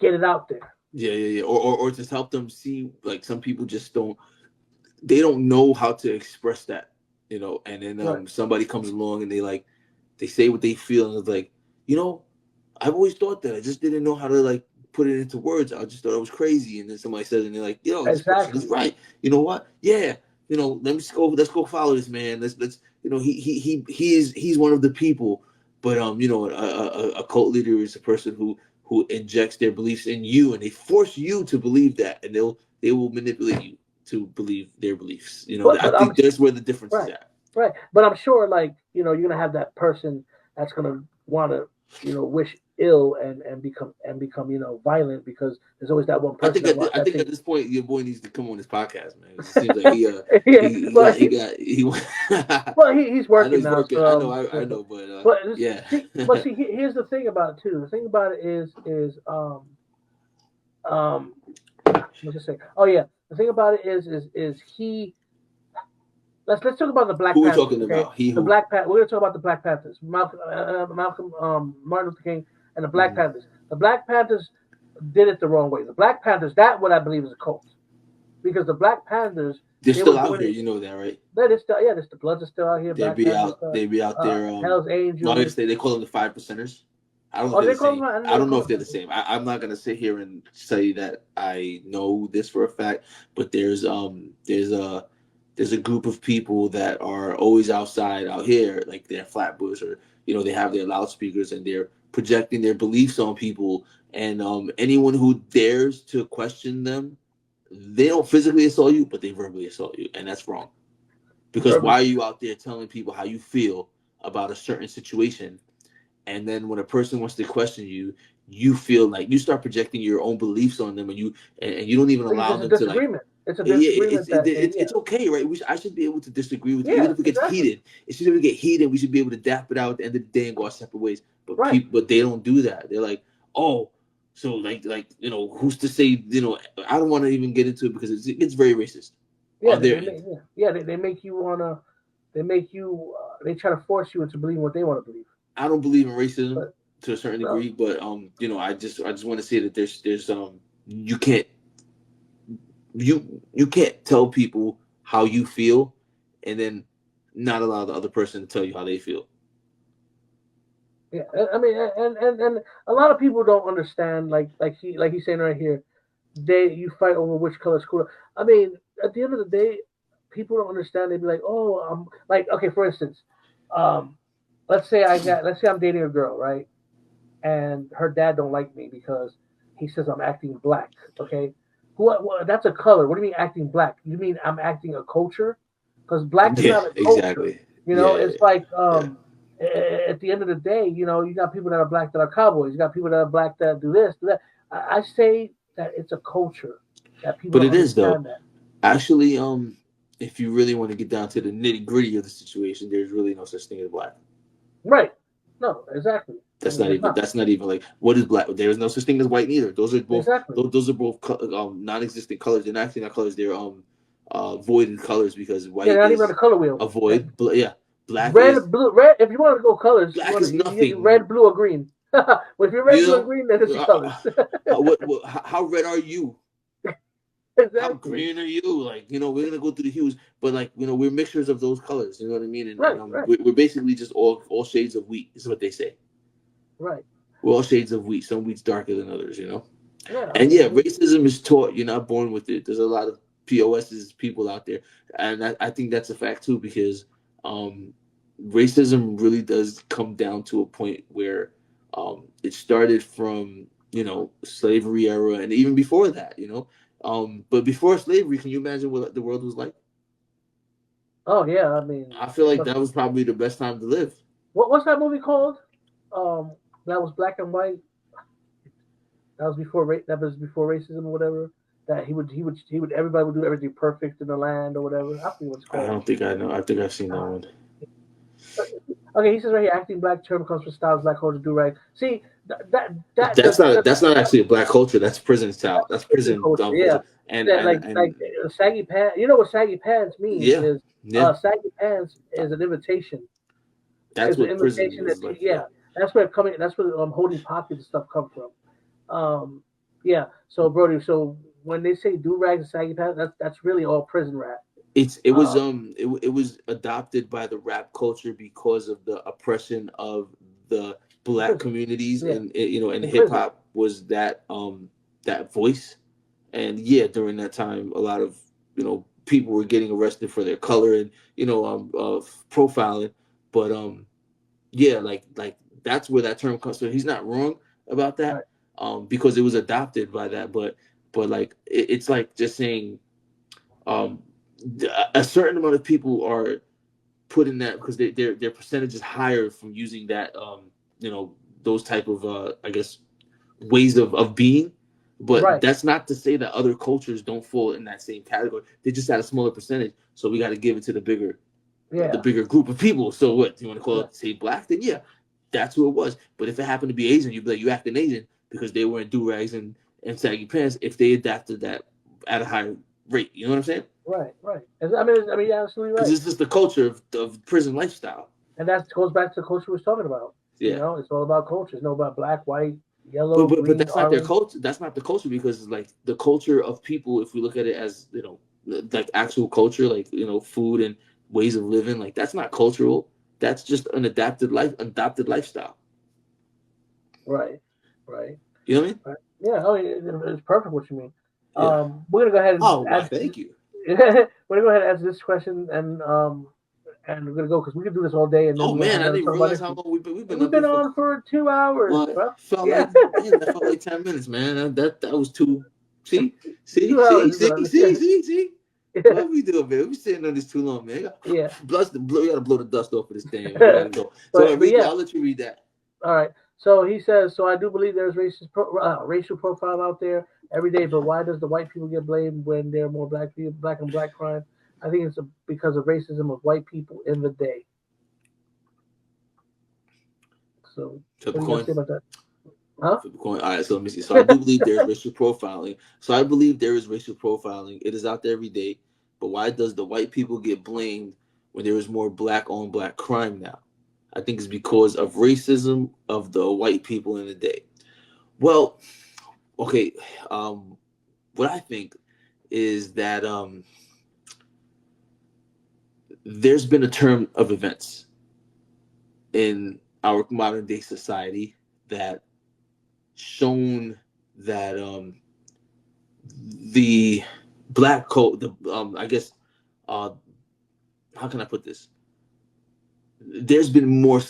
get it out there. Yeah. Or just help them see, some people just don't know how to express that, and then somebody comes along and they say what they feel, and it's like, I've always thought that. I just didn't know how to put it into words. I just thought it was crazy. And then somebody says, and they're like, this person is right. You know what? Yeah. Let's go follow this man. Let's he's one of the people. But a cult leader is a person who injects their beliefs in you, and they force you to believe that, and they will manipulate you to believe their beliefs. I think that's where the difference is at. Right. But I'm sure you're gonna have that person that's gonna want to wish ill and become violent, because there's always that one person. I think at this point your boy needs to come on this podcast, man. It seems like he's working now. Working. So, I know, but yeah. Here's the thing about it too. The thing about it is what's it say? Oh yeah, the thing about it is he. Let's talk about the Black Panthers. Who are we talking about? The Black We're going to talk about the Black Panthers. Malcolm, Martin Luther King, and the Black Panthers. The Black Panthers did it the wrong way. The Black Panthers, that what I believe is a cult, because the Black Panthers, they're still out here. You know that, right? They're still, the Bloods are still out here. They be out there. Hell's Angels. They call them the 5%ers. I don't know if they're the same. I don't know if they're the same. I'm not gonna sit here and say that I know this for a fact, but there's a group of people that are always outside out here, like they're Flatbush, or they have their loudspeakers and they're projecting their beliefs on people. And anyone who dares to question them, they don't physically assault you, but they verbally assault you, and that's wrong. Because why are you out there telling people how you feel about a certain situation, and then when a person wants to question you, you feel like you start projecting your own beliefs on them, and you don't even allow them to like. It's a disagreement. It's okay, right? I should be able to disagree with you, even if it gets heated. It should get heated. We should be able to dap it out at the end of the day and go our separate ways. But but they don't do that. They're like, oh, so like who's to say? I don't want to even get into it because it's very racist. Yeah, they make you wanna. They make you. They try to force you into believing what they want to believe. I don't believe in racism to a certain degree, but I just want to say that there's you can't tell people how you feel and then not allow the other person to tell you how they feel. Yeah, I mean, and a lot of people don't understand. Like he's saying right here, you fight over which color is cooler. I mean, at the end of the day, people don't understand. They'd be like, oh, like, okay, for instance, let's say I'm dating a girl, right, and her dad don't like me because he says I'm acting black. Okay. What? That's a color. What do you mean acting black? You mean I'm acting a culture? Because black is not a culture. Exactly. It's like at the end of the day, you got people that are black that are cowboys. You got people that are black that do this, do that. I say that it's a culture that people. But it is though. That. Actually, if you really want to get down to the nitty gritty of the situation, there's really no such thing as black. Right. No. Exactly. That's not even like what is black. There is no such thing as white neither. Those are both those are both non-existent colors. They're not actually not colors. They're voided colors because white. They're not even on the color wheel. A void. Black. Red, blue, red. If you want to go colors, black is nothing. Red, blue, or green. Well, if you're red, blue, or green, then it's the colors. How red are you? Exactly. How green are you? Like, we're gonna go through the hues, but like, we're mixtures of those colors. You know what I mean? And we're basically just all shades of wheat. Is what they say. Right. We're all shades of wheat. Some wheat's darker than others, Yeah. And racism is taught. You're not born with it. There's a lot of POS's people out there, and I think that's a fact too, because racism really does come down to a point where it started from slavery era, and even before that, but before slavery, can you imagine what the world was like? Oh yeah, I mean, I feel like that was probably the best time to live. What's that movie called? That was black and white. That was before racism or whatever. That he would everybody would do everything perfect in the land or whatever. I think what's called. I don't think I know. I think I've seen that one. Okay, he says right here, acting black term comes from styles black culture do right. See that's not actually a black culture. That's prison style. That's prison culture. Yeah, and saggy pants. You know what saggy pants means? Yeah. Saggy pants is an invitation. That's what prison is like. Yeah. That's where holding pockets and stuff come from. So Brody, so when they say do rags and saggy pants, that's really all prison rap. It was adopted by the rap culture because of the oppression of the black communities, and hip hop was that voice, and during that time a lot of people were getting arrested for their color and profiling, but like that's where that term comes. So he's not wrong about that, because it was adopted by that. But like it's like just saying, a certain amount of people are put in that because their percentage is higher from using that those type of I guess ways of being. But that's not to say that other cultures don't fall in that same category. They just at a smaller percentage. So we got to give it to the bigger group of people. So what, do you want to call it, say black? Then yeah, that's who it was. But if it happened to be Asian, you'd be like, you acting Asian because they wearing do-rags and saggy pants if they adapted that at a higher rate. You know what I'm saying? Right. I mean, you're absolutely right. Because it's just the culture of prison lifestyle. And that goes back to the culture we was talking about. Yeah. You know, it's all about culture. It's not about black, white, yellow, but green, that's not their culture. That's not the culture, because like the culture of people, if we look at it as, you know, like actual culture, like, you know, food and ways of living, like that's not cultural. That's just an adapted lifestyle. Right. You know what I mean? Right. Yeah. It's perfect what you mean. Yeah. We're gonna go ahead and thank you. We're gonna go ahead and answer this question, and we're gonna go because we can do this all day. And then I didn't realize how long we've been on for 2 hours. Well, bro. That felt like 10 minutes, man. That was too. See. What we doing, man? We sitting on this too long, man. Yeah. We gotta blow the dust off of this thing. We gotta go. So I'll let you read that. All right. So he says, so I do believe there's racial profile out there every day, but why does the white people get blamed when there are more black and black crime? I think it's because of racism of white people in the day. So what do you guys say about that? Huh? All right, so let me see. So I do believe there's racial profiling. So I believe there is racial profiling. It is out there every day. But why does the white people get blamed when there is more black on black crime now? I think it's because of racism of the white people in the day. Well, okay. What I think is that there's been a turn of events in our modern day society that shown that the black code, I guess, how can I put this? There's been more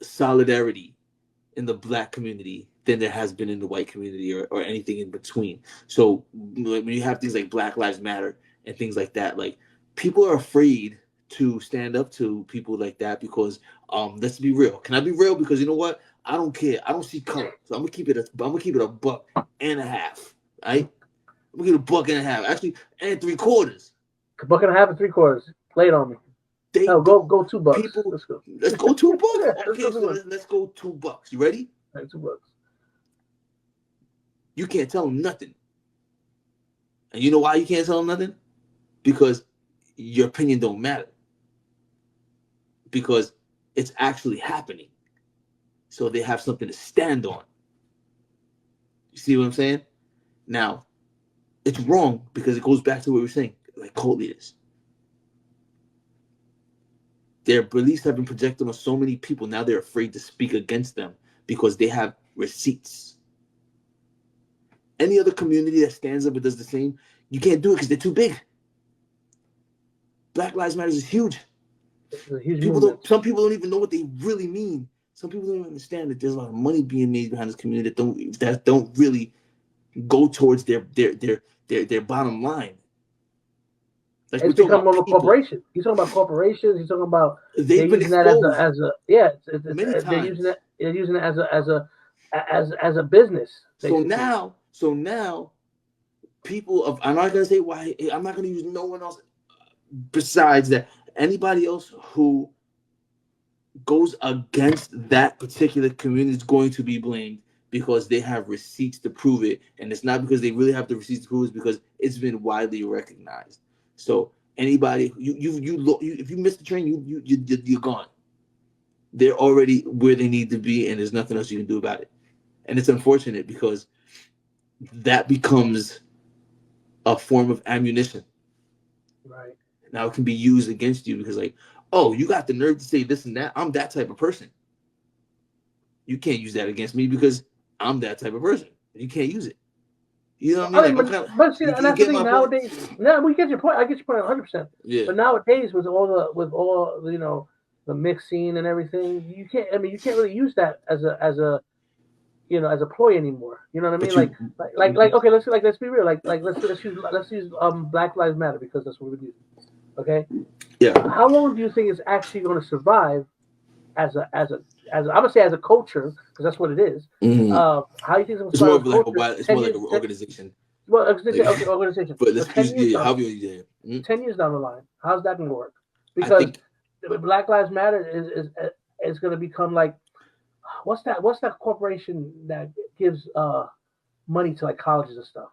solidarity in the black community than there has been in the white community or anything in between. So when you have things like Black Lives Matter and things like that, like people are afraid to stand up to people like that because let's be real. Can I be real? Because you know what? I don't care. I don't see color. So I'm gonna keep it a $1.50. Right? I'm gonna get $1.50. Actually, and 3/4. $1.50 and 3/4. Lay it on me. Go $2. People, let's go. Let's go $2. Okay, so let's go $2. You ready? All right, $2. You can't tell them nothing. And you know why you can't tell them nothing? Because your opinion don't matter. Because it's actually happening. So they have something to stand on. You see what I'm saying? Now, it's wrong because it goes back to what we were saying, like cult leaders. Their beliefs have been projected on so many people. Now they're afraid to speak against them because they have receipts. Any other community that stands up and does the same, you can't do it because they're too big. Black Lives Matter is huge. Some people don't even know what they really mean. Some people don't understand that there's a lot of money being made behind this community that don't really go towards their bottom line. Like it's become more of a corporation. He's talking about corporations. He's talking about they're using that as a they're using it as a business. Basically. So now, people I'm not gonna say why. I'm not gonna use no one else besides that. Anybody else who goes against that particular community is going to be blamed because they have receipts to prove it, and it's not because they really have the receipts to prove it. It's because it's been widely recognized. So anybody, if you miss the train, you're gone. They're already where they need to be, and there's nothing else you can do about it. And it's unfortunate because that becomes a form of ammunition. Right. Now it can be used against you because, like, oh, you got the nerve to say this and that. I'm that type of person. You can't use that against me because I'm that type of person. You can't use it. You know what I mean? But see, and that's the thing nowadays. No, we get your point. I get your point 100%. Yeah. But nowadays, with all you know, the mixing and everything, you can't. I mean, you can't really use that as a ploy anymore. You know what I mean? Like okay, let's be real. Like let's use Black Lives Matter because that's what we do. Okay. Yeah. How long do you think it's actually going to survive as a I'm gonna say as a culture, because that's what it is. How do you think it's more of like culture? it's more like an organization. Well, organization. But let's 10 years down, how you 10 years down the line, how's that gonna work? Because Black Lives Matter is gonna become like what's that corporation that gives money to like colleges and stuff?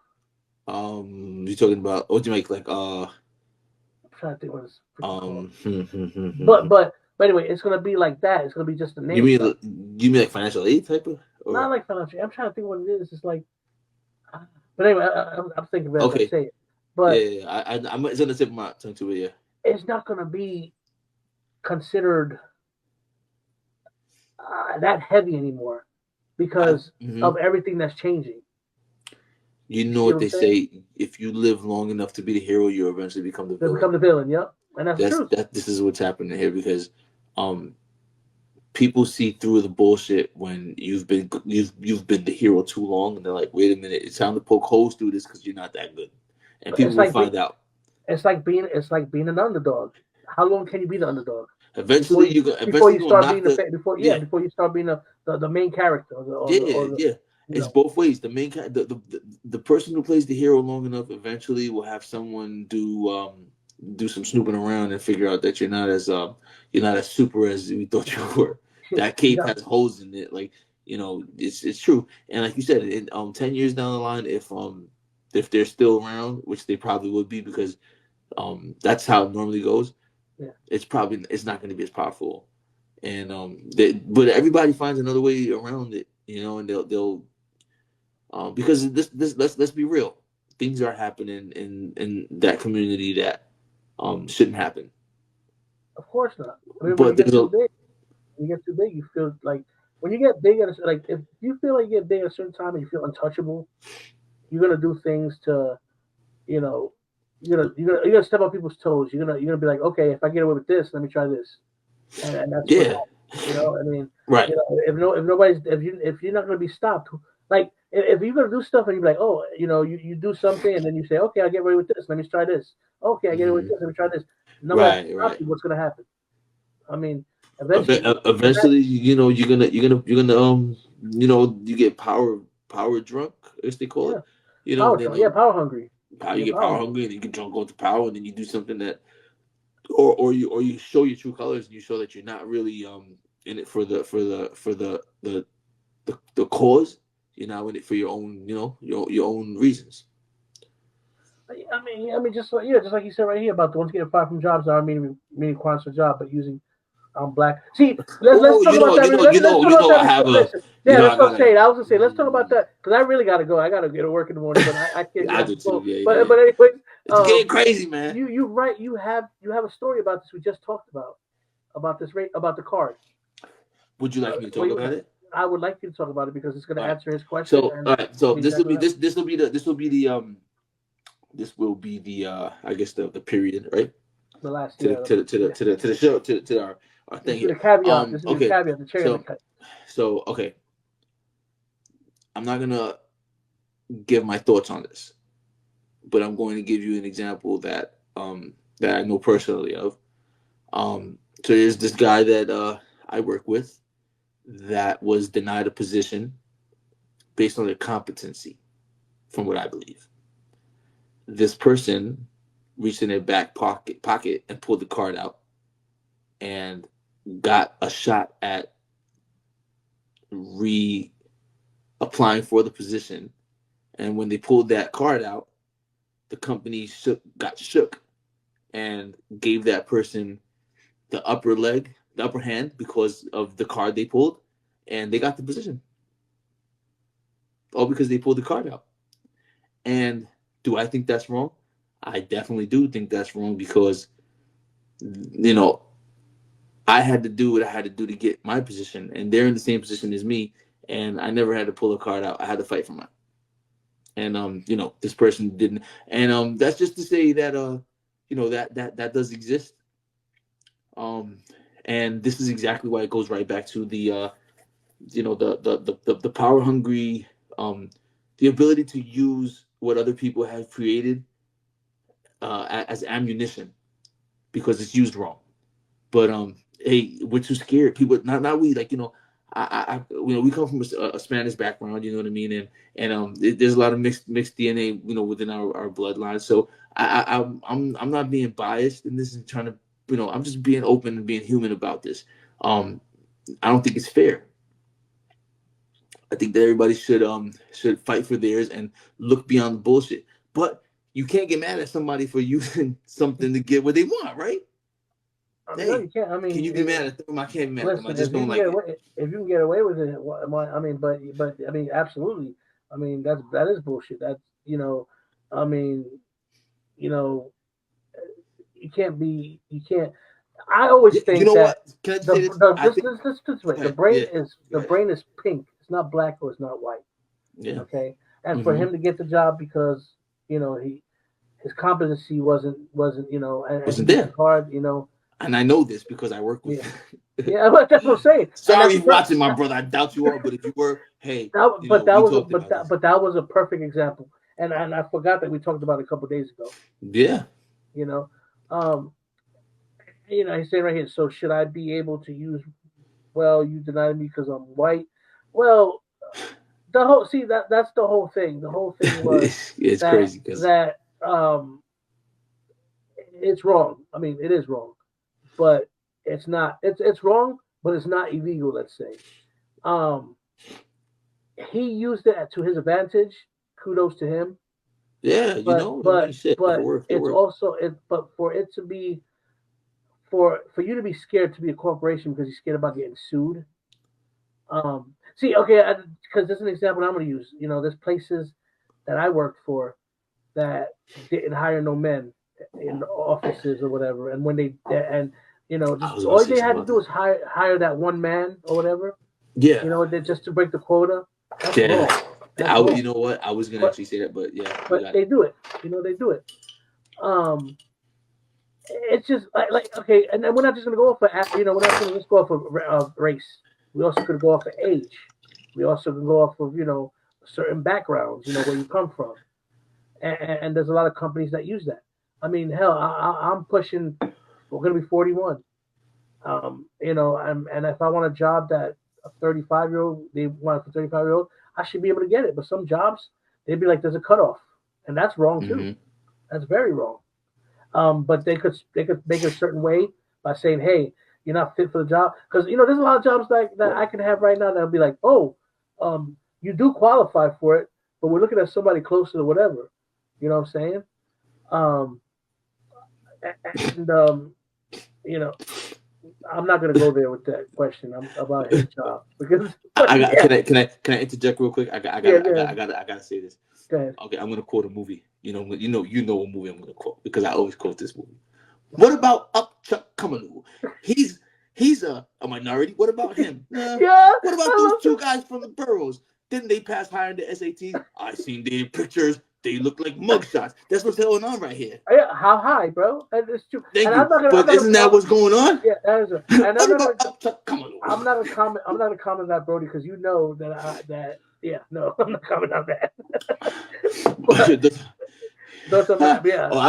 You're talking about what do you make like I'm trying to think what it's but anyway, it's gonna be like that. It's gonna be just the name. You mean like financial aid type of? Or? Not like financial. I'm trying to think what it is. It's like, but anyway, I'm thinking about it. I say it. But I'm it's on the tip of my tongue too. But yeah, it's not gonna be considered that heavy anymore because of everything that's changing. You know what they say: if you live long enough to be the hero, you eventually become the villain. Become the villain. Yep, and that's true. This is what's happening here because, people see through the bullshit when you've been the hero too long, and they're like, "Wait a minute, it's time to poke holes through this because you're not that good," and people will find out. It's like being an underdog. How long can you be the underdog? Eventually, before you start being the main character. It's both ways. The main the person who plays the hero long enough eventually will have someone do some snooping around and figure out that you're not as super as we thought you were. That cape has holes in it. Like, it's true. And like you said, in 10 years down the line, if they're still around, which they probably would be because that's how it normally goes. Yeah. It's not going to be as powerful. And but everybody finds another way around it, and they'll because this let's be real. Things are happening in that community that shouldn't happen. Of course not. I mean, when you get too big, you feel like when you get big like if you feel like you get big at a certain time and you feel untouchable, you're gonna do things to, you're gonna step on people's toes. You're gonna be like, okay, if I get away with this, let me try this, and that's what happens, I mean, right? If you're not gonna be stopped, like if you're gonna do stuff and you're like, oh, you do something and then you say, okay, I'll get away with this. Let me try this. Okay, I get away with this. Let me try this. No matter what's gonna happen. I mean, eventually, you're gonna you get power drunk, as they call it. Power hungry. You get power hungry and you get drunk off the power, and then you do something that, or you show your true colors and you show that you're not really in it for the cause. You're not in it for your own, your own reasons. I mean, just like you said right here about the ones getting fired from jobs that are meaning requirements for a job, but using black. See, let's talk about that. Let's not say it. I was gonna say let's talk about that because I really gotta go. I gotta get to work in the morning, but I can't. I do too. But anyway, it's getting crazy, man. You right. You have a story about this. We just talked about this rate about the card. Would you like me to talk about it? I would like you to talk about it because it's going to answer his question. So, all right. So this will be the I guess the period, right? The last to the show to our thing here. The caveat. This is the caveat. The cherry on the cut. So okay, I'm not gonna give my thoughts on this, but I'm going to give you an example that I know personally of. So there's this guy that I work with that was denied a position based on their competency, from what I believe. This person reached in their back pocket and pulled the card out and got a shot at applying for the position. And when they pulled that card out, the company got shook and gave that person the upper hand because of the card they pulled, and they got the position. All because they pulled the card out. And do I think that's wrong? I definitely do think that's wrong because, I had to do what I had to do to get my position, and they're in the same position as me, and I never had to pull a card out. I had to fight for mine. And, this person didn't. And that's just to say that, that does exist. And this is exactly why it goes right back to the power hungry, the ability to use what other people have created as ammunition because it's used wrong. But hey, we're too scared. People, not we. Like we come from a Spanish background, you know what I mean, and there's a lot of mixed DNA, within our bloodline. So I'm not being biased in this and trying to, I'm just being open and being human about this. I don't think it's fair. I think that everybody should fight for theirs and look beyond the bullshit. But you can't get mad at somebody for using something to get what they want, right? No, you can't. I mean, can you be mad at them? I can't be mad at them. I just don't like it. If you can get away with it, I mean, but I mean, absolutely. I mean, that is bullshit. That's I mean, you can't be. You can't. I always think that Can I say this? The brain is pink. It's not black or it's not white. Yeah. Okay. And for him to get the job because his competency wasn't and wasn't there hard And I know this because I work with. Yeah, but that's what I'm saying. Sorry, you're watching, my brother. I doubt you are, but if you were, hey. That was a perfect example, and I forgot that we talked about it a couple of days ago. Yeah. He's saying right here. So should I be able to use? Well, you denied me because I'm white. Well, that's the whole thing. The whole thing was it's crazy that it's wrong. I mean, it is wrong. But it's not. It's wrong, but it's not illegal. Let's say, he used it to his advantage. Kudos to him. Yeah, but it's also But for it to be, for you to be scared to be a corporation because you're scared about getting sued. Because there's an example I'm going to use. There's places that I worked for that didn't hire no men in offices or whatever, and when they all they had to do was hire that one man or whatever. Yeah. Just to break the quota. That's wrong. You know what? I was gonna actually say that, but yeah. But they do it. They do it. It's just like okay, and then we're not just gonna go off we're not gonna just go off of race. We also could go off of age. We also can go off of certain backgrounds. Where you come from, and there's a lot of companies that use that. I mean, hell, I'm pushing. We're gonna be 41. And if I want a job that a 35-year-old they want for 35-year-old, I should be able to get it. But some jobs they'd be like, there's a cutoff, and that's wrong too. Mm-hmm. That's very wrong. But they could make it a certain way by saying, hey, you're not fit for the job, because there's a lot of jobs that I can have right now that'll be like, oh, you do qualify for it, but we're looking at somebody closer to whatever. You know what I'm saying? I'm not gonna go there with that question about his job because Can I interject real quick? I gotta say this. Go ahead. Okay, I'm gonna quote a movie. You know what movie I'm gonna quote because I always quote this movie. What about Upchuck Kamalu? He's a minority. What about him? Yeah. What about those two guys from the boroughs? Didn't they pass higher in the SATs? I seen their pictures. They look like mugshots. That's what's going on right here. Yeah, how high, bro? It's true. Thank you. But isn't that what's going on? Yeah, that is it. And I'm not gonna comment on that, Brody, because you know that I'm not commenting on that. I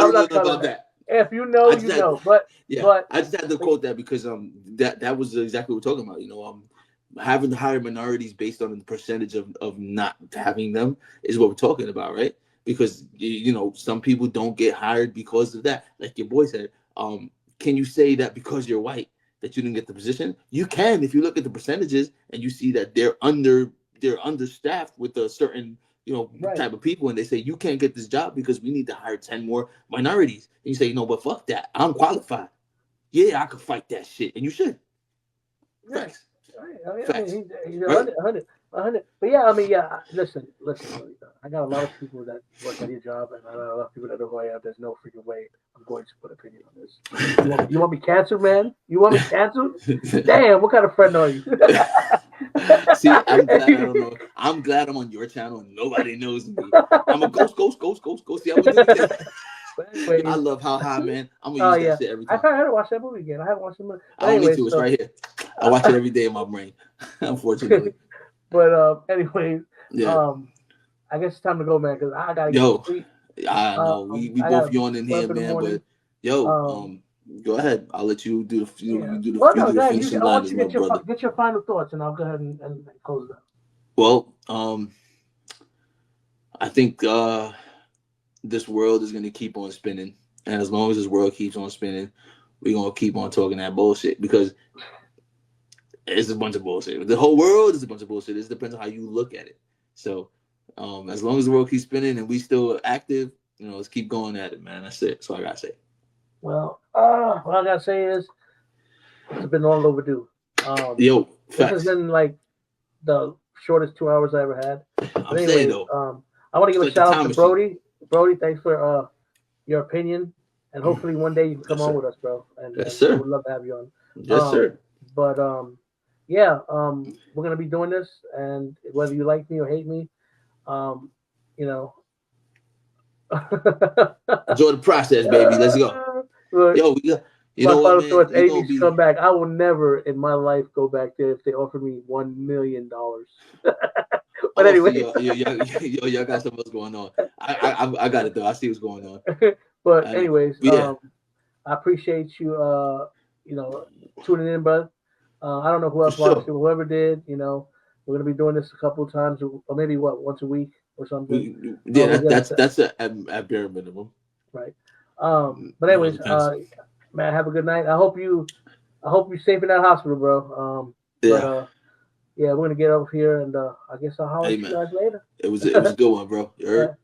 don't know about that. If you know, you know. But I just had to quote that because that was exactly what we're talking about. Having to hire minorities based on the percentage of not having them is what we're talking about, right? Because some people don't get hired because of that. Like your boy said, can you say that because you're white that you didn't get the position? You can if you look at the percentages and you see that they're understaffed with a certain type of people, and they say you can't get this job because we need to hire 10 more minorities. And you say, but fuck that, I'm qualified. Yeah, I could fight that shit, and you should. Facts. Right. He's 100. But yeah, listen. I got a lot of people that work at your job, and I got a lot of people that know who I am. There's no freaking way I'm going to put an opinion on this. You want me canceled, man? You want me canceled? Damn, what kind of friend are you? See, I'm glad I'm on your channel and nobody knows me. I'm a ghost. See, anyway, I love How High, man. I'm gonna use that shit every time. I had to watch that movie again. I haven't watched the movie. Me too. It's right here. I watch it every day in my brain, unfortunately. But anyways, yeah. I guess it's time to go, man, because I gotta get sleep. I know we both yawning here, man. But Go ahead. I'll let you do the Well, no, go ahead. finishing I line want as you my to brother. get your final thoughts, and I'll go ahead and close it up. Well, I think this world is going to keep on spinning, and as long as this world keeps on spinning, we're going to keep on talking that bullshit because it's a bunch of bullshit. The whole world is a bunch of bullshit. It depends on how you look at it. So, as long as the world keeps spinning and we still active, let's keep going at it, man. That's it. That's all I gotta say. Well, what I gotta say is it's been long overdue. This has been like the shortest 2 hours I ever had. But anyway, I want to give a shout out to Brody. Brody, thanks for your opinion, and hopefully one day you can come on with us, bro. And, yes, sir. We'd love to have you on. Yes, sir. But yeah, we're gonna be doing this, and whether you like me or hate me, enjoy the process, baby. Let's go. Yo, you know what, man? Eddie needs to come back. I will never in my life go back there if they offer me $1 million. But anyway, y'all got something else going on. I got it though. I see what's going on. But anyways, I appreciate you. Tuning in, brother. I don't know who else watched it. Whoever did, we're gonna be doing this a couple of times, or maybe once a week or something. That's at bare minimum. Right. But anyways, man, have a good night. I hope you're safe in that hospital, bro. But we're gonna get over here, and I guess I'll holler at you guys later. It was a good one, bro. You heard?